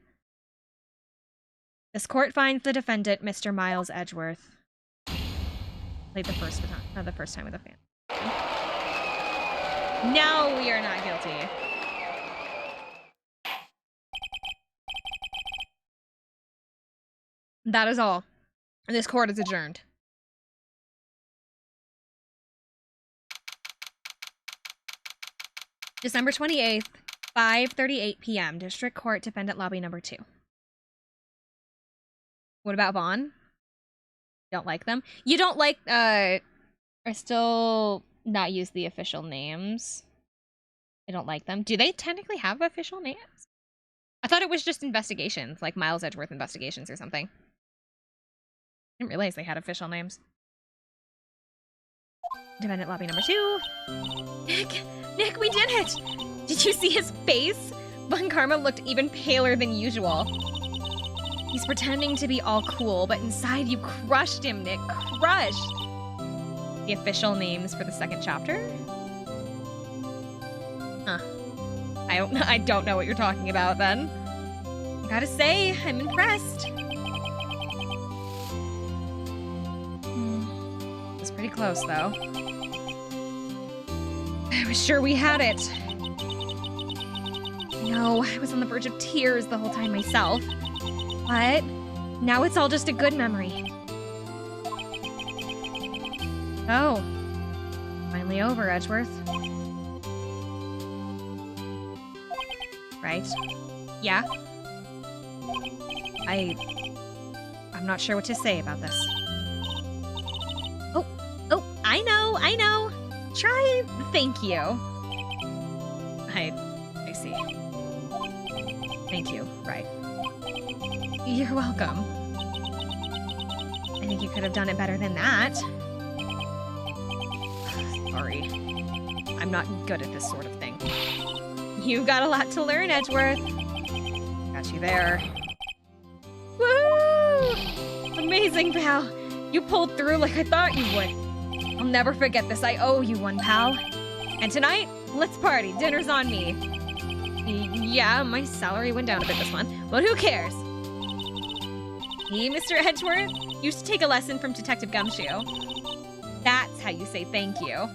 This court finds the defendant, Mr. Miles Edgeworth, played the first time with a fan. Now we are not guilty. That is all. This court is adjourned. December 28th, 5:38 p.m. District Court, Defendant Lobby number 2. What about Vaughn? Don't like them? You don't like, I still not use the official names. I don't like them. Do they technically have official names? I thought it was just investigations, like Miles Edgeworth Investigations or something. I didn't realize they had official names. Defendant Lobby number 2. Nick, we did it! Did you see his face? Von Karma looked even paler than usual. He's pretending to be all cool, but inside you crushed him, Nick. Crushed! The official names for the second chapter? Huh. I don't know what you're talking about, then. I gotta say, I'm impressed. It was pretty close, though. I was sure we had it. No, I was on the verge of tears the whole time myself. But now it's all just a good memory. Oh. Finally over, Edgeworth. Right? Yeah? I'm not sure what to say about this. Oh, I know. Try thank you. I see. Thank you, right. You're welcome. I think you could have done it better than that. Sorry. I'm not good at this sort of thing. You've got a lot to learn, Edgeworth. Got you there. Woo! Amazing, pal. You pulled through like I thought you would. I'll never forget this. I owe you one, pal. And tonight, let's party. Dinner's on me. Yeah, my salary went down a bit this month, but who cares? Hey, Mr. Edgeworth, you should take a lesson from Detective Gumshoe. That's how you say thank you.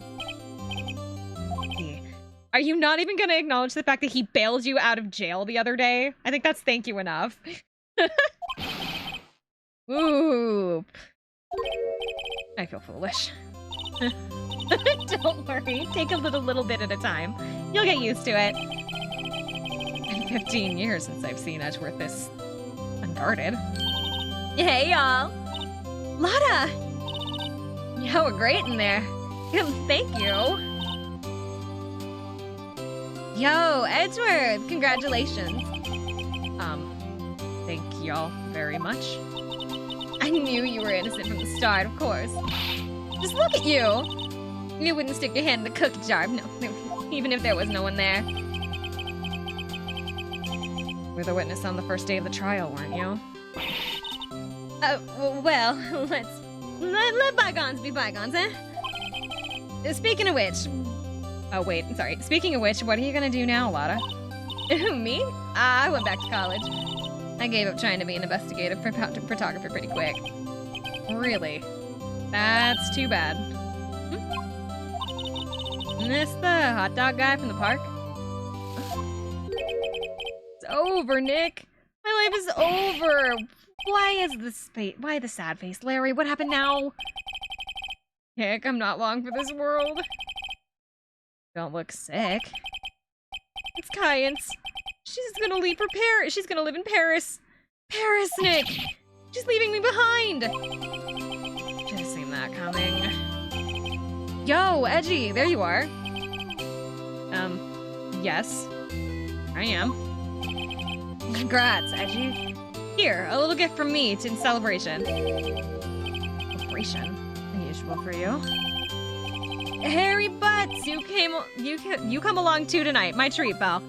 Are you not even going to acknowledge the fact that he bailed you out of jail the other day? I think that's thank you enough. Ooh. I feel foolish. Don't worry. Take a little bit at a time. You'll get used to it. Been 15 years since I've seen Edgeworth this unguarded. Hey, y'all. Lotta! Y'all were great in there. Thank you. Yo, Edgeworth! Congratulations. Thank y'all very much. I knew you were innocent from the start, of course. Just look at you! You wouldn't stick your hand in the cookie jar, no, even if there was no one there. You were the witness on the first day of the trial, weren't you? Well, let bygones be bygones, eh? Speaking of which... Oh, wait, sorry. Speaking of which, what are you gonna do now, Lotta? Me? I went back to college. I gave up trying to be an investigative photographer pretty quick. Really? That's too bad. Isn't this the hot dog guy from the park? It's over, Nick. My life is over. Why the sad face, Larry? What happened now? Nick, I'm not long for this world. Don't look sick. It's Kayance. She's gonna leave for Paris. She's gonna live in Paris. Paris, Nick! She's leaving me behind! Should have seen that coming. Yo, Edgy, there you are. Yes. I am. Congrats, Edgy. Here, a little gift from me in celebration. Celebration? Unusual for you. Harry Butts, you come along too tonight. My treat, pal.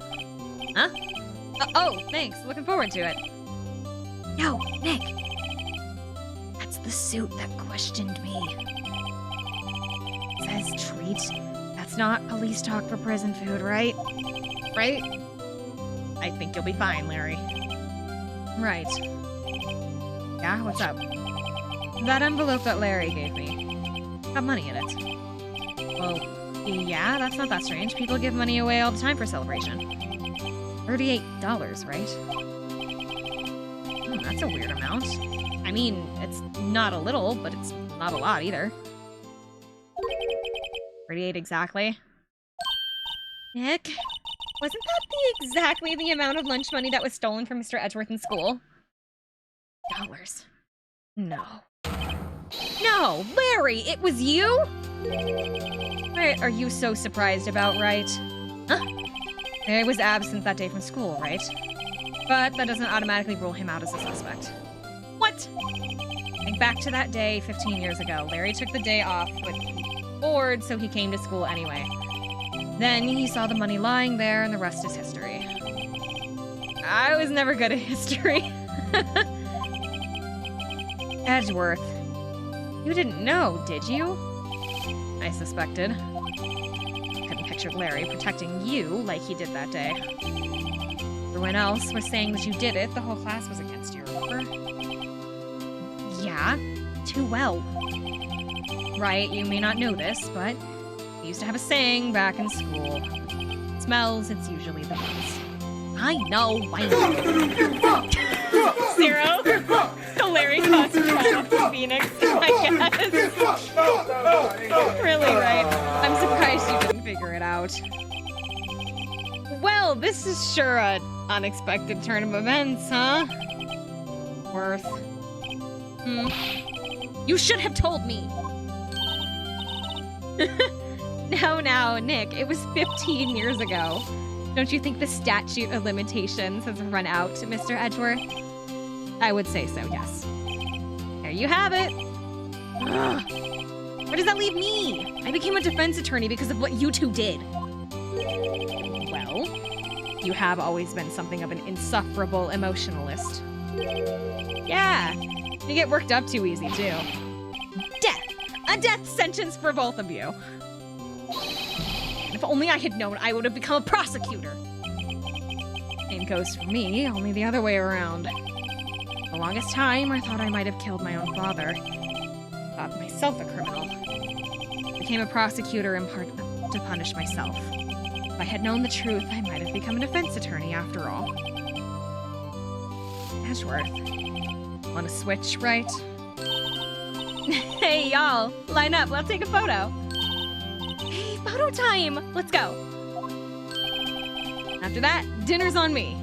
Huh? Oh, thanks. Looking forward to it. Yo, Nick. That's the suit that questioned me. It says treat. That's not police talk for prison food, right? Right? I think you'll be fine, Larry. Right. Yeah, what's up? That envelope that Larry gave me. Got money in it. Well, yeah, that's not that strange. People give money away all the time for celebration. $38, right? That's a weird amount. I mean, it's not a little, but it's not a lot either. 38 exactly. Nick, wasn't that exactly the amount of lunch money that was stolen from Mr. Edgeworth in school? Dollars. No. No, Larry, it was you? What are you so surprised about, Wright? Huh? I was absent that day from school, right? But that doesn't automatically rule him out as a suspect. What? Think back to that day 15 years ago. Larry took the day off, but bored, so he came to school anyway. Then he saw the money lying there, and the rest is history. I was never good at history. Edgeworth. You didn't know, did you? I suspected. Couldn't picture Larry protecting you like he did that day. Everyone else was saying that you did it. The whole class was against you, remember? Yeah, too well. Right, you may not know this, but we used to have a saying back in school. Smells, it's usually the best. I know, why not? Zero? Larry caused the Phoenix, I guess. Really, right? I'm surprised you didn't figure it out. Well, this is sure an unexpected turn of events, huh? Worth. You should have told me! Now, Nick, it was 15 years ago. Don't you think the statute of limitations has run out, Mr. Edgeworth? I would say so, yes. There you have it. Ugh. Where does that leave me? I became a defense attorney because of what you two did. Well, you have always been something of an insufferable emotionalist. Yeah, you get worked up too easy, too. Death! A death sentence for both of you. If only I had known, I would have become a prosecutor. Same goes for me, only the other way around. The longest time, I thought I might have killed my own father. Thought myself a criminal. Became a prosecutor in part to punish myself. If I had known the truth, I might have become a defense attorney after all. Edgeworth. Want to switch, right? Hey, y'all. Line up, let's take a photo. Hey, photo time! Let's go. After that, dinner's on me.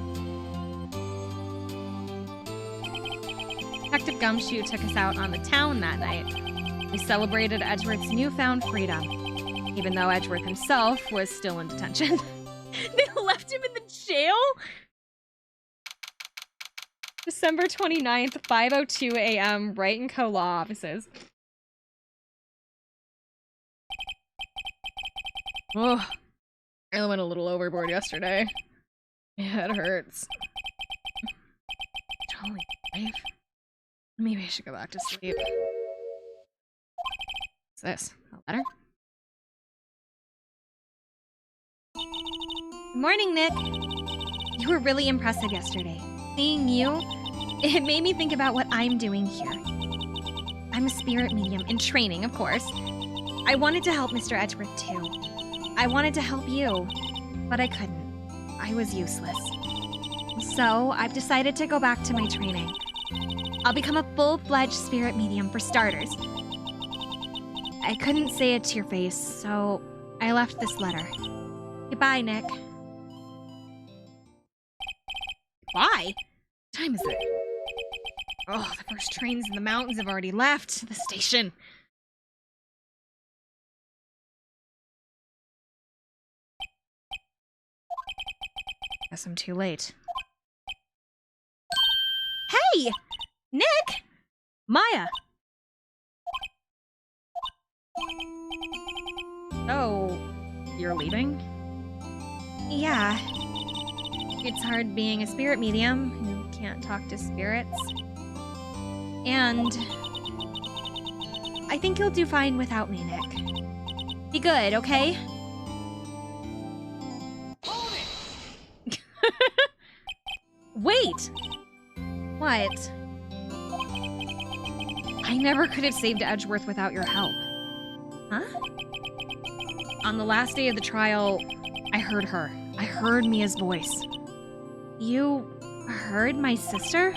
Detective Gumshoe took us out on the town that night. We celebrated Edgeworth's newfound freedom, even though Edgeworth himself was still in detention. They left him in the jail? December 29th, 5:02 a.m., Wright & Co. Law Offices. Oh, I went a little overboard yesterday. Yeah, it hurts. Holy life. Maybe I should go back to sleep. What's this? A letter? Good morning, Nick. You were really impressive yesterday. Seeing you, it made me think about what I'm doing here. I'm a spirit medium in training, of course. I wanted to help Mr. Edgeworth too. I wanted to help you, but I couldn't. I was useless. So I've decided to go back to my training. I'll become a full-fledged spirit medium for starters. I couldn't say it to your face, so I left this letter. Goodbye, Nick. Why? What time is it? Oh, the first trains in the mountains have already left the station. Guess I'm too late. Hey! Nick! Maya! Oh, you're leaving? Yeah. It's hard being a spirit medium who can't talk to spirits. And I think you'll do fine without me, Nick. Be good, okay? Wait! What? I never could have saved Edgeworth without your help. Huh? On the last day of the trial, I heard her. I heard Mia's voice. You heard my sister?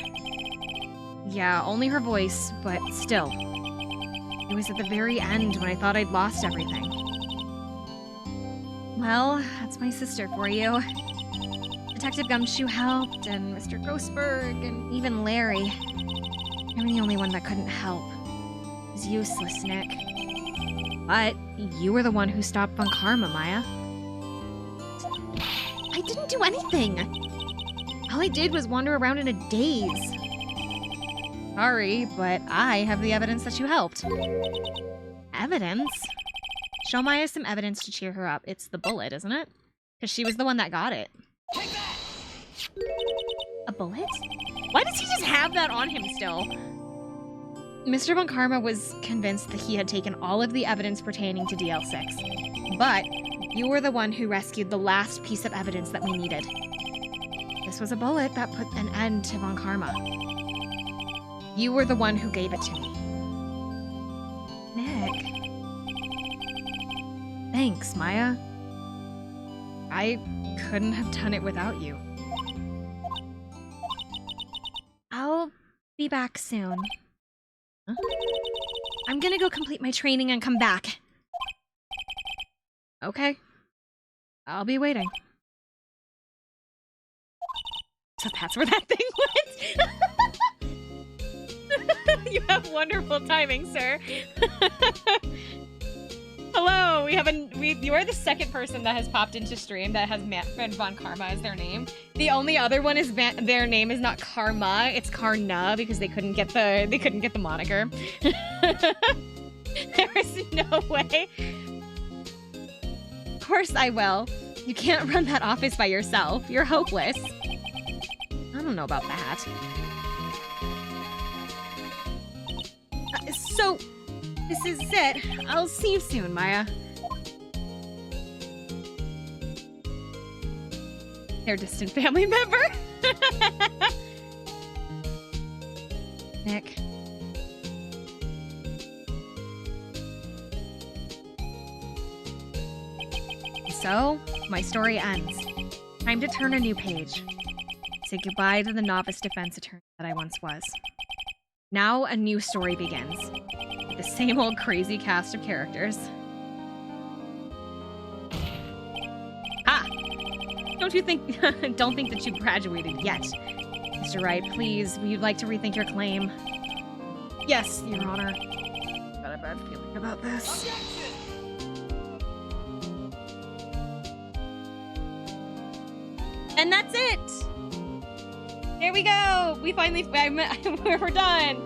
Yeah, only her voice, but still. It was at the very end when I thought I'd lost everything. Well, that's my sister for you. Detective Gumshoe helped, and Mr. Grossberg, and even Larry. I'm the only one that couldn't help. It was useless, Nick. But you were the one who stopped Von Karma, Maya. I didn't do anything! All I did was wander around in a daze. Sorry, but I have the evidence that you helped. Evidence? Show Maya some evidence to cheer her up. It's the bullet, isn't it? Because she was the one that got it. Take that! A bullet? Why does he just have that on him still? Mr. Von Karma was convinced that he had taken all of the evidence pertaining to DL6. But you were the one who rescued the last piece of evidence that we needed. This was a bullet that put an end to Von Karma. You were the one who gave it to me. Nick. Thanks, Maya. I couldn't have done it without you. I'll be back soon. Huh? I'm gonna go complete my training and come back. Okay. I'll be waiting. So that's where that thing went? You have wonderful timing, sir. Hello, you are the second person that has popped into stream that has Von Karma as their name. The only other one is their name is not Karma, it's Karna because they couldn't get the moniker. There is no way. Of course I will. You can't run that office by yourself. You're hopeless. I don't know about that. So, this is it. I'll see you soon, Maya. Their distant family member? Nick. So, my story ends. Time to turn a new page. Say goodbye to the novice defense attorney that I once was. Now a new story begins. With the same old crazy cast of characters. Ha! Don't think that you graduated yet. Mr. Wright, please, would you like to rethink your claim? Yes, Your Honor. Got a bad feeling about this. And that's it! There we go! We finally, we're done!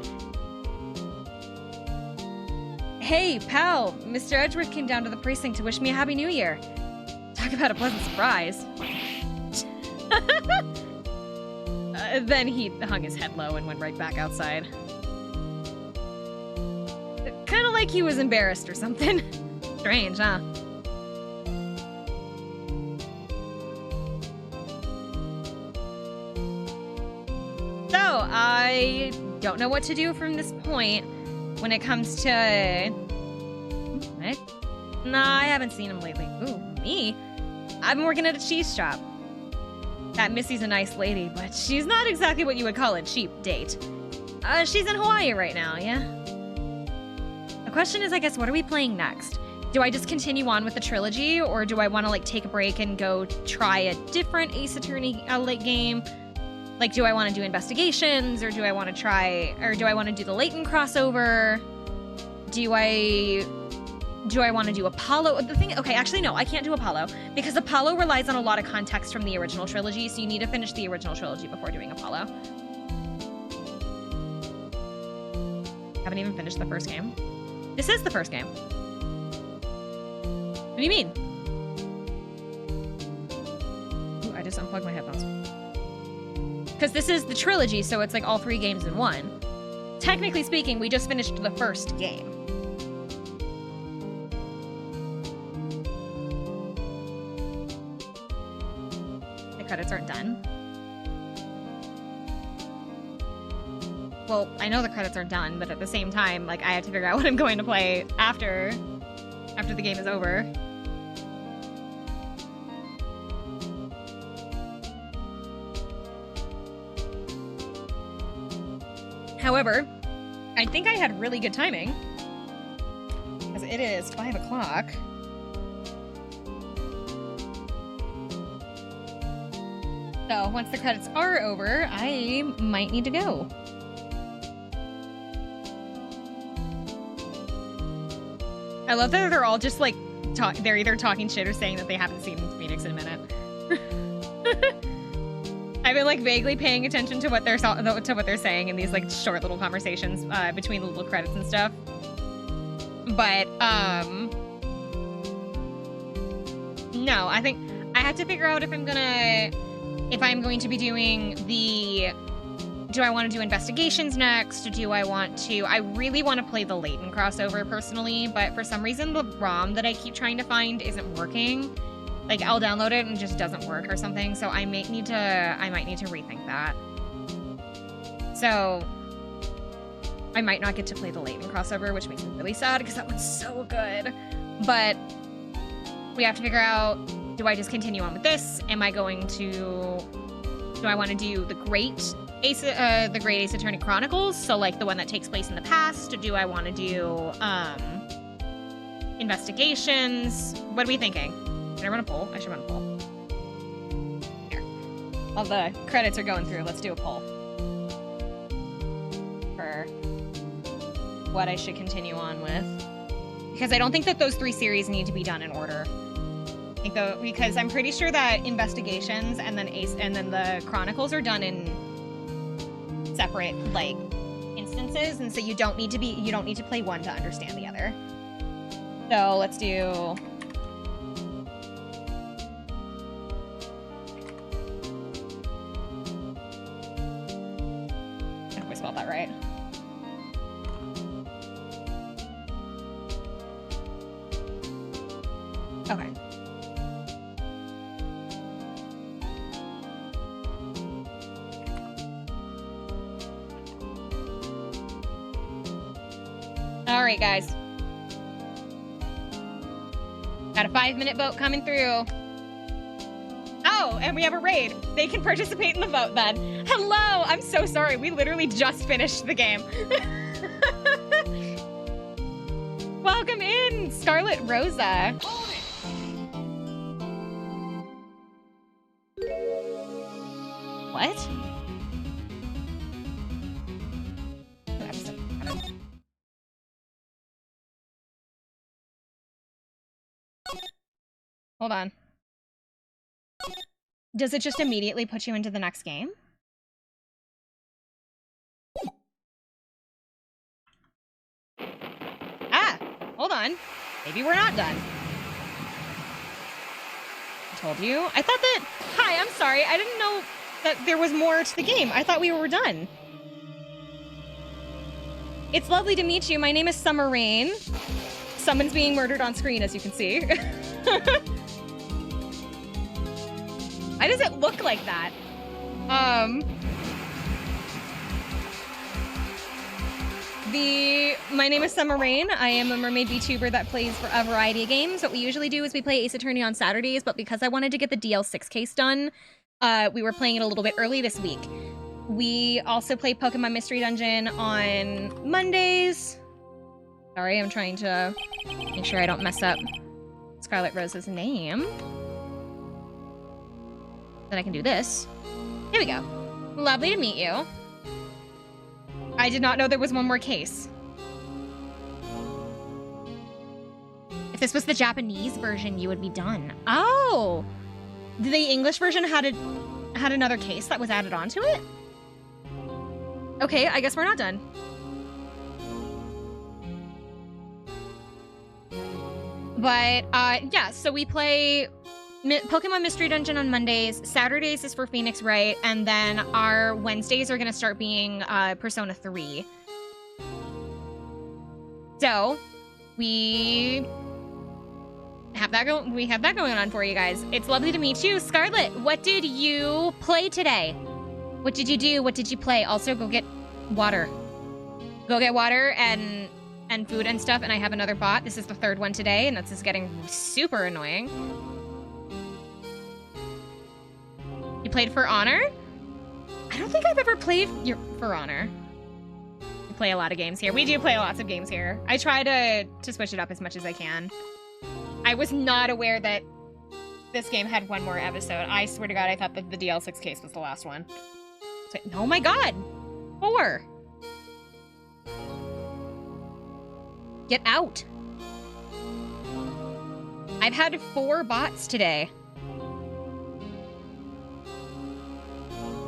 Hey, pal! Mr. Edgeworth came down to the precinct to wish me a Happy New Year. Talk about a pleasant surprise. Then he hung his head low and went right back outside. Kinda like he was embarrassed or something. Strange, huh? So, I don't know what to do from this point when it comes to... What? Nah, I haven't seen him lately. Ooh, me? I've been working at a cheese shop. That Missy's a nice lady, but she's not exactly what you would call a cheap date. She's in Hawaii right now, yeah? The question is, I guess, what are we playing next? Do I just continue on with the trilogy, or do I want to, like, take a break and go try a different Ace Attorney late game? Like, do I want to do investigations, or do I want to do the Layton crossover? Do I want to do Apollo? The thing, okay, actually no, I can't do Apollo, because Apollo relies on a lot of context from the original trilogy, so you need to finish the original trilogy before doing Apollo. Haven't even finished the first game. This is the first game. What do you mean? Ooh, I just unplugged my headphones. Because this is the trilogy, so it's like all 3 games in one. Technically speaking, we just finished the first game. The credits aren't done. Well, I know the credits aren't done, but at the same time, like, I have to figure out what I'm going to play after the game is over. However, I think I had really good timing, because it is 5 o'clock. So once the credits are over, I might need to go. I love that they're all just like, they're either talking shit or saying that they haven't seen Phoenix in a minute. I've been like vaguely paying attention to what they're saying in these like short little conversations between the little credits and stuff. But no, I think I have to figure out if I'm gonna if I'm going to be doing the... Do I want to do investigations next? Do I want to... I really want to play the Layton crossover personally, but for some reason the ROM that I keep trying to find isn't working. Like, I'll download it and it just doesn't work or something, so I might need to rethink that. So, I might not get to play the Layton crossover, which makes me really sad because that one's so good. But we have to figure out, do I just continue on with this? Am I going to... Do I want to do the Great Ace Attorney Chronicles? So, like, the one that takes place in the past? Or do I want to do, investigations? What are we thinking? Can I run a poll? I should run a poll. Here. All the credits are going through. Let's do a poll. For what I should continue on with. Because I don't think that those 3 series need to be done in order. I think though, because I'm pretty sure that investigations and then the chronicles are done in separate, like, instances, and so you don't need to play one to understand the other. So let's do... I hope I spelled that right. Okay. All right, guys. Got a 5-minute vote coming through. Oh, and we have a raid. They can participate in the vote then. Hello! I'm so sorry. We literally just finished the game. Welcome in, Scarlet Rosa. What? Hold on. Does it just immediately put you into the next game? Ah! Hold on. Maybe we're not done. I told you. I thought that... Hi, I'm sorry. I didn't know that there was more to the game. I thought we were done. It's lovely to meet you. My name is Summer Rain. Someone's being murdered on screen, as you can see. Why does it look like that? My name is Summer Rain. I am a mermaid VTuber that plays for a variety of games. What we usually do is we play Ace Attorney on Saturdays, but because I wanted to get the DL6 case done, we were playing it a little bit early this week. We also play Pokemon Mystery Dungeon on Mondays. Sorry, I'm trying to make sure I don't mess up Scarlet Rosa's name. Then I can do this. Here we go. Lovely to meet you. I did not know there was one more case. If this was the Japanese version, you would be done. Oh! The English version had another case that was added onto it? Okay, I guess we're not done. But, yeah, so we play Pokemon Mystery Dungeon on Mondays. Saturdays is for Phoenix Wright, and then our Wednesdays are going to start being Persona 3. So, we have that going on for you guys. It's lovely to meet you. Scarlet, what did you play today? What did you do? What did you play? Also, go get water. Go get water and food and stuff, and I have another bot. This is the 3rd one today, and that's just getting super annoying. You played For Honor? I don't think I've ever played For Honor. We play a lot of games here. We do play lots of games here. I try to switch it up as much as I can. I was not aware that this game had one more episode. I swear to God, I thought that the DL6 case was the last one. So, oh my God! 4! Get out! I've had 4 bots today.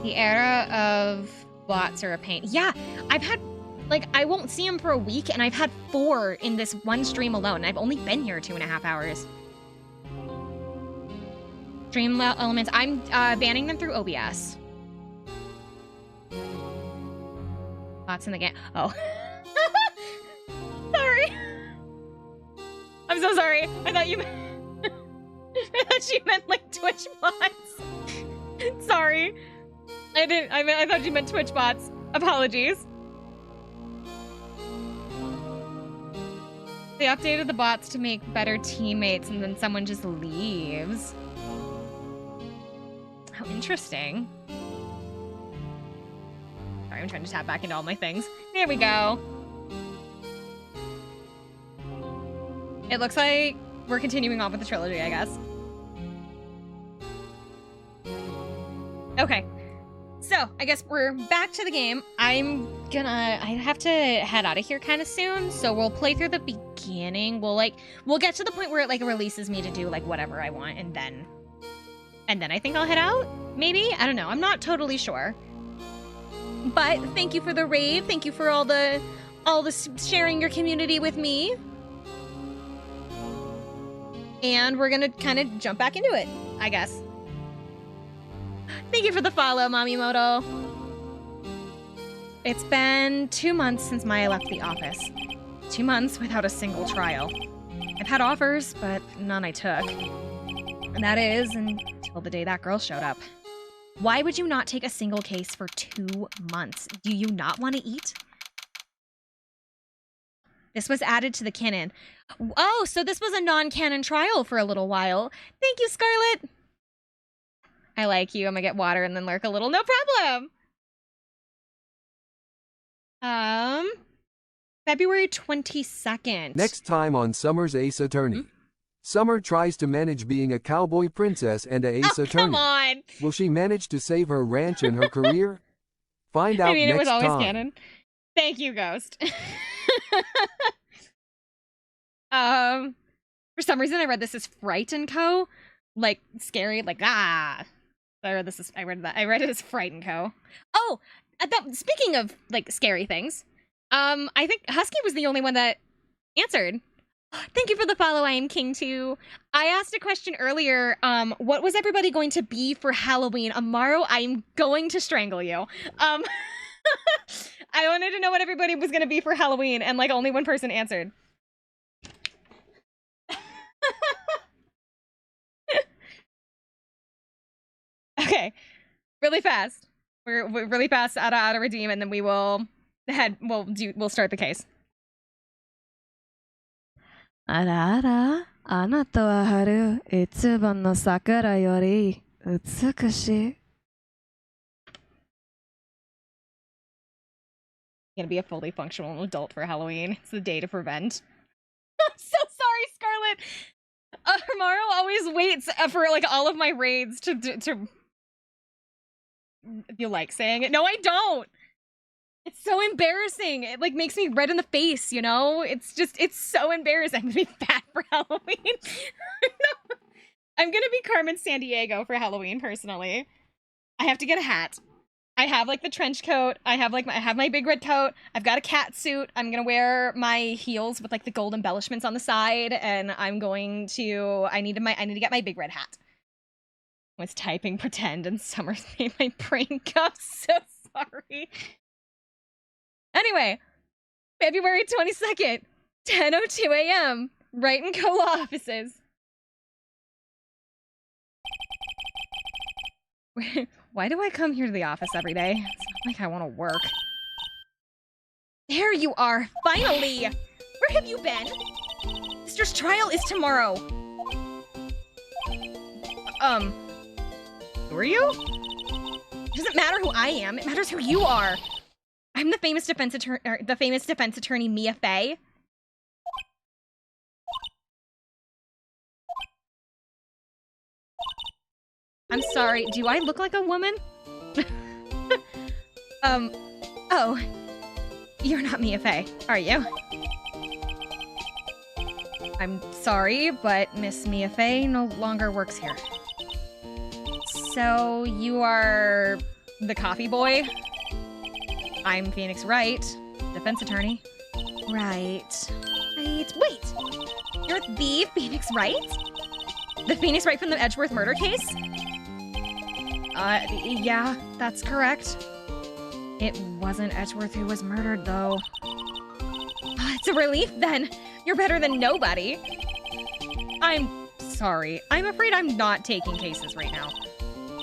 The era of bots are a pain. Yeah, I've had, like, I won't see them for a week, and I've had 4 in this one stream alone. I've only been here 2.5 hours. Stream elements. I'm banning them through OBS. Bots in the game. Oh. Sorry. I'm so sorry. I thought you meant I thought you meant like Twitch bots. Sorry. I thought you meant Twitch bots. Apologies. They updated the bots to make better teammates and then someone just leaves. How interesting. Sorry, I'm trying to tap back into all my things. There we go. It looks like we're continuing on with the trilogy, I guess. Okay. So, I guess we're back to the game. I have to head out of here kind of soon, so we'll play through the beginning. We'll get to the point where it, like, releases me to do, like, whatever I want, and then I think I'll head out? Maybe? I don't know. I'm not totally sure. But thank you for the rave. Thank you for all the sharing your community with me. And we're gonna kind of jump back into it, I guess. Thank you for the follow, Mamimoto. It's been 2 months since Maya left the office. 2 months without a single trial. I've had offers, but none I took. And that is until the day that girl showed up. Why would you not take a single case for 2 months? Do you not want to eat? This was added to the canon. Oh, so this was a non-canon trial for a little while. Thank you, Scarlett. I like you. I'm gonna get water and then lurk a little. No problem. February 22nd. Next time on Summer's Ace Attorney. Summer tries to manage being a cowboy princess and an ace attorney. Come on. Will she manage to save her ranch and her career? Find out next time. it was always canon. Thank you, Ghost. For some reason I read this as Fright and Co. Like scary, like I read it as Fright and Co. Oh, speaking of like scary things, I think Husky was the only one that answered. Thank you for the follow, I am King too. I asked a question earlier, what was everybody going to be for Halloween? Amaro, I'm going to strangle you. I wanted to know what everybody was gonna be for Halloween, and like only one person answered. Okay, really fast. We're really fast out of redeem, and then we will we'll start the case. あらあら、あなたは春一番の桜より美しい。 Gonna be a fully functional adult for Halloween. It's the day to prevent. I'm so sorry, Scarlett. Amaro always waits for like all of my raids to. You like saying it? No, I don't. It's so embarrassing. It like makes me red in the face, you know? It's so embarrassing. I'm gonna be fat for Halloween. No. I'm gonna be Carmen Sandiego for Halloween, personally. I have to get a hat. I have like the trench coat. I have my big red coat. I've got a cat suit. I'm gonna wear my heels with like the gold embellishments on the side, and I need to get my big red hat. I was typing pretend and Summer's made my brain go. I'm so sorry. Anyway, February 22nd, 10:02 a.m. Wright and Co. law offices. Why do I come here to the office every day? It's not like I want to work. There you are, finally! Where have you been? Sister's trial is tomorrow. Who are you? It doesn't matter who I am, it matters who you are. I'm the famous defense attorney Mia Fey. I'm sorry, do I look like a woman? Oh. You're not Mia Fey, are you? I'm sorry, but Miss Mia Fey no longer works here. So, you are the coffee boy? I'm Phoenix Wright, defense attorney. Right. Wait! You're the Phoenix Wright? The Phoenix Wright from the Edgeworth murder case? Yeah, that's correct. It wasn't Edgeworth who was murdered, though. It's a relief, then. You're better than nobody. I'm sorry. I'm afraid I'm not taking cases right now.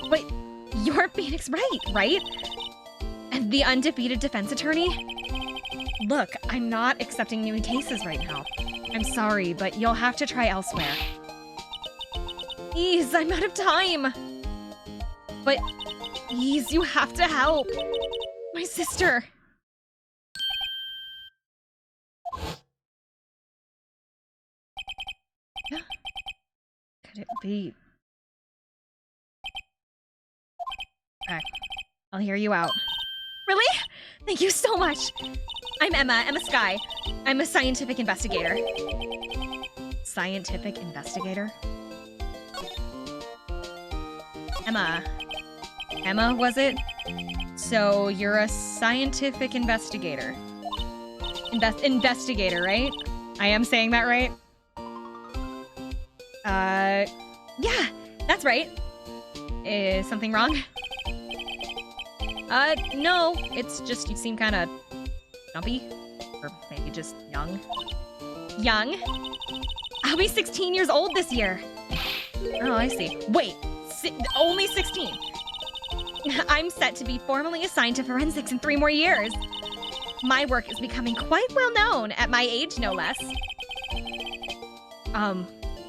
But you're Phoenix Wright, right? And the undefeated defense attorney? Look, I'm not accepting new cases right now. I'm sorry, but you'll have to try elsewhere. Please, I'm out of time. But please, you have to help. My sister. Could it be? Okay, I'll hear you out. Really? Thank you so much. I'm Emma Sky. I'm a scientific investigator. Scientific investigator? Emma, was it? So you're a scientific investigator. Investigator, right? I am saying that right? Yeah, that's right. Is something wrong? No, it's just you seem kind of jumpy. Or maybe just young. Young? I'll be 16 years old this year. Oh, I see. Wait, only 16? I'm set to be formally assigned to forensics in 3 more years. My work is becoming quite well known at my age, no less.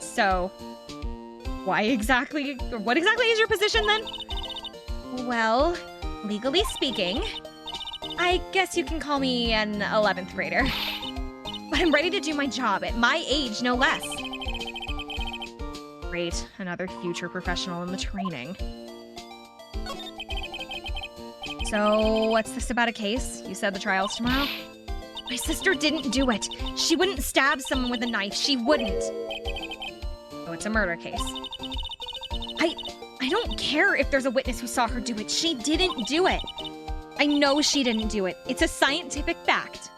So, what exactly is your position then? Well, legally speaking, I guess you can call me an 11th grader. But I'm ready to do my job at my age, no less. Great, another future professional in the training. So, what's this about a case? You said the trial's tomorrow? My sister didn't do it. She wouldn't stab someone with a knife. She wouldn't. Oh, it's a murder case. I don't care if there's a witness who saw her do it. She didn't do it. I know she didn't do it. It's a scientific fact.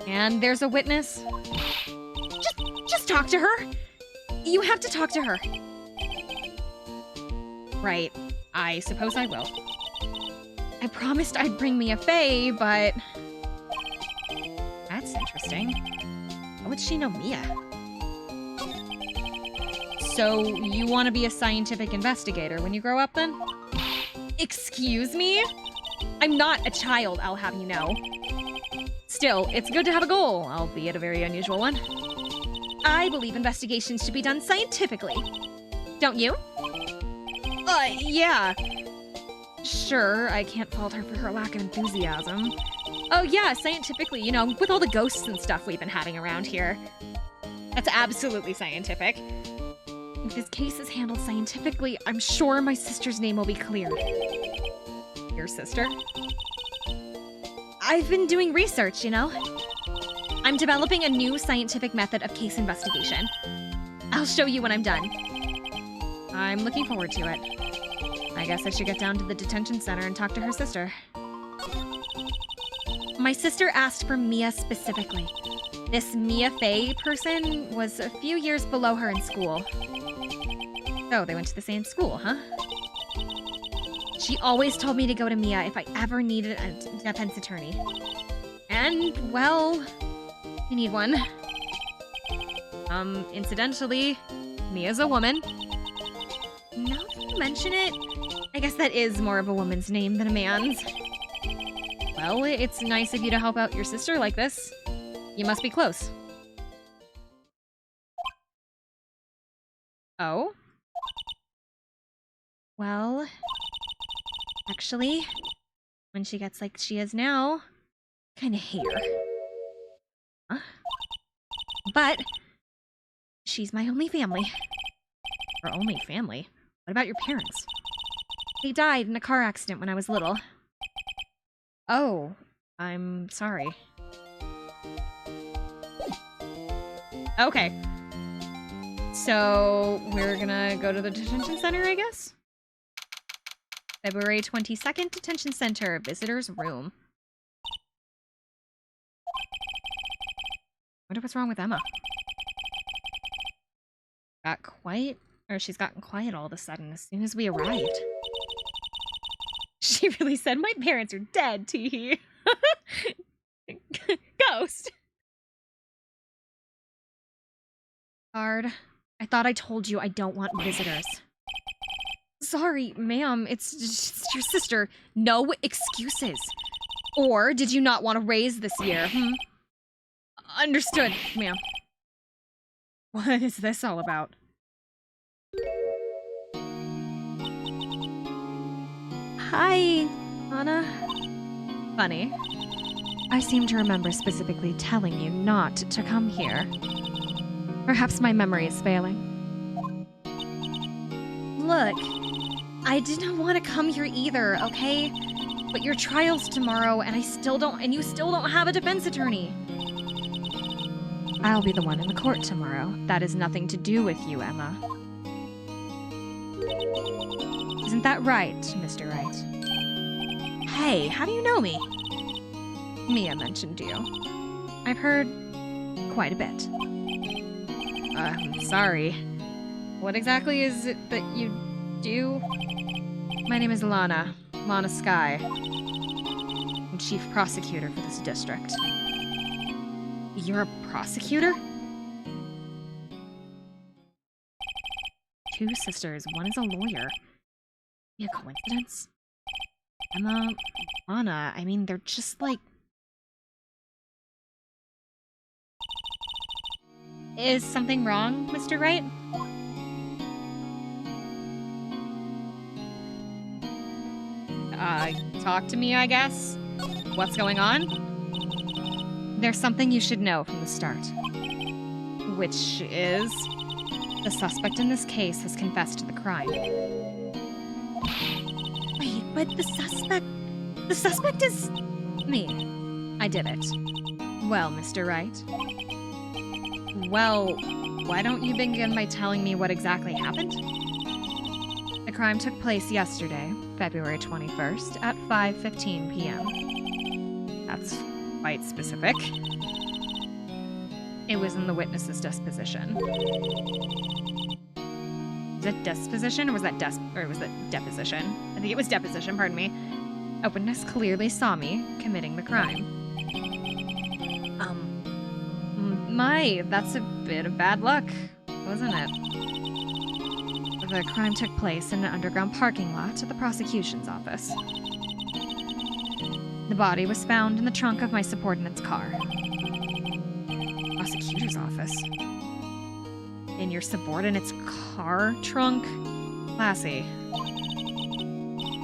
And there's a witness? Just talk to her. You have to talk to her. Right. I suppose I will. I promised I'd bring Mia Fey, but... That's interesting. How would she know Mia? So, you want to be a scientific investigator when you grow up, then? Excuse me? I'm not a child, I'll have you know. Still, it's good to have a goal, albeit a very unusual one. I believe investigations should be done scientifically. Don't you? Yeah. Sure, I can't fault her for her lack of enthusiasm. Oh yeah, scientifically, you know, with all the ghosts and stuff we've been having around here. That's absolutely scientific. If this case is handled scientifically, I'm sure my sister's name will be cleared. Your sister? I've been doing research, you know? I'm developing a new scientific method of case investigation. I'll show you when I'm done. I'm looking forward to it. I guess I should get down to the detention center and talk to her sister. My sister asked for Mia specifically. This Mia Fey person was a few years below her in school. Oh, they went to the same school, huh? She always told me to go to Mia if I ever needed a defense attorney. And, well, I need one. Incidentally, Mia's a woman. Now that you mention it, I guess that is more of a woman's name than a man's. Well, it's nice of you to help out your sister like this. You must be close. Oh? Well, actually, when she gets like she is now, I kinda hate her. Huh? But she's my only family. Our only family? What about your parents? They died in a car accident when I was little. Oh, I'm sorry. Okay. So, we're gonna go to the detention center, I guess? February 22nd, detention center, visitor's room. Wonder what's wrong with Emma. she's gotten quiet all of a sudden as soon as we arrived. She really said, my parents are dead, teehee. Ghost. Guard, I thought I told you I don't want visitors. Sorry, ma'am, it's just your sister. No excuses. Or did you not want to raise this year, Understood, ma'am. What is this all about? Hi, Anna. Funny. I seem to remember specifically telling you not to come here. Perhaps my memory is failing. Look, I didn't want to come here either, okay? But your trial's tomorrow, and you still don't have a defense attorney. I'll be the one in the court tomorrow. That has nothing to do with you, Emma. Isn't that right, Mr. Wright? Hey, how do you know me? Mia mentioned you. I've heard quite a bit. I'm sorry. What exactly is it that you do? My name is Lana Sky. I'm chief prosecutor for this district. You're a prosecutor? Two sisters, one is a lawyer. Be a coincidence? Emma, Lana, I mean, they're just like... Is something wrong, Mr. Wright? Talk to me, I guess? What's going on? There's something you should know from the start. Which is... the suspect in this case has confessed to the crime. Wait, but the suspect is... me. I did it. Well, Mr. Wright. Well, why don't you begin by telling me what exactly happened? The crime took place yesterday, February 21st, at 5:15 p.m. That's quite specific. It was in the witness's disposition. Was it disposition, or was that deposition? I think it was deposition, pardon me. A witness clearly saw me committing the crime. That's a bit of bad luck, wasn't it? The crime took place in an underground parking lot at the prosecution's office. The body was found in the trunk of my subordinate's car. Prosecutor's office? In your subordinate's car trunk? Classy.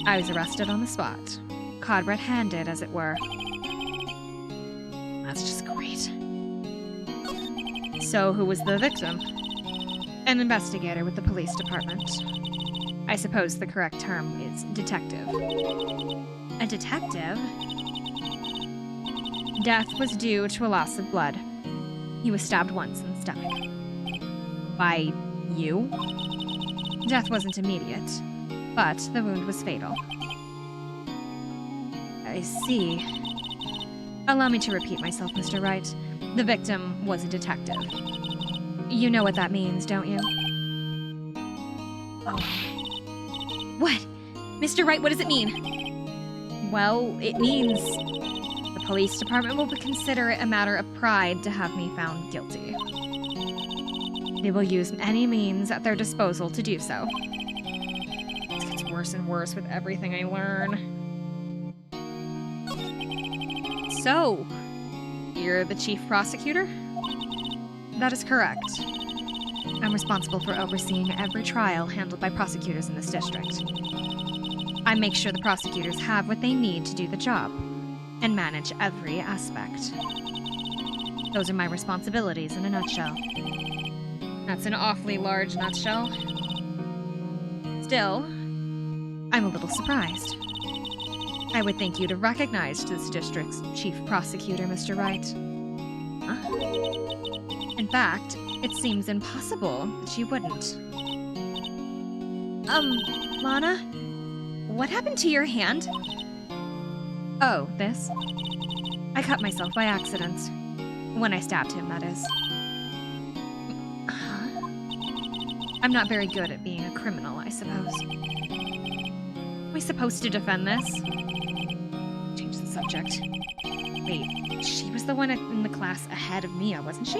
I was arrested on the spot. Caught red-handed, as it were. That's just great. So, who was the victim? An investigator with the police department. I suppose the correct term is detective. A detective? Death was due to a loss of blood. He was stabbed once in the stomach. By you? Death wasn't immediate, but the wound was fatal. I see. Allow me to repeat myself, Mr. Wright. The victim was a detective. You know what that means, don't you? Oh. What? Mr. Wright, what does it mean? Well, it means the police department will consider it a matter of pride to have me found guilty. They will use any means at their disposal to do so. This gets worse and worse with everything I learn. So, you're the chief prosecutor? That is correct. I'm responsible for overseeing every trial handled by prosecutors in this district. I make sure the prosecutors have what they need to do the job, and manage every aspect. Those are my responsibilities in a nutshell. That's an awfully large nutshell. Still, I'm a little surprised. I would think you'd have recognized this district's chief prosecutor, Mr. Wright. Huh? In fact, it seems impossible that you wouldn't. Lana? What happened to your hand? Oh, this? I cut myself by accident. When I stabbed him, that is. I'm not very good at being a criminal, I suppose. Am I supposed to defend this? Change the subject. Wait, she was the one in the class ahead of Mia, wasn't she?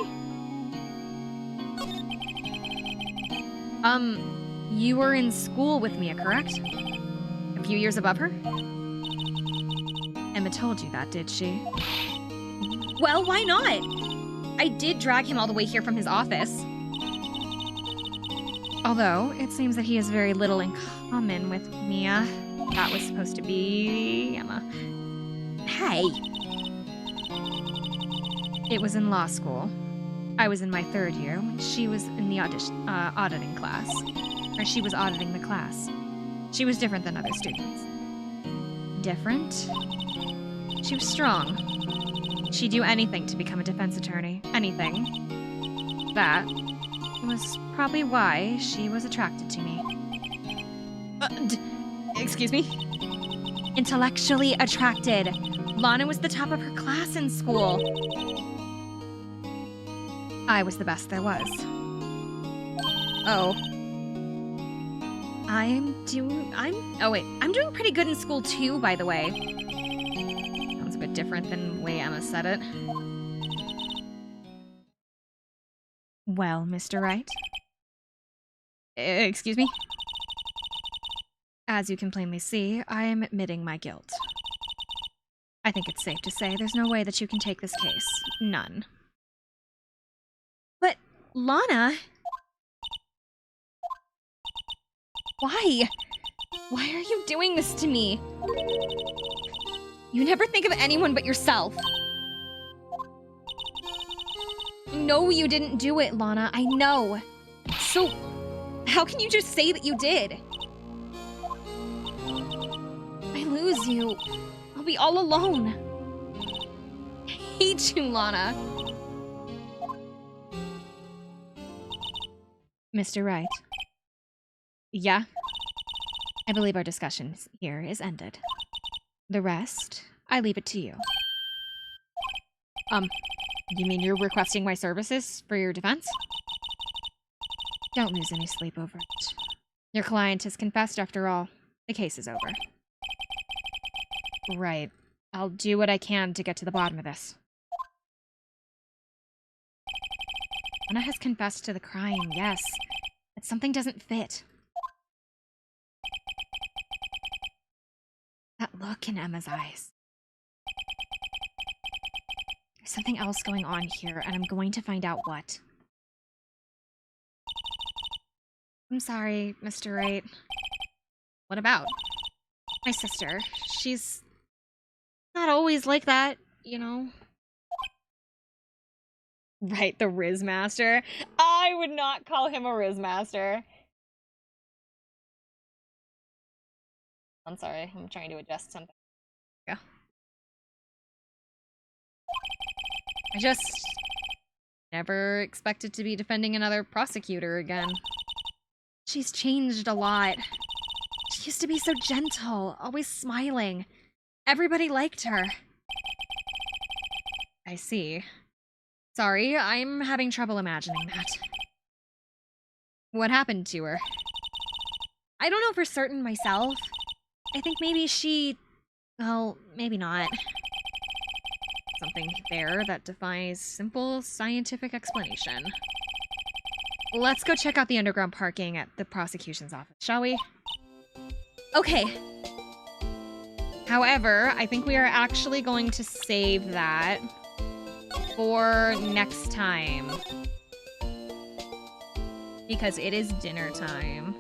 You were in school with Mia, correct? A few years above her? Emma told you that, did she? Well, why not? I did drag him all the way here from his office. Although, it seems that he has very little in common with Mia. That was supposed to be Emma. Hey! It was in law school. I was in my 3rd year when she was in the auditing class. Or she was auditing the class. She was different than other students. Different? She was strong. She'd do anything to become a defense attorney. Anything. That was probably why she was attracted to me. Excuse me? Intellectually attracted. Lana was the top of her class in school. I was the best there was. Oh. I'm doing pretty good in school too, by the way. Sounds a bit different than the way Emma said it. Well, Mr. Wright? Excuse me? As you can plainly see, I am admitting my guilt. I think it's safe to say there's no way that you can take this case. None. But, Lana... Why? Why are you doing this to me? You never think of anyone but yourself. I know you didn't do it, Lana. I know. So, how can you just say that you did? If I lose you, I'll be all alone. I hate you, Lana. Mr. Wright. Yeah? I believe our discussion here is ended. The rest, I leave it to you. You mean you're requesting my services for your defense? Don't lose any sleep over it. Your client has confessed after all. The case is over. Right. I'll do what I can to get to the bottom of this. Anna has confessed to the crime, yes. But something doesn't fit. That look in Emma's eyes. There's something else going on here, and I'm going to find out what. I'm sorry, Mr. Wright. What about? My sister. She's not always like that, you know? Right, the Riz Master. I would not call him a Riz Master. I'm sorry, I'm trying to adjust something. Yeah. I just never expected to be defending another prosecutor again. She's changed a lot. She used to be so gentle, always smiling. Everybody liked her. I see. Sorry, I'm having trouble imagining that. What happened to her? I don't know for certain myself. I think maybe she... well, maybe not. Something there that defies simple scientific explanation. Let's go check out the underground parking at the prosecution's office, shall we? Okay. However, I think we are actually going to save that for next time. Because it is dinner time.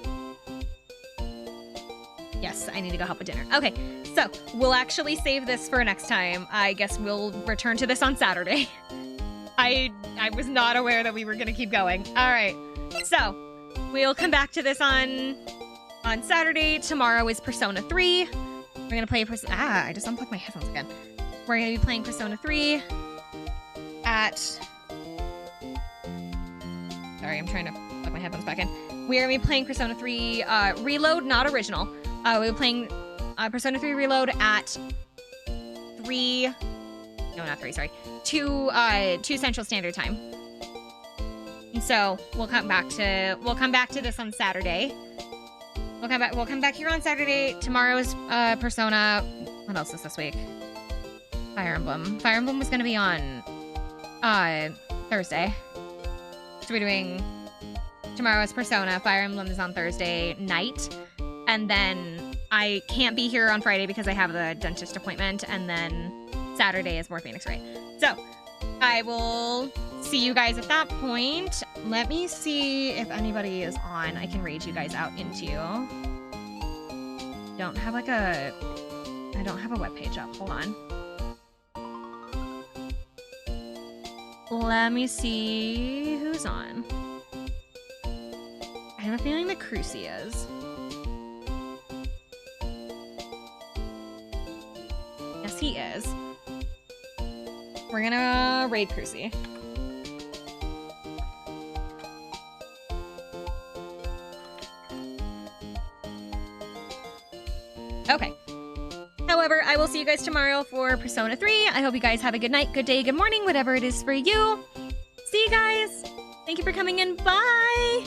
Yes, I need to go help with dinner. Okay, so we'll actually save this for next time. I guess we'll return to this on Saturday. I was not aware that we were gonna keep going. All right, so we'll come back to this on Saturday. Tomorrow is Persona 3. We're gonna play I just unplugged my headphones again. We're gonna be playing Persona 3 at... Sorry, I'm trying to plug my headphones back in. We're gonna be playing Persona 3 Reload, not original. We're playing Persona 3 Reload at 2 Central Standard Time. And So we'll come back to this on Saturday. We'll come back here on Saturday. Tomorrow's Persona. What else is this week? Fire Emblem. Fire Emblem was gonna be on Thursday. So we're doing tomorrow's Persona. Fire Emblem is on Thursday night. And then I can't be here on Friday because I have the dentist appointment. And then Saturday is More Phoenix Wright. So I will see you guys at that point. Let me see if anybody is on. I can raid you guys out into. I don't have a web page up. Hold on. Let me see who's on. I have a feeling that Crucy is. Yes, he is. We're gonna raid Crucy. Okay. However, I will see you guys tomorrow for Persona 3. I hope you guys have a good night, good day, good morning, whatever it is for you. See you guys. Thank you for coming in. Bye.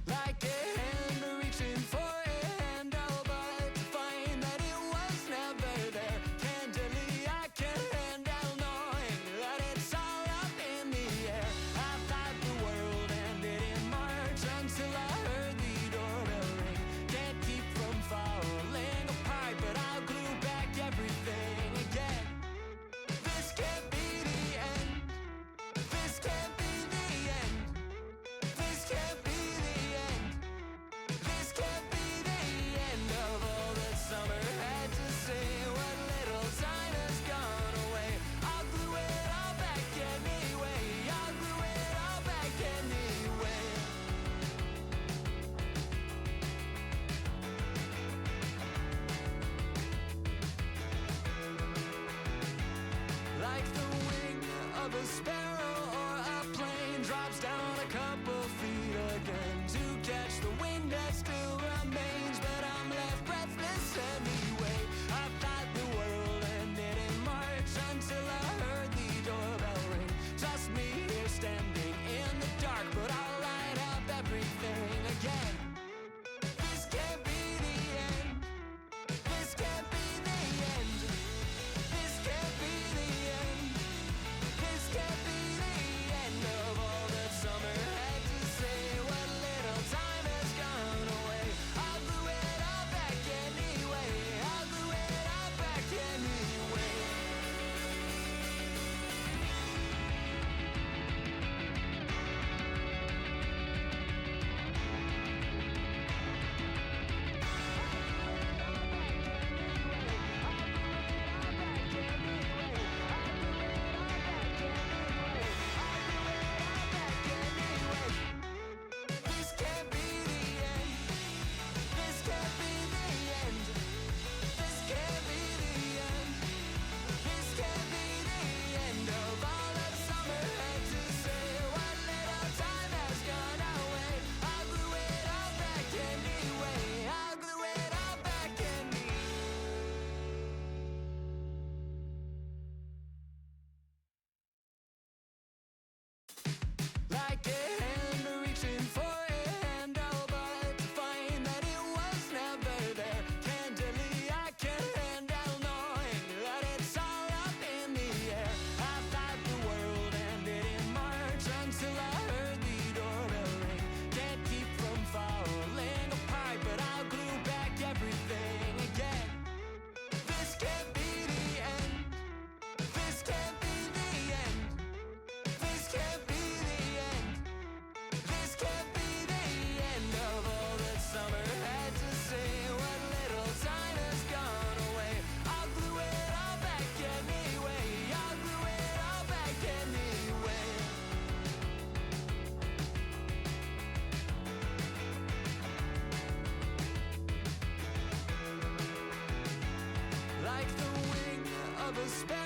Like a hand reaching for a handle, but to find that it was never there. Candidly, I can't handle knowing that it's all up in the air. I thought the world ended in March until I heard the doorbell ring. Can't keep from falling apart, but I'll glue back everything again. This can't be the end. This can't be the end. This can't be the end. This can't be the end of all that summer had to say. What little time has gone away. I'll glue it all back anyway. I'll glue it all back anyway. Like the wing of a sparrow or a plane drops down a couple feet again to catch the wind that still remains, but I'm left breathless anyway. I thought the world ended in March until I heard the doorbell ring. Just me here standing in the dark, but I'll light up everything again. This can't be the end. This can't be the end. This can't be the end. This can't be the end of all that summer had to say. What little time has gone away. I'll glue it all back anyway. I'll glue it all back anyway. This can't be the end. This can't be the end. This can't be the end. This can't be the end of all that summer had to say. What little time has gone away. I'll glue it all back anyway. I'll glue it all back anyway. Like a hand reaching for a handle, but to find that it was never there. Candidly, I can't handle knowing that it's all up in the air. I thought the world ended in March until I heard the doorbell ring. Can't keep from falling apart, but I'll glue back everything again. This can't be the end. This can't be the end. This can't be the end. This can't be the end of all that summer had to say. What little time has gone away. I'll glue it all back anyway. I'll glue it all back anyway. Like the wing of a sparrow